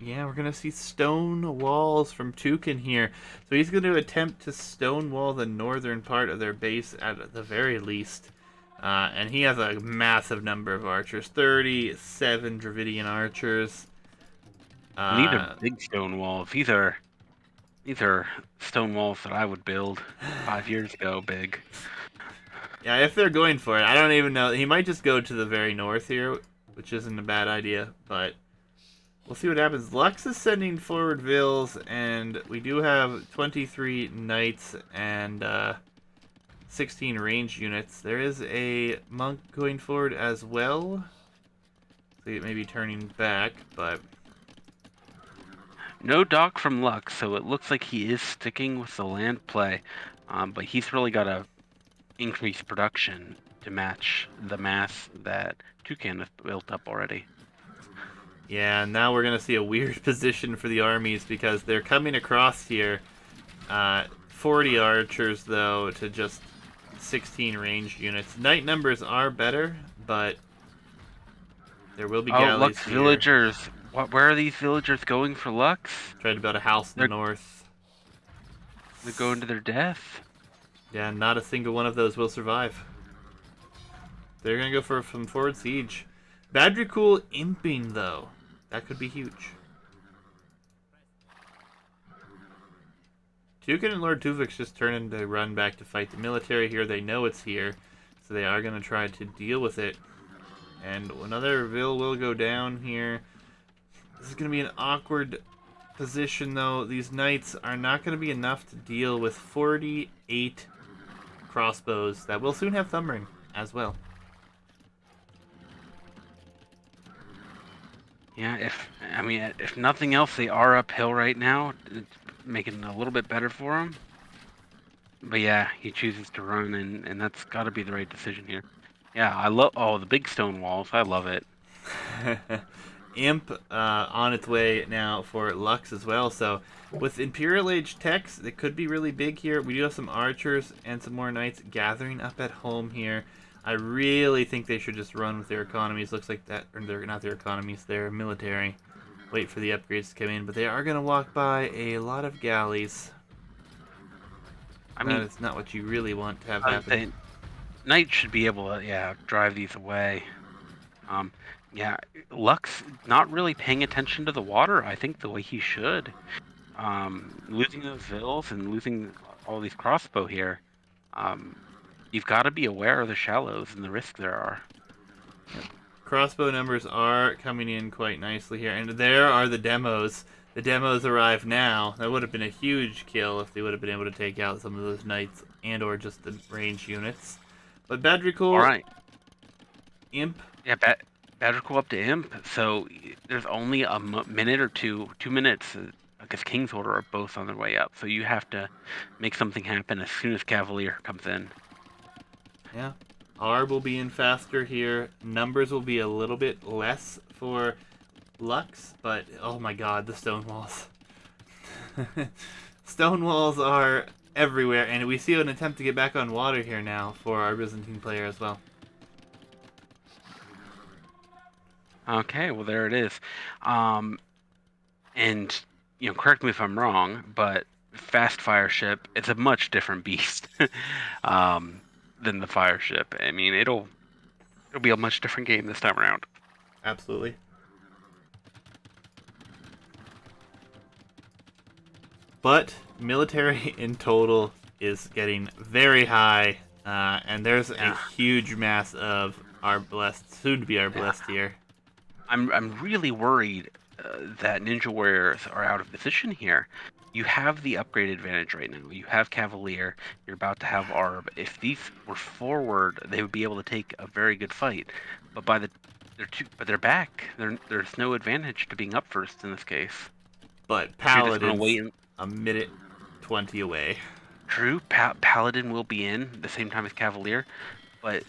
Yeah, we're going to see stone walls from Tukin here. So he's going to attempt to stonewall the northern part of their base at the very least. And he has a massive number of archers. 37 Dravidian archers. We need a big stone wall. These are stone walls that I would build 5 years ago, big. Yeah, if they're going for it. I don't even know. He might just go to the very north here, which isn't a bad idea, but we'll see what happens. Lux is sending forward Vills, and we do have 23 knights and 16 ranged units. There is a monk going forward as well. So it may be turning back, but No dock from Lux, so it looks like he is sticking with the land play, but he's really got to increase production to match the mass that Toucan has built up already. yeah, now we're going to see a weird position for the armies because they're coming across here. 40 archers, though, to just 16 ranged units. Knight numbers are better, but There will be Oh, galleys Lux here. villagers. Where are these villagers going for Lux? Tried to build a house in the They're north. they're going to their death. Yeah, not a single one of those will survive. They're gonna go for some forward siege. Badricool imping though. That could be huge. Tukin and Lord Tuvix just turning to run back to fight the military here. They know it's here, so they are going to try to deal with it. And another Vil will go down here. This is going to be an awkward position, though. These knights are not going to be enough to deal with 48 crossbows that will soon have Thumbring as well. Yeah, if nothing else, they are uphill right now. It's making it a little bit better for him. But yeah, he chooses to run, and that's got to be the right decision here. Yeah, I love the big stone walls. I love it. Imp on its way now for Lux as well. So with Imperial Age techs, it could be really big here. We do have some archers and some more knights gathering up at home here. I really think they should just run with their economies. Looks like that, or they're not their economies, their military. Wait for the upgrades to come in, but they are going to walk by a lot of galleys. I That mean, is not what you really want to have I was happen. saying, Knight should be able to, yeah, drive these away. Um, yeah, Lux not really paying attention to the water. I think the way he should. Losing those vills and losing all these crossbow here. Um, you've got to be aware of the shallows and the risk there are. Crossbow numbers are coming in quite nicely here, and there are the demos. The demos arrive now. That would have been a huge kill if they would have been able to take out some of those knights and or just the range units. But All Badricool, right. Imp, Yeah, Badger up to Imp. So there's only a minute or 2 minutes. I guess King's Order are both on their way up. So you have to make something happen as soon as Cavalier comes in. yeah. R will be in faster here. Numbers will be a little bit less for Lux, but oh my god, the stone walls. Stone walls are everywhere, and we see an attempt to get back on water here now for our Byzantine player as well. Okay, well there it is. And correct me if I'm wrong, but fast fire ship, it's a much different beast than the fire ship. I mean, it'll be a much different game this time around. Absolutely. But military in total is getting very high, and there's a huge mass of our blessed, soon to be our blessed here. I'm really worried that Ninja Warriors are out of position here. You have the upgrade advantage right now. You have Cavalier. You're about to have Arb. If these were forward, they would be able to take a very good fight. But they're back. There's no advantage to being up first in this case. But So you're just gonna Paladin's wait. a minute 20 away. True, Paladin will be in the same time as Cavalier, but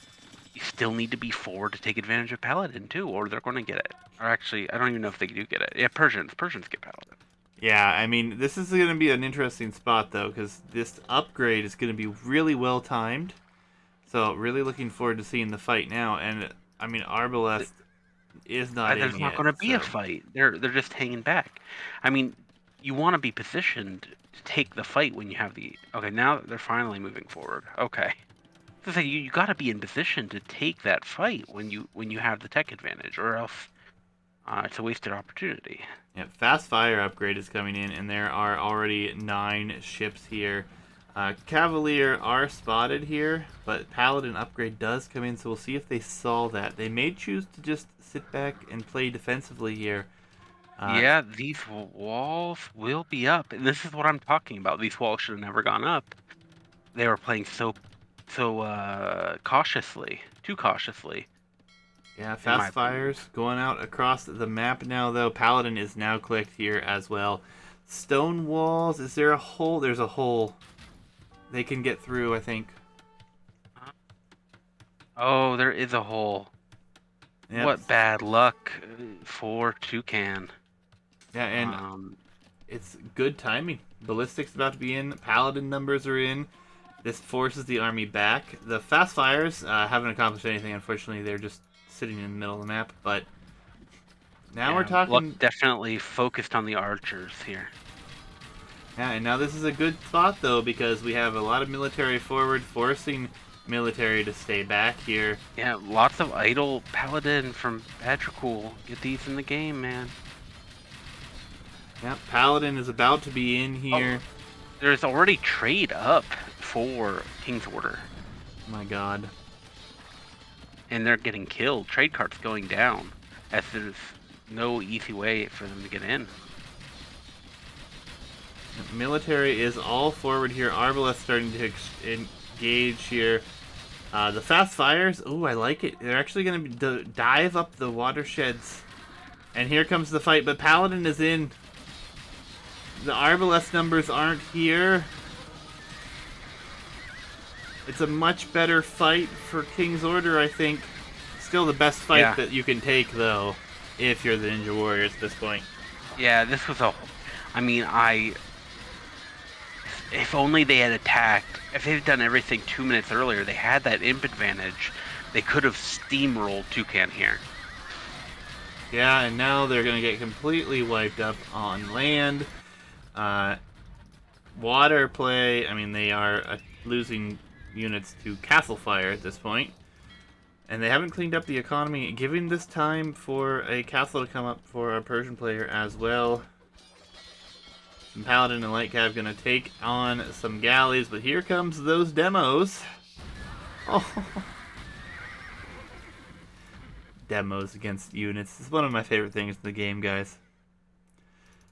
you still need to be forward to take advantage of Paladin too, or they're going to get it. Or actually, I don't even know if they do get it. Yeah, Persians get Paladin. Yeah, I mean, this is going to be an interesting spot, though, because this upgrade is going to be really well timed. So, really looking forward to seeing the fight now. And, I mean, Arbalest is not in There's not yet. going to be So. a fight. They're just hanging back. I mean, you want to be positioned to take the fight when you have the. Okay, now they're finally moving forward. Okay. So you got to be in position to take that fight when you have the tech advantage, or else it's a wasted opportunity. Yeah, fast fire upgrade is coming in, and there are already 9 ships here. Cavalier are spotted here, but Paladin upgrade does come in, so we'll see if they saw that. They may choose to just sit back and play defensively here. Yeah, these walls will be up, and this is what I'm talking about. These walls should have never gone up. They were playing so cautiously, too cautiously. Yeah, fast fires going out across the map now, though. Paladin is now clicked here as well. Stone walls, is there a hole? There's a hole. They can get through, I think. Oh, there is a hole. Yep. What bad luck for Toucan. Yeah, and it's good timing. Ballistic's about to be in. Paladin numbers are in. This forces the army back. The fast fires haven't accomplished anything, unfortunately. They're just sitting in the middle of the map. But Now we're Luck talking. definitely focused on the archers here. Yeah, and now this is a good spot though because we have a lot of military forward, forcing military to stay back here. Yeah, lots of idle paladin from Badgercool. Get these in the game, man. Yep, Paladin is about to be in here. Oh, there's already trade up for King's Order, Oh my god. and they're getting killed. Trade carts going down, as there's no easy way for them to get in. Military is all forward here. Arbalest starting to engage here. The fast fires, ooh, I like it. They're actually going to dive up the watersheds. And here comes the fight, but Paladin is in. The Arbalest numbers aren't here. It's a much better fight for King's Order, I think. Still the best fight that you can take, though, if you're the Ninja Warriors at this point. Yeah, this was a... I mean, if only they had attacked, if they'd done everything 2 minutes earlier, they had that imp advantage. They could have steamrolled Toucan here. Yeah, and now they're going to get completely wiped up on land. Water play, I mean, they are losing units to Castle Fire at this point. And they haven't cleaned up the economy, giving this time for a castle to come up for a Persian player as well. Some Paladin and Light Cav going to take on some galleys, but here comes those demos. Oh. Demos against units. It's one of my favorite things in the game, guys.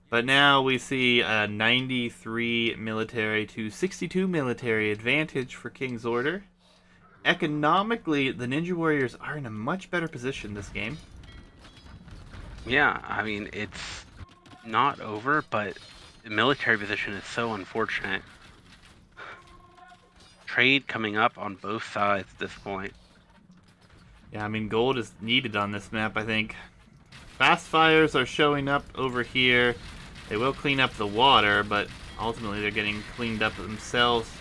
But now we see a 93 military to 62 military advantage for King's Order. Economically, the Ninja Warriors are in a much better position this game. Yeah, I mean, it's not over, but the military position is so unfortunate. Trade coming up on both sides at this point. Yeah, I mean, gold is needed on this map, I think. Fast fires are showing up over here. They will clean up the water, but ultimately they're getting cleaned up themselves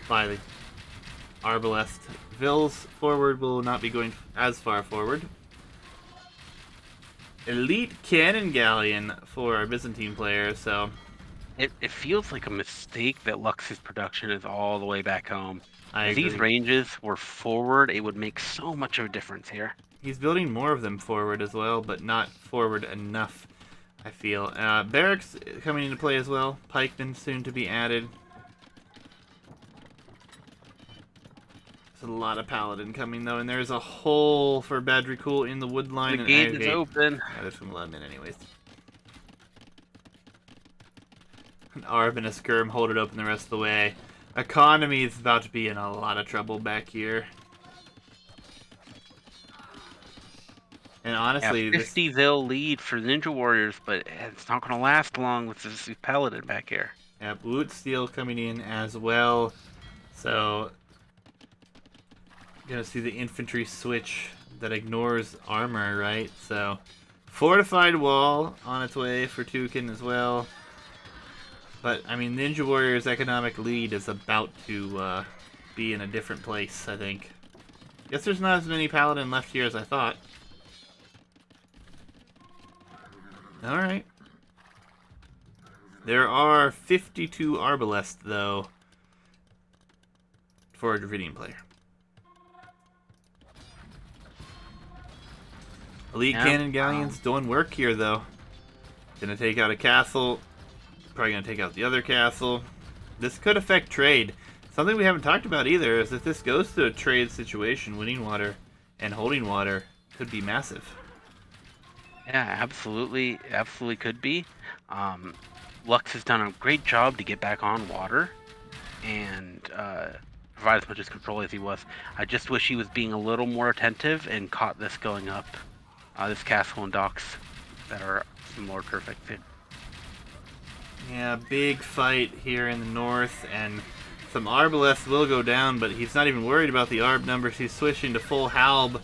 by the Arbalest. Vils forward will not be going as far forward. Elite Cannon Galleon for our Byzantine players, so... It feels like a mistake that Lux's production is all the way back home. If these agree. ranges were forward, it would make so much of a difference here. He's building more of them forward as well, but not forward enough, I feel. Barracks coming into play as well. Pikemen soon to be added. There's a lot of Paladin coming, though, and there's a hole for Badrikul in the wood line. The gate is open. Yeah, there's gonna let him in anyways. An Arb and a Skirm hold it open the rest of the way. Economy is about to be in a lot of trouble back here. And honestly, yeah, 50 Vil lead for Ninja Warriors, but it's not going to last long with this Paladin back here. Yeah, Boot Steel coming in as well. So, gonna see the infantry switch that ignores armor, right? So, fortified wall on its way for Toucan as well. But, I mean, Ninja Warrior's economic lead is about to be in a different place, I think. Guess there's not as many Paladin left here as I thought. Alright. There are 52 Arbalest, though, for a Dravidian player. Elite Cannon Galleons doing work here, though. Gonna take out a castle. Probably going to take out the other castle. This could affect trade. Something we haven't talked about either is if this goes to a trade situation, winning water and holding water could be massive. Yeah, absolutely. Absolutely could be. Lux has done a great job to get back on water and provide as much as control as he was. I just wish he was being a little more attentive and caught this going up. This castle and docks that are similar turf fit. Yeah, big fight here in the north, and some Arbalest will go down, but he's not even worried about the Arb numbers. He's switching to full Halb.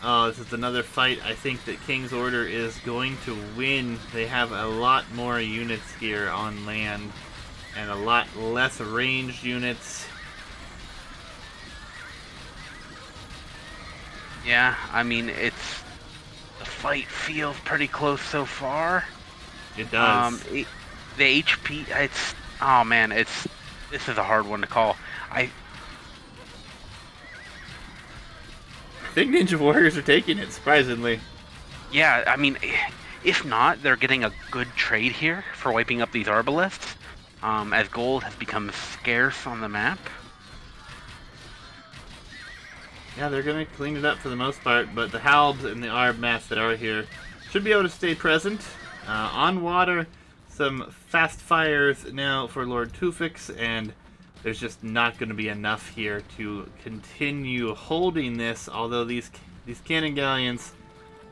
This is another fight I think that King's Order is going to win. They have a lot more units here on land, and a lot less ranged units. Yeah, I mean, it's fight feels pretty close so far. It does. The HP, it's oh man, this is a hard one to call. I think Ninja Warriors are taking it, surprisingly. Yeah, I mean, if not, they're getting a good trade here for wiping up these Arbalests, as gold has become scarce on the map. Yeah, they're going to clean it up for the most part, but the Halbs and the Arb mass that are here should be able to stay present. On water, some fast fires now for Lord Tufix, and there's just not going to be enough here to continue holding this, although these cannon galleons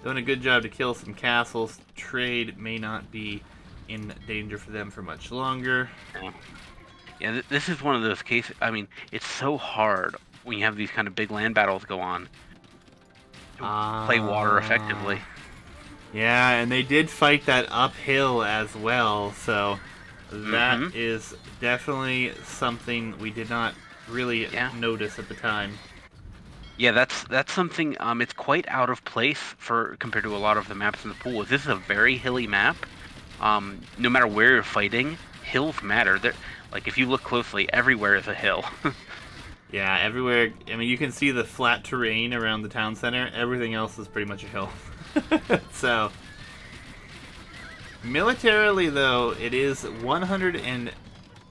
doing a good job to kill some castles. Trade may not be in danger for them for much longer. Yeah, this is one of those cases. I mean, it's so hard when you have these kind of big land battles go on to play water effectively. Yeah, and they did fight that uphill as well, so that is definitely something we did not really notice at the time. Yeah, that's something. It's quite out of place for compared to a lot of the maps in the pool. This is a very hilly map. No matter where you're fighting, hills matter. Like if you look closely, everywhere is a hill. Yeah, everywhere. I mean, you can see the flat terrain around the town center. Everything else is pretty much a hill. So, militarily though, it is 100 and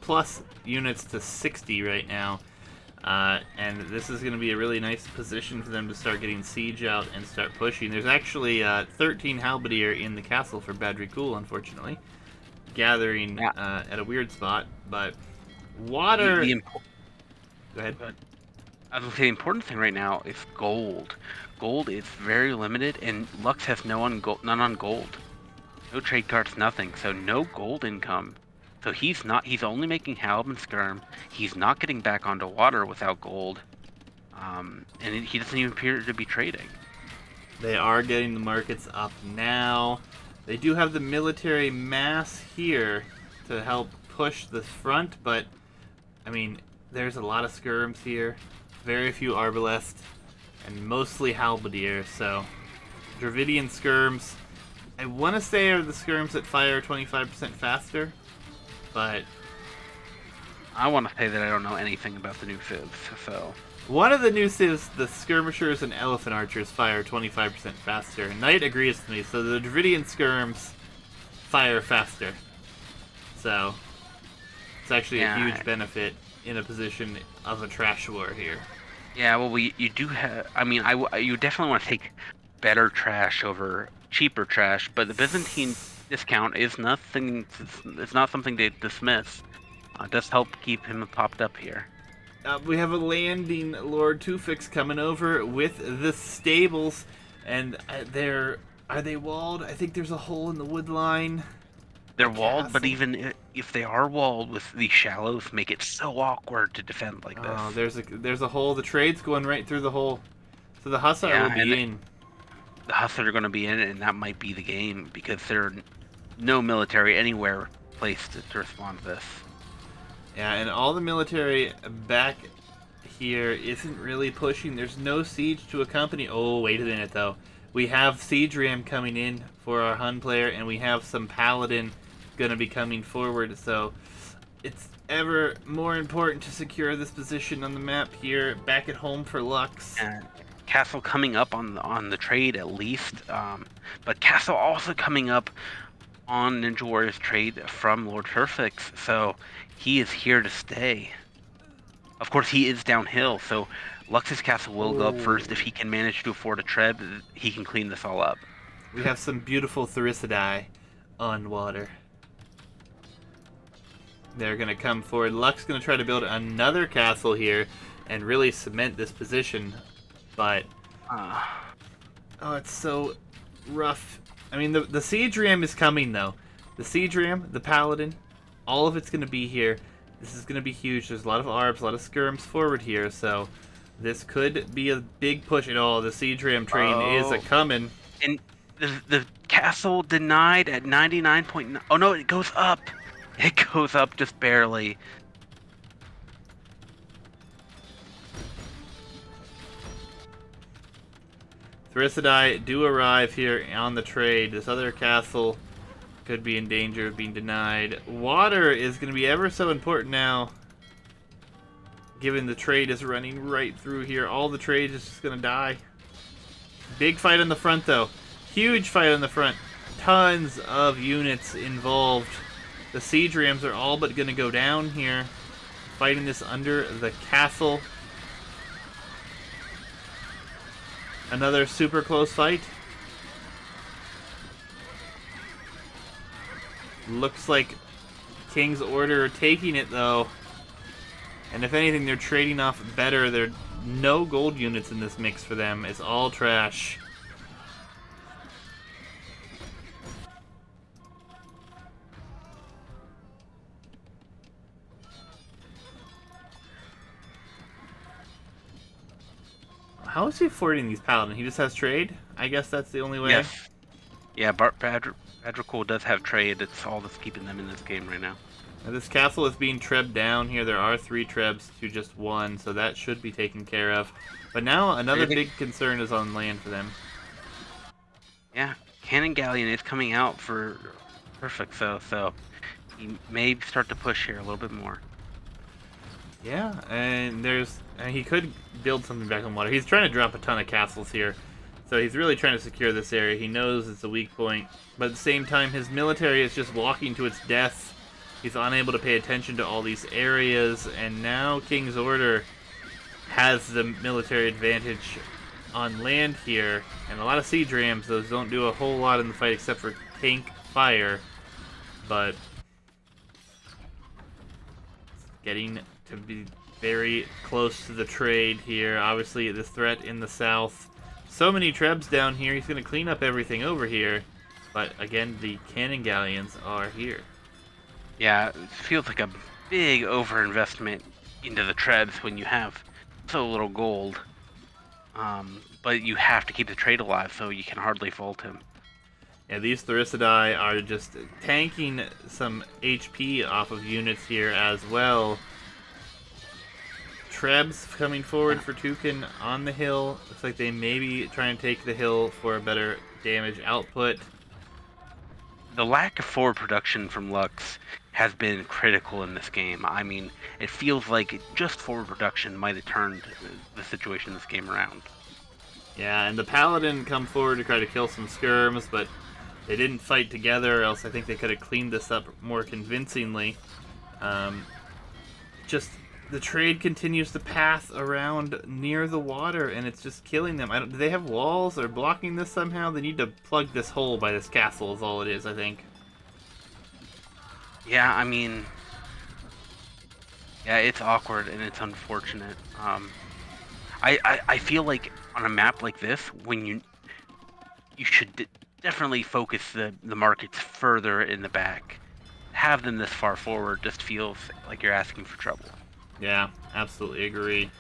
plus units to 60 right now. And this is going to be a really nice position for them to start getting siege out and start pushing. There's actually 13 halberdier in the castle for Badrikul, unfortunately, gathering at a weird spot. But water. Go ahead. I was going to say the important thing right now is gold. Gold is very limited, and Lux has none on gold. No trade cards, nothing. So no gold income. So he's only making Halb and Skirm. He's not getting back onto water without gold. And he doesn't even appear to be trading. They are getting the markets up now. They do have the military mass here to help push the front, but, I mean, there's a lot of skirms here. Very few arbalest, and mostly halberdier, so Dravidian skirms, I want to say are the skirms that fire 25% faster, but I want to say that I don't know anything about the new civs, so... One of the new civs, the skirmishers and elephant archers fire 25% faster. Knight agrees with me, so the Dravidian skirms fire faster. So, it's actually a huge benefit in a position of a trash war here. Yeah, well, you do have... I mean, you definitely want to take better trash over cheaper trash, but the Byzantine discount is nothing... It's not something to dismiss. It does help keep him popped up here. We have a landing Lord Tufix coming over with the stables, and are they walled? I think there's a hole in the wood line. They're walled, but even if they are walled, with these shallows, make it so awkward to defend like this. Oh, there's a hole. The trade's going right through the hole, so the Hussar will be in. The Hussar are going to be in, and that might be the game because there are no military anywhere placed to respond to this. Yeah, and all the military back here isn't really pushing. There's no siege to accompany. Oh, wait a minute, though. We have Siege Ram coming in for our Hun player, and we have some Paladin going to be coming forward. So it's ever more important to secure this position on the map here, back at home for Lux. Castle coming up on the trade at least, but Castle also coming up on Ninja Warrior's trade from Lord Turfix, so he is here to stay. Of course, he is downhill, so Lux's castle will go up first. If he can manage to afford a treb, he can clean this all up. We have some beautiful Thericidai on water. They're going to come forward. Lux going to try to build another castle here and really cement this position, but... oh, it's so rough. I mean, the Siege Ram is coming, though. The Siege Ram, the Paladin, all of it's going to be here. This is going to be huge. There's a lot of Arbs, a lot of skirms forward here, so this could be a big push. The Siege Ram train is a-coming. And the castle denied at 99.9. Oh, no, it goes up. It goes up just barely. Therissidae do arrive here on the trade. This other castle could be in danger of being denied. Water is going to be ever so important now, given the trade is running right through here. All the trade is just going to die. Big fight on the front, though. Huge fight on the front. Tons of units involved. The siege rams are all but going to go down here. Fighting this under the castle. Another super close fight. Looks like King's Order are taking it, though. And if anything, they're trading off better. There are no gold units in this mix for them. It's all trash. How is he affording these paladin? He just has trade? I guess that's the only way. Yes. Yeah, Badrical does have trade. It's all that's keeping them in this game right now. Now, this castle is being trebbed down here. There are 3 trebs to just 1, so that should be taken care of. But now another big concern is on land for them. Yeah, Cannon Galleon is coming out for perfect, so he may start to push here a little bit more. Yeah, and he could build something back on water. He's trying to drop a ton of castles here, so he's really trying to secure this area. He knows it's a weak point, but at the same time, his military is just walking to its death. He's unable to pay attention to all these areas, and now King's Order has the military advantage on land here, and a lot of siege rams. Those don't do a whole lot in the fight except for tank fire, but getting to be very close to the trade here. Obviously, the threat in the south. So many trebs down here. He's going to clean up everything over here, but again, the cannon galleons are here. Yeah, it feels like a big overinvestment into the trebs when you have so little gold. But you have to keep the trade alive, so you can hardly fault him. Yeah, these Therissidae are just tanking some HP off of units here as well. Trebs coming forward for Tukin on the hill. Looks like they may be trying to take the hill for a better damage output. The lack of forward production from Lux has been critical in this game. I mean, it feels like just forward production might have turned the situation in this game around. Yeah, and the Paladin come forward to try to kill some skirms, but they didn't fight together, or else I think they could have cleaned this up more convincingly. Just the trade continues to path around near the water, and it's just killing them. Do they have walls or blocking this somehow? They need to plug this hole by this castle is all it is, I think. Yeah, I mean, yeah, it's awkward and it's unfortunate. I feel like on a map like this, when you should definitely focus the markets further in the back. Have them this far forward just feels like you're asking for trouble. Yeah, absolutely agree.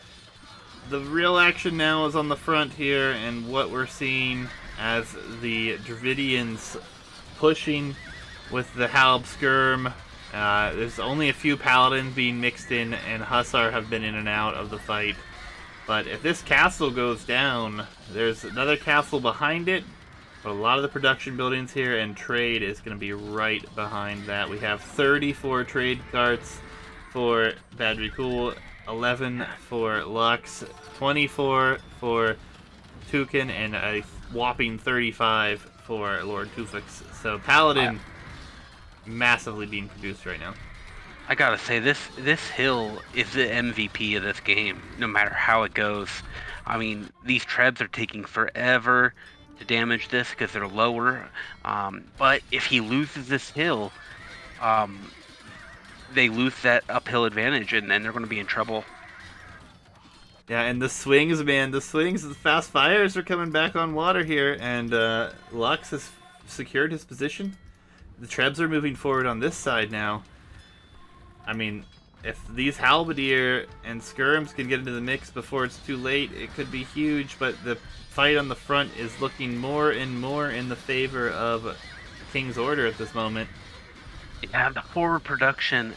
The real action now is on the front here, and what we're seeing as the Dravidians pushing with the Halb Skirm. There's only a few Paladins being mixed in, and Hussar have been in and out of the fight. But if this castle goes down, there's another castle behind it, but a lot of the production buildings here and trade is going to be right behind that. We have 34 trade carts for Badricool, 11 for Lux, 24 for Tukin, and a whopping 35 for Lord Tufix. So Paladin massively being produced right now. I gotta say, this hill is the MVP of this game, no matter how it goes. I mean, these trebs are taking forever to damage this because they're lower. But if he loses this hill, they lose that uphill advantage, and then they're going to be in trouble. Yeah, and the swings, man, the fast fires are coming back on water here, and Lux has secured his position. The trebs are moving forward on this side now. I mean, if these Halberdier and Skirms can get into the mix before it's too late, it could be huge, but the fight on the front is looking more and more in the favor of King's Order at this moment. Yeah, the forward production,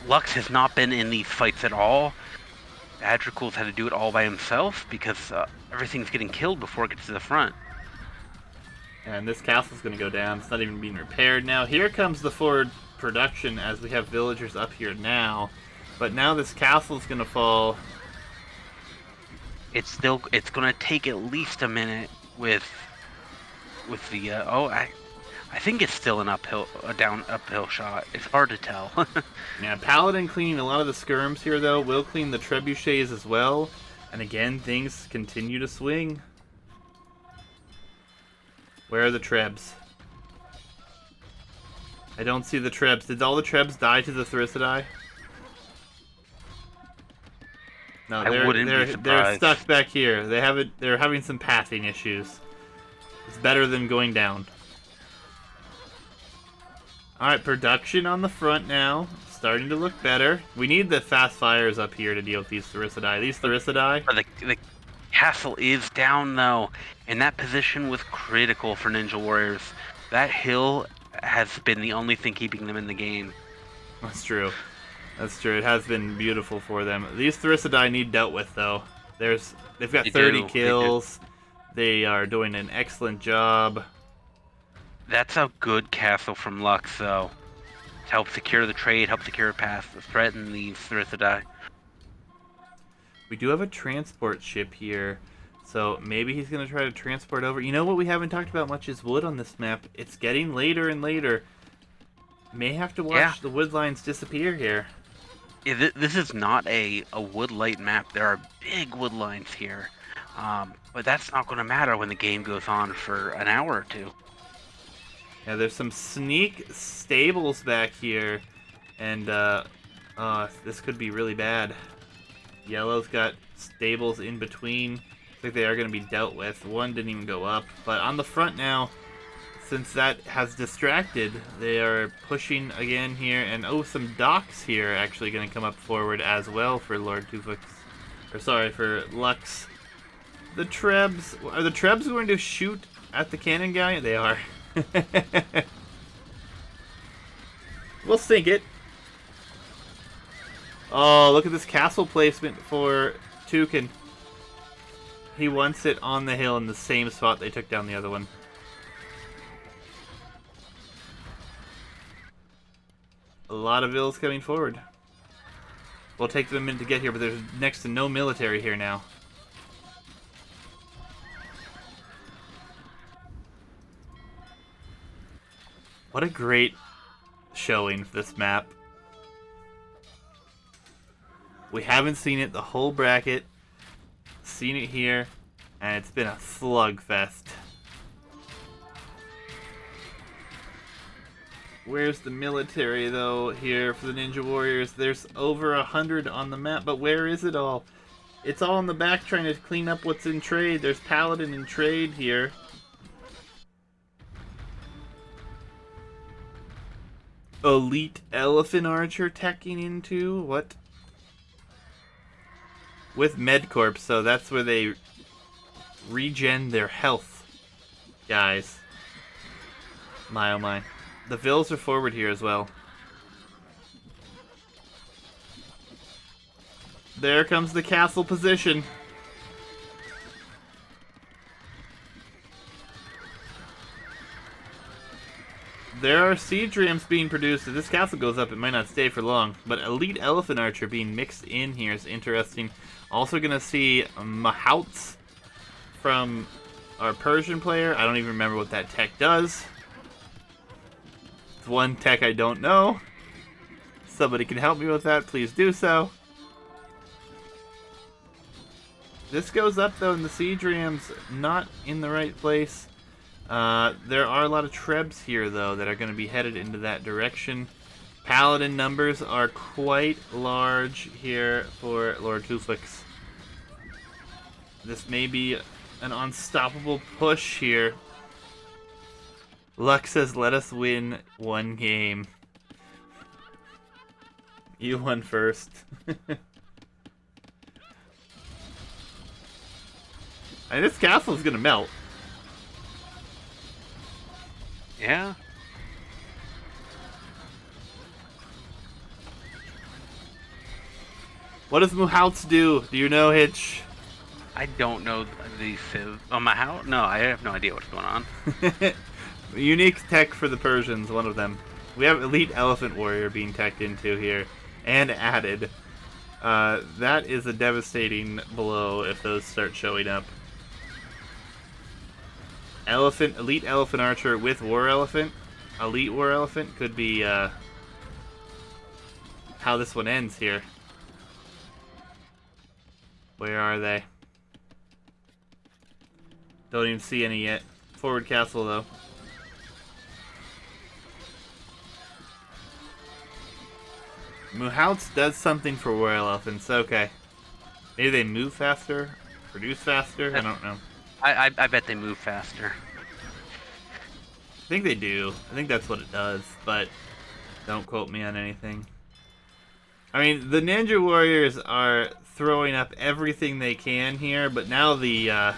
Lux has not been in these fights at all, Adrical's had to do it all by himself because everything's getting killed before it gets to the front. And this castle's going to go down. It's not even being repaired now. Here comes the forward production as we have villagers up here now. But now this castle's going to fall. It's going to take at least a minute with the I think it's still a down uphill shot. It's hard to tell. Yeah, Paladin cleaning a lot of the skirms here, though. Will clean the trebuchets as well. And again, things continue to swing. Where are the trebs? I don't see the trebs. Did all the trebs die to the Therissidae? No, they're stuck back here. They're having some pathing issues. It's better than going down. Alright, production on the front now. Starting to look better. We need the fast fires up here to deal with these Therissidae. These Therissidae... The castle is down, though. And that position was critical for Ninja Warriors. That hill has been the only thing keeping them in the game. That's true. That's true. It has been beautiful for them. These Therissidae need dealt with, though. They've got 30 kills. They are doing an excellent job. That's a good castle from Lux, though. To help secure the trade, help secure a path, to threaten these Therissidae. We do have a transport ship here, so maybe he's going to try to transport over. You know what we haven't talked about much is wood on this map. It's getting later and later. May have to watch the wood lines disappear here. Yeah, this is not a wood light map. There are big wood lines here. But that's not going to matter when the game goes on for an hour or two. Yeah, there's some sneak stables back here, and this could be really bad. Yellow's got stables in between. Looks like they are going to be dealt with. One didn't even go up, but on the front now, since that has distracted, they are pushing again here, and some docks here are actually going to come up forward as well for Lord Tufix. Or sorry, for Lux. The Trebs, are the Trebs going to shoot at the cannon guy? They are. We'll sink it. Oh, look at this castle placement for Tukin. He wants it on the hill in the same spot they took down the other one. A lot of vills coming forward. We'll take them a minute to get here, but there's next to no military here now. What a great showing for this map. We haven't seen it the whole bracket. Seen it here, and it's been a slugfest. Where's the military, though, here for the Ninja Warriors? There's over 100 on the map, but where is it all? It's all in the back trying to clean up what's in trade. There's Paladin in trade here. Elite Elephant Archer teching into? What? With Medcorp, so that's where they regen their health. Guys. My oh my. The Vills are forward here as well. There comes the castle position. There are siege rams being produced. If this castle goes up, it might not stay for long. But Elite Elephant Archer being mixed in here is interesting. Also going to see Mahouts from our Persian player. I don't even remember what that tech does. It's one tech I don't know. Somebody can help me with that, please do so. This goes up, though, and the siege rams not in the right place. There are a lot of Trebs here, though, that are going to be headed into that direction. Paladin numbers are quite large here for Lord Tufix. This may be an unstoppable push here. Luck says, let us win one game. You won first. And this castle's gonna melt. Yeah. What does Muhouts do? Do you know, Hitch? I don't know these civs. Oh, my how? No, I have no idea what's going on. Unique tech for the Persians, one of them. We have Elite Elephant Warrior being teched into here and added. That is a devastating blow if those start showing up. Elite Elephant Archer with War Elephant. Elite War Elephant could be how this one ends here. Where are they? Don't even see any yet. Forward castle, though. Muhouts does something for War Elephants. Okay. Maybe they move faster? Produce faster? I don't know. I bet they move faster. I think they do. I think that's what it does, but don't quote me on anything. I mean, the Ninja Warriors are throwing up everything they can here, but now the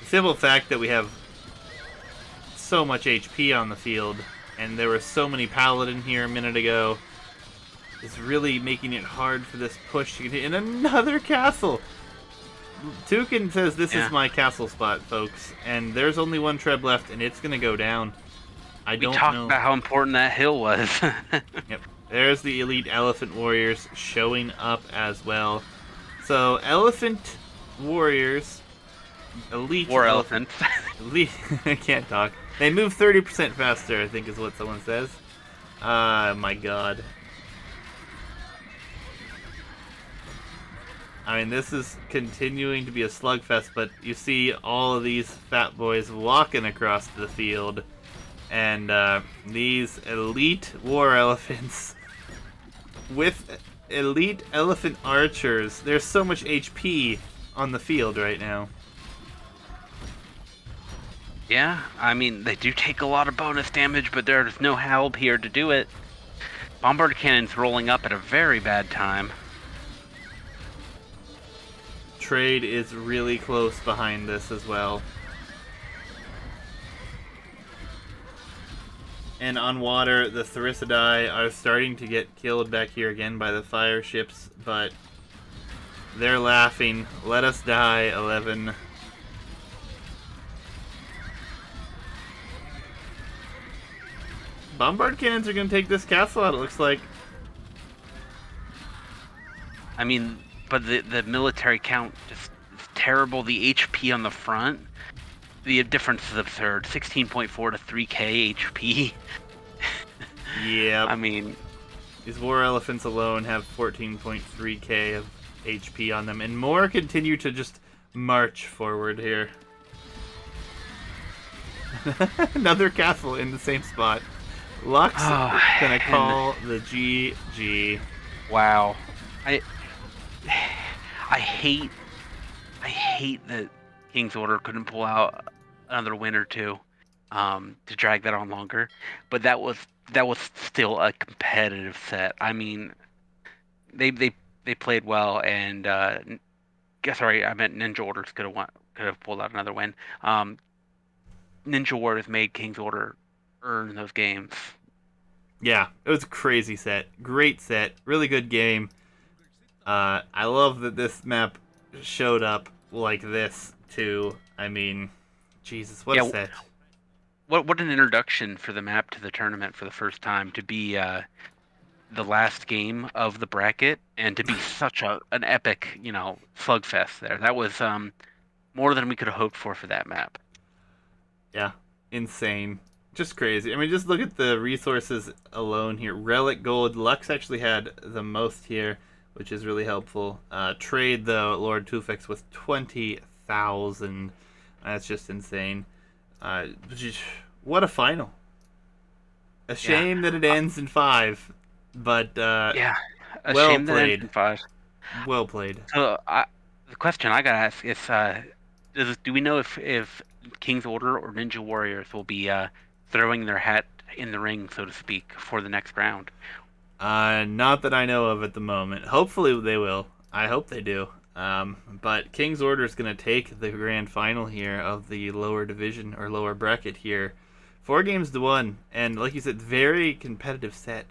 simple fact that we have so much HP on the field, and there were so many Paladin here a minute ago, is really making it hard for this push to continue. And another castle! Tukin says this is my castle spot, folks, and there's only one Treb left, and it's going to go down. We talked about how important that hill was. Yep. There's the Elite Elephant Warriors showing up as well. So, Elephant Warriors, Elite War Elephants. Elite, I can't talk. They move 30% faster, I think is what someone says. My god. I mean, this is continuing to be a slugfest, but you see all of these fat boys walking across the field. And these elite war elephants with elite elephant archers. There's so much HP on the field right now. Yeah, I mean, they do take a lot of bonus damage, but there's no help here to do it. Bombard cannon's rolling up at a very bad time. Trade is really close behind this as well. And on water, the Therissidae are starting to get killed back here again by the fire ships, but they're laughing. Let us die, 11. Bombard cannons are going to take this castle out, it looks like. I mean, but the military count just is terrible. The HP on the front, the difference is absurd. 16.4 to 3k HP. Yeah. I mean, these war elephants alone have 14.3k of HP on them, and more continue to just march forward here. Another castle in the same spot. Lux gonna call the GG. Wow. I hate that King's Order couldn't pull out another win or two to drag that on longer, but that was still a competitive set. I mean, they played well, and sorry, I meant Ninja Orders could have pulled out another win. Ninja Warriors made King's Order earn those games. Yeah, it was a crazy set. Great set. Really good game. I love that this map showed up like this, too. I mean, Jesus, what a set. What an introduction for the map to the tournament for the first time, to be the last game of the bracket, and to be such an epic, slugfest there. That was more than we could have hoped for that map. Yeah, insane. Just crazy. I mean, just look at the resources alone here. Relic Gold. Lux actually had the most here, which is really helpful. Trade, though, Lord Tufex with 20,000. That's just insane. What a final. A shame that it ends in 5, but yeah, a well shame played. That it ends in 5. Well played. So the question I gotta ask is, do we know if King's Order or Ninja Warriors will be throwing their hat in the ring, so to speak, for the next round? Not that I know of at the moment. Hopefully they will. I hope they do. But King's Order is going to take the grand final here of the lower division or lower bracket here. 4 games to 1. And like you said, very competitive set.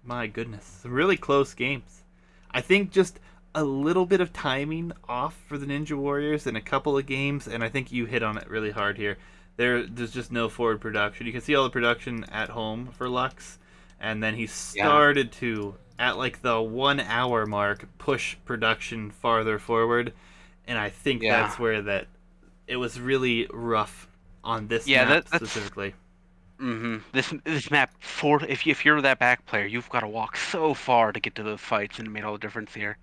My goodness. Some really close games. I think just a little bit of timing off for the Ninja Warriors in a couple of games, and I think you hit on it really hard here. There's just no forward production. You can see all the production at home for Lux, and then he Yeah, started to, at like the 1 hour mark, push production farther forward, and I think yeah, that's where that it was really rough on this yeah. map That's specifically. this map. For if you're that back player, you've got to walk so far to get to those fights, and it made all the difference here.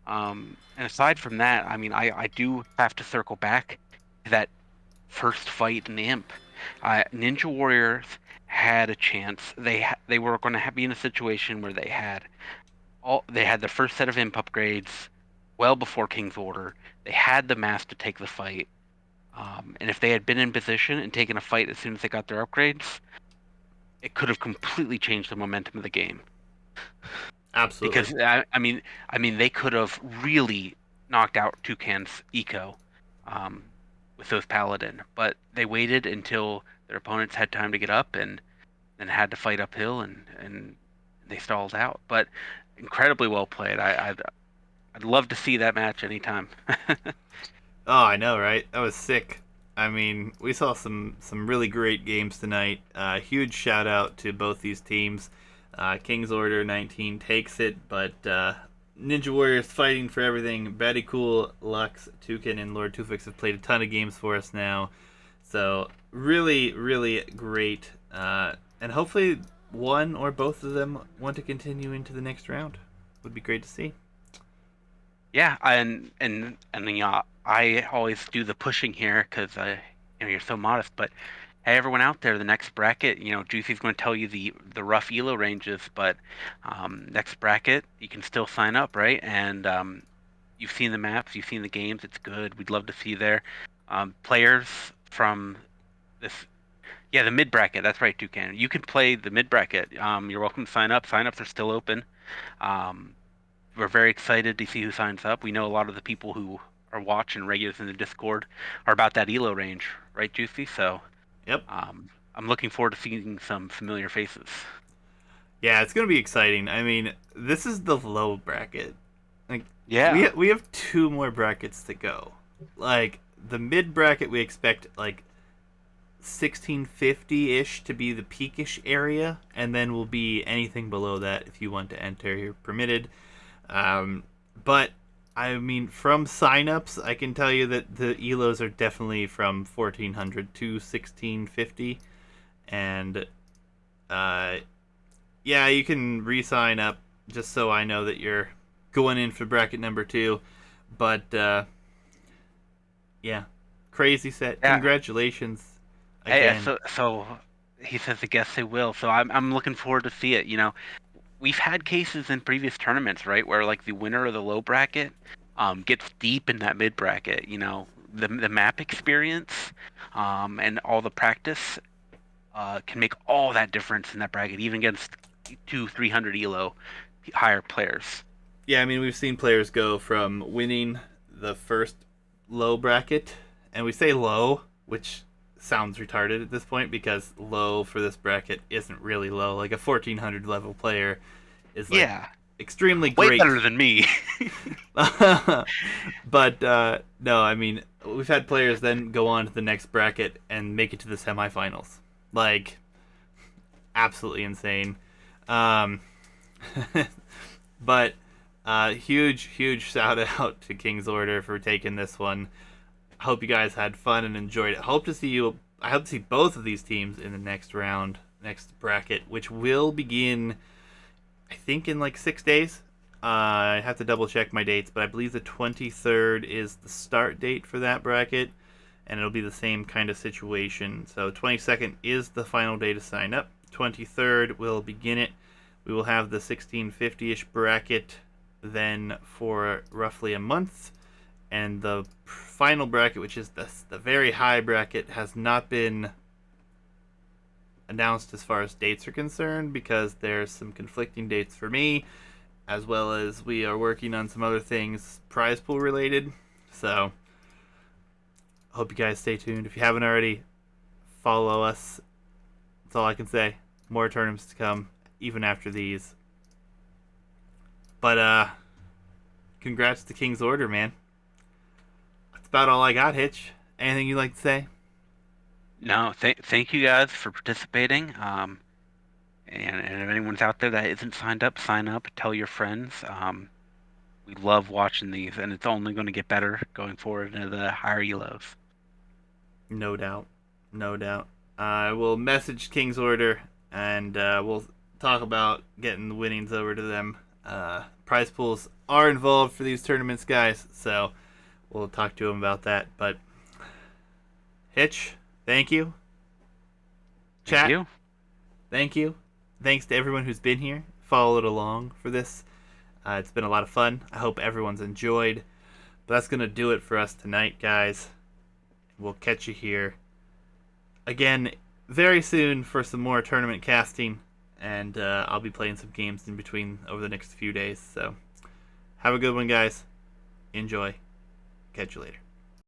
And aside from that, I mean, I do have to circle back to that first fight in the Imp. Ninja Warriors had a chance. They were going to be in a situation where they had the first set of Imp upgrades well before King's Order. They had the mass to take the fight. And if they had been in position and taken a fight as soon as they got their upgrades, it could have completely changed the momentum of the game. Absolutely. Because I mean, they could have really knocked out Toucan's eco um, with those paladin, but they waited until their opponents had time to get up and then had to fight uphill, and they stalled out. But incredibly well played. I'd love to see that match anytime. Oh, I know, right? That was sick. I mean, we saw some really great games tonight. Huge shout out to both these teams. King's Order 19 takes it, but Ninja Warriors fighting for everything. Betty Cool, Lux, Toucan, and Lord Tufix have played a ton of games for us now. So really, really great. And hopefully one or both of them want to continue into the next round. Would be great to see. Yeah, and I always do the pushing here because you're so modest. But hey, everyone out there, the next bracket, Juicy's going to tell you the rough elo ranges, but next bracket you can still sign up, right? And you've seen the maps, you've seen the games. It's good. We'd love to see you there. Players from this, yeah, the mid bracket. That's right, Toucan. You can play the mid bracket. You're welcome to sign up. Sign-ups are still open. Um, we're very excited to see who signs up. We know a lot of the people who are watching regulars in the Discord are about that elo range, right, Juicy? So Yep. I'm looking forward to seeing some familiar faces. Yeah, it's gonna be exciting. I mean, this is the low bracket. Like Yeah, we have two more brackets to go. Like the mid bracket, we expect like 1650 ish to be the peakish area, and then will be anything below that if you want to enter. You're permitted. But I mean, from signups, I can tell you that the elos are definitely from 1400 to 1650, and uh, yeah, you can re-sign up just so I know that you're going in for bracket number two. But yeah, crazy set. yeah, Congratulations yeah. again. So he says, I guess they will. So I'm looking forward to see it. We've had cases in previous tournaments, right, where like the winner of the low bracket gets deep in that mid bracket. The map experience and all the practice can make all that difference in that bracket, even against 300 elo higher players. Yeah, I mean we've seen players go from winning the first low bracket, and we say low, which sounds retarded at this point because low for this bracket isn't really low. Like a 1400 level player is like Yeah, extremely way great. better than me. But no, I mean we've had players then go on to the next bracket and make it to the semifinals. Like absolutely insane. Um, but huge shout out to King's Order for taking this one. I hope you guys had fun and enjoyed it. Hope to see you. I hope to see both of these teams in the next round, next bracket, which will begin, I think, in like 6 days. I have to double check my dates, but I believe the 23rd is the start date for that bracket, and it'll be the same kind of situation. So 22nd is the final day to sign up. 23rd will begin it. We will have the 1650-ish bracket then for roughly a month, and the final bracket, which is the very high bracket, has not been announced as far as dates are concerned because there's some conflicting dates for me, as well as we are working on some other things prize pool related. So I hope you guys stay tuned. If you haven't already, follow us. That's all I can say. More tournaments to come, even after these. But congrats to King's Order, man. That's about all I got, Hitch. Anything you'd like to say? No, thank you guys for participating. And if anyone's out there that isn't signed up, sign up. Tell your friends. We love watching these, and it's only going to get better going forward into the higher elos. No doubt. No doubt. I will message King's Order and we'll talk about getting the winnings over to them. Prize pools are involved for these tournaments, guys, so we'll talk to them about that. But Hitch, thank you. Thank Chat, you. thank you. Thanks to everyone who's been here, followed along for this. It's been a lot of fun. I hope everyone's enjoyed. But that's going to do it for us tonight, guys. We'll catch you here again very soon for some more tournament casting. And I'll be playing some games in between over the next few days. So have a good one, guys. Enjoy. Catch you later.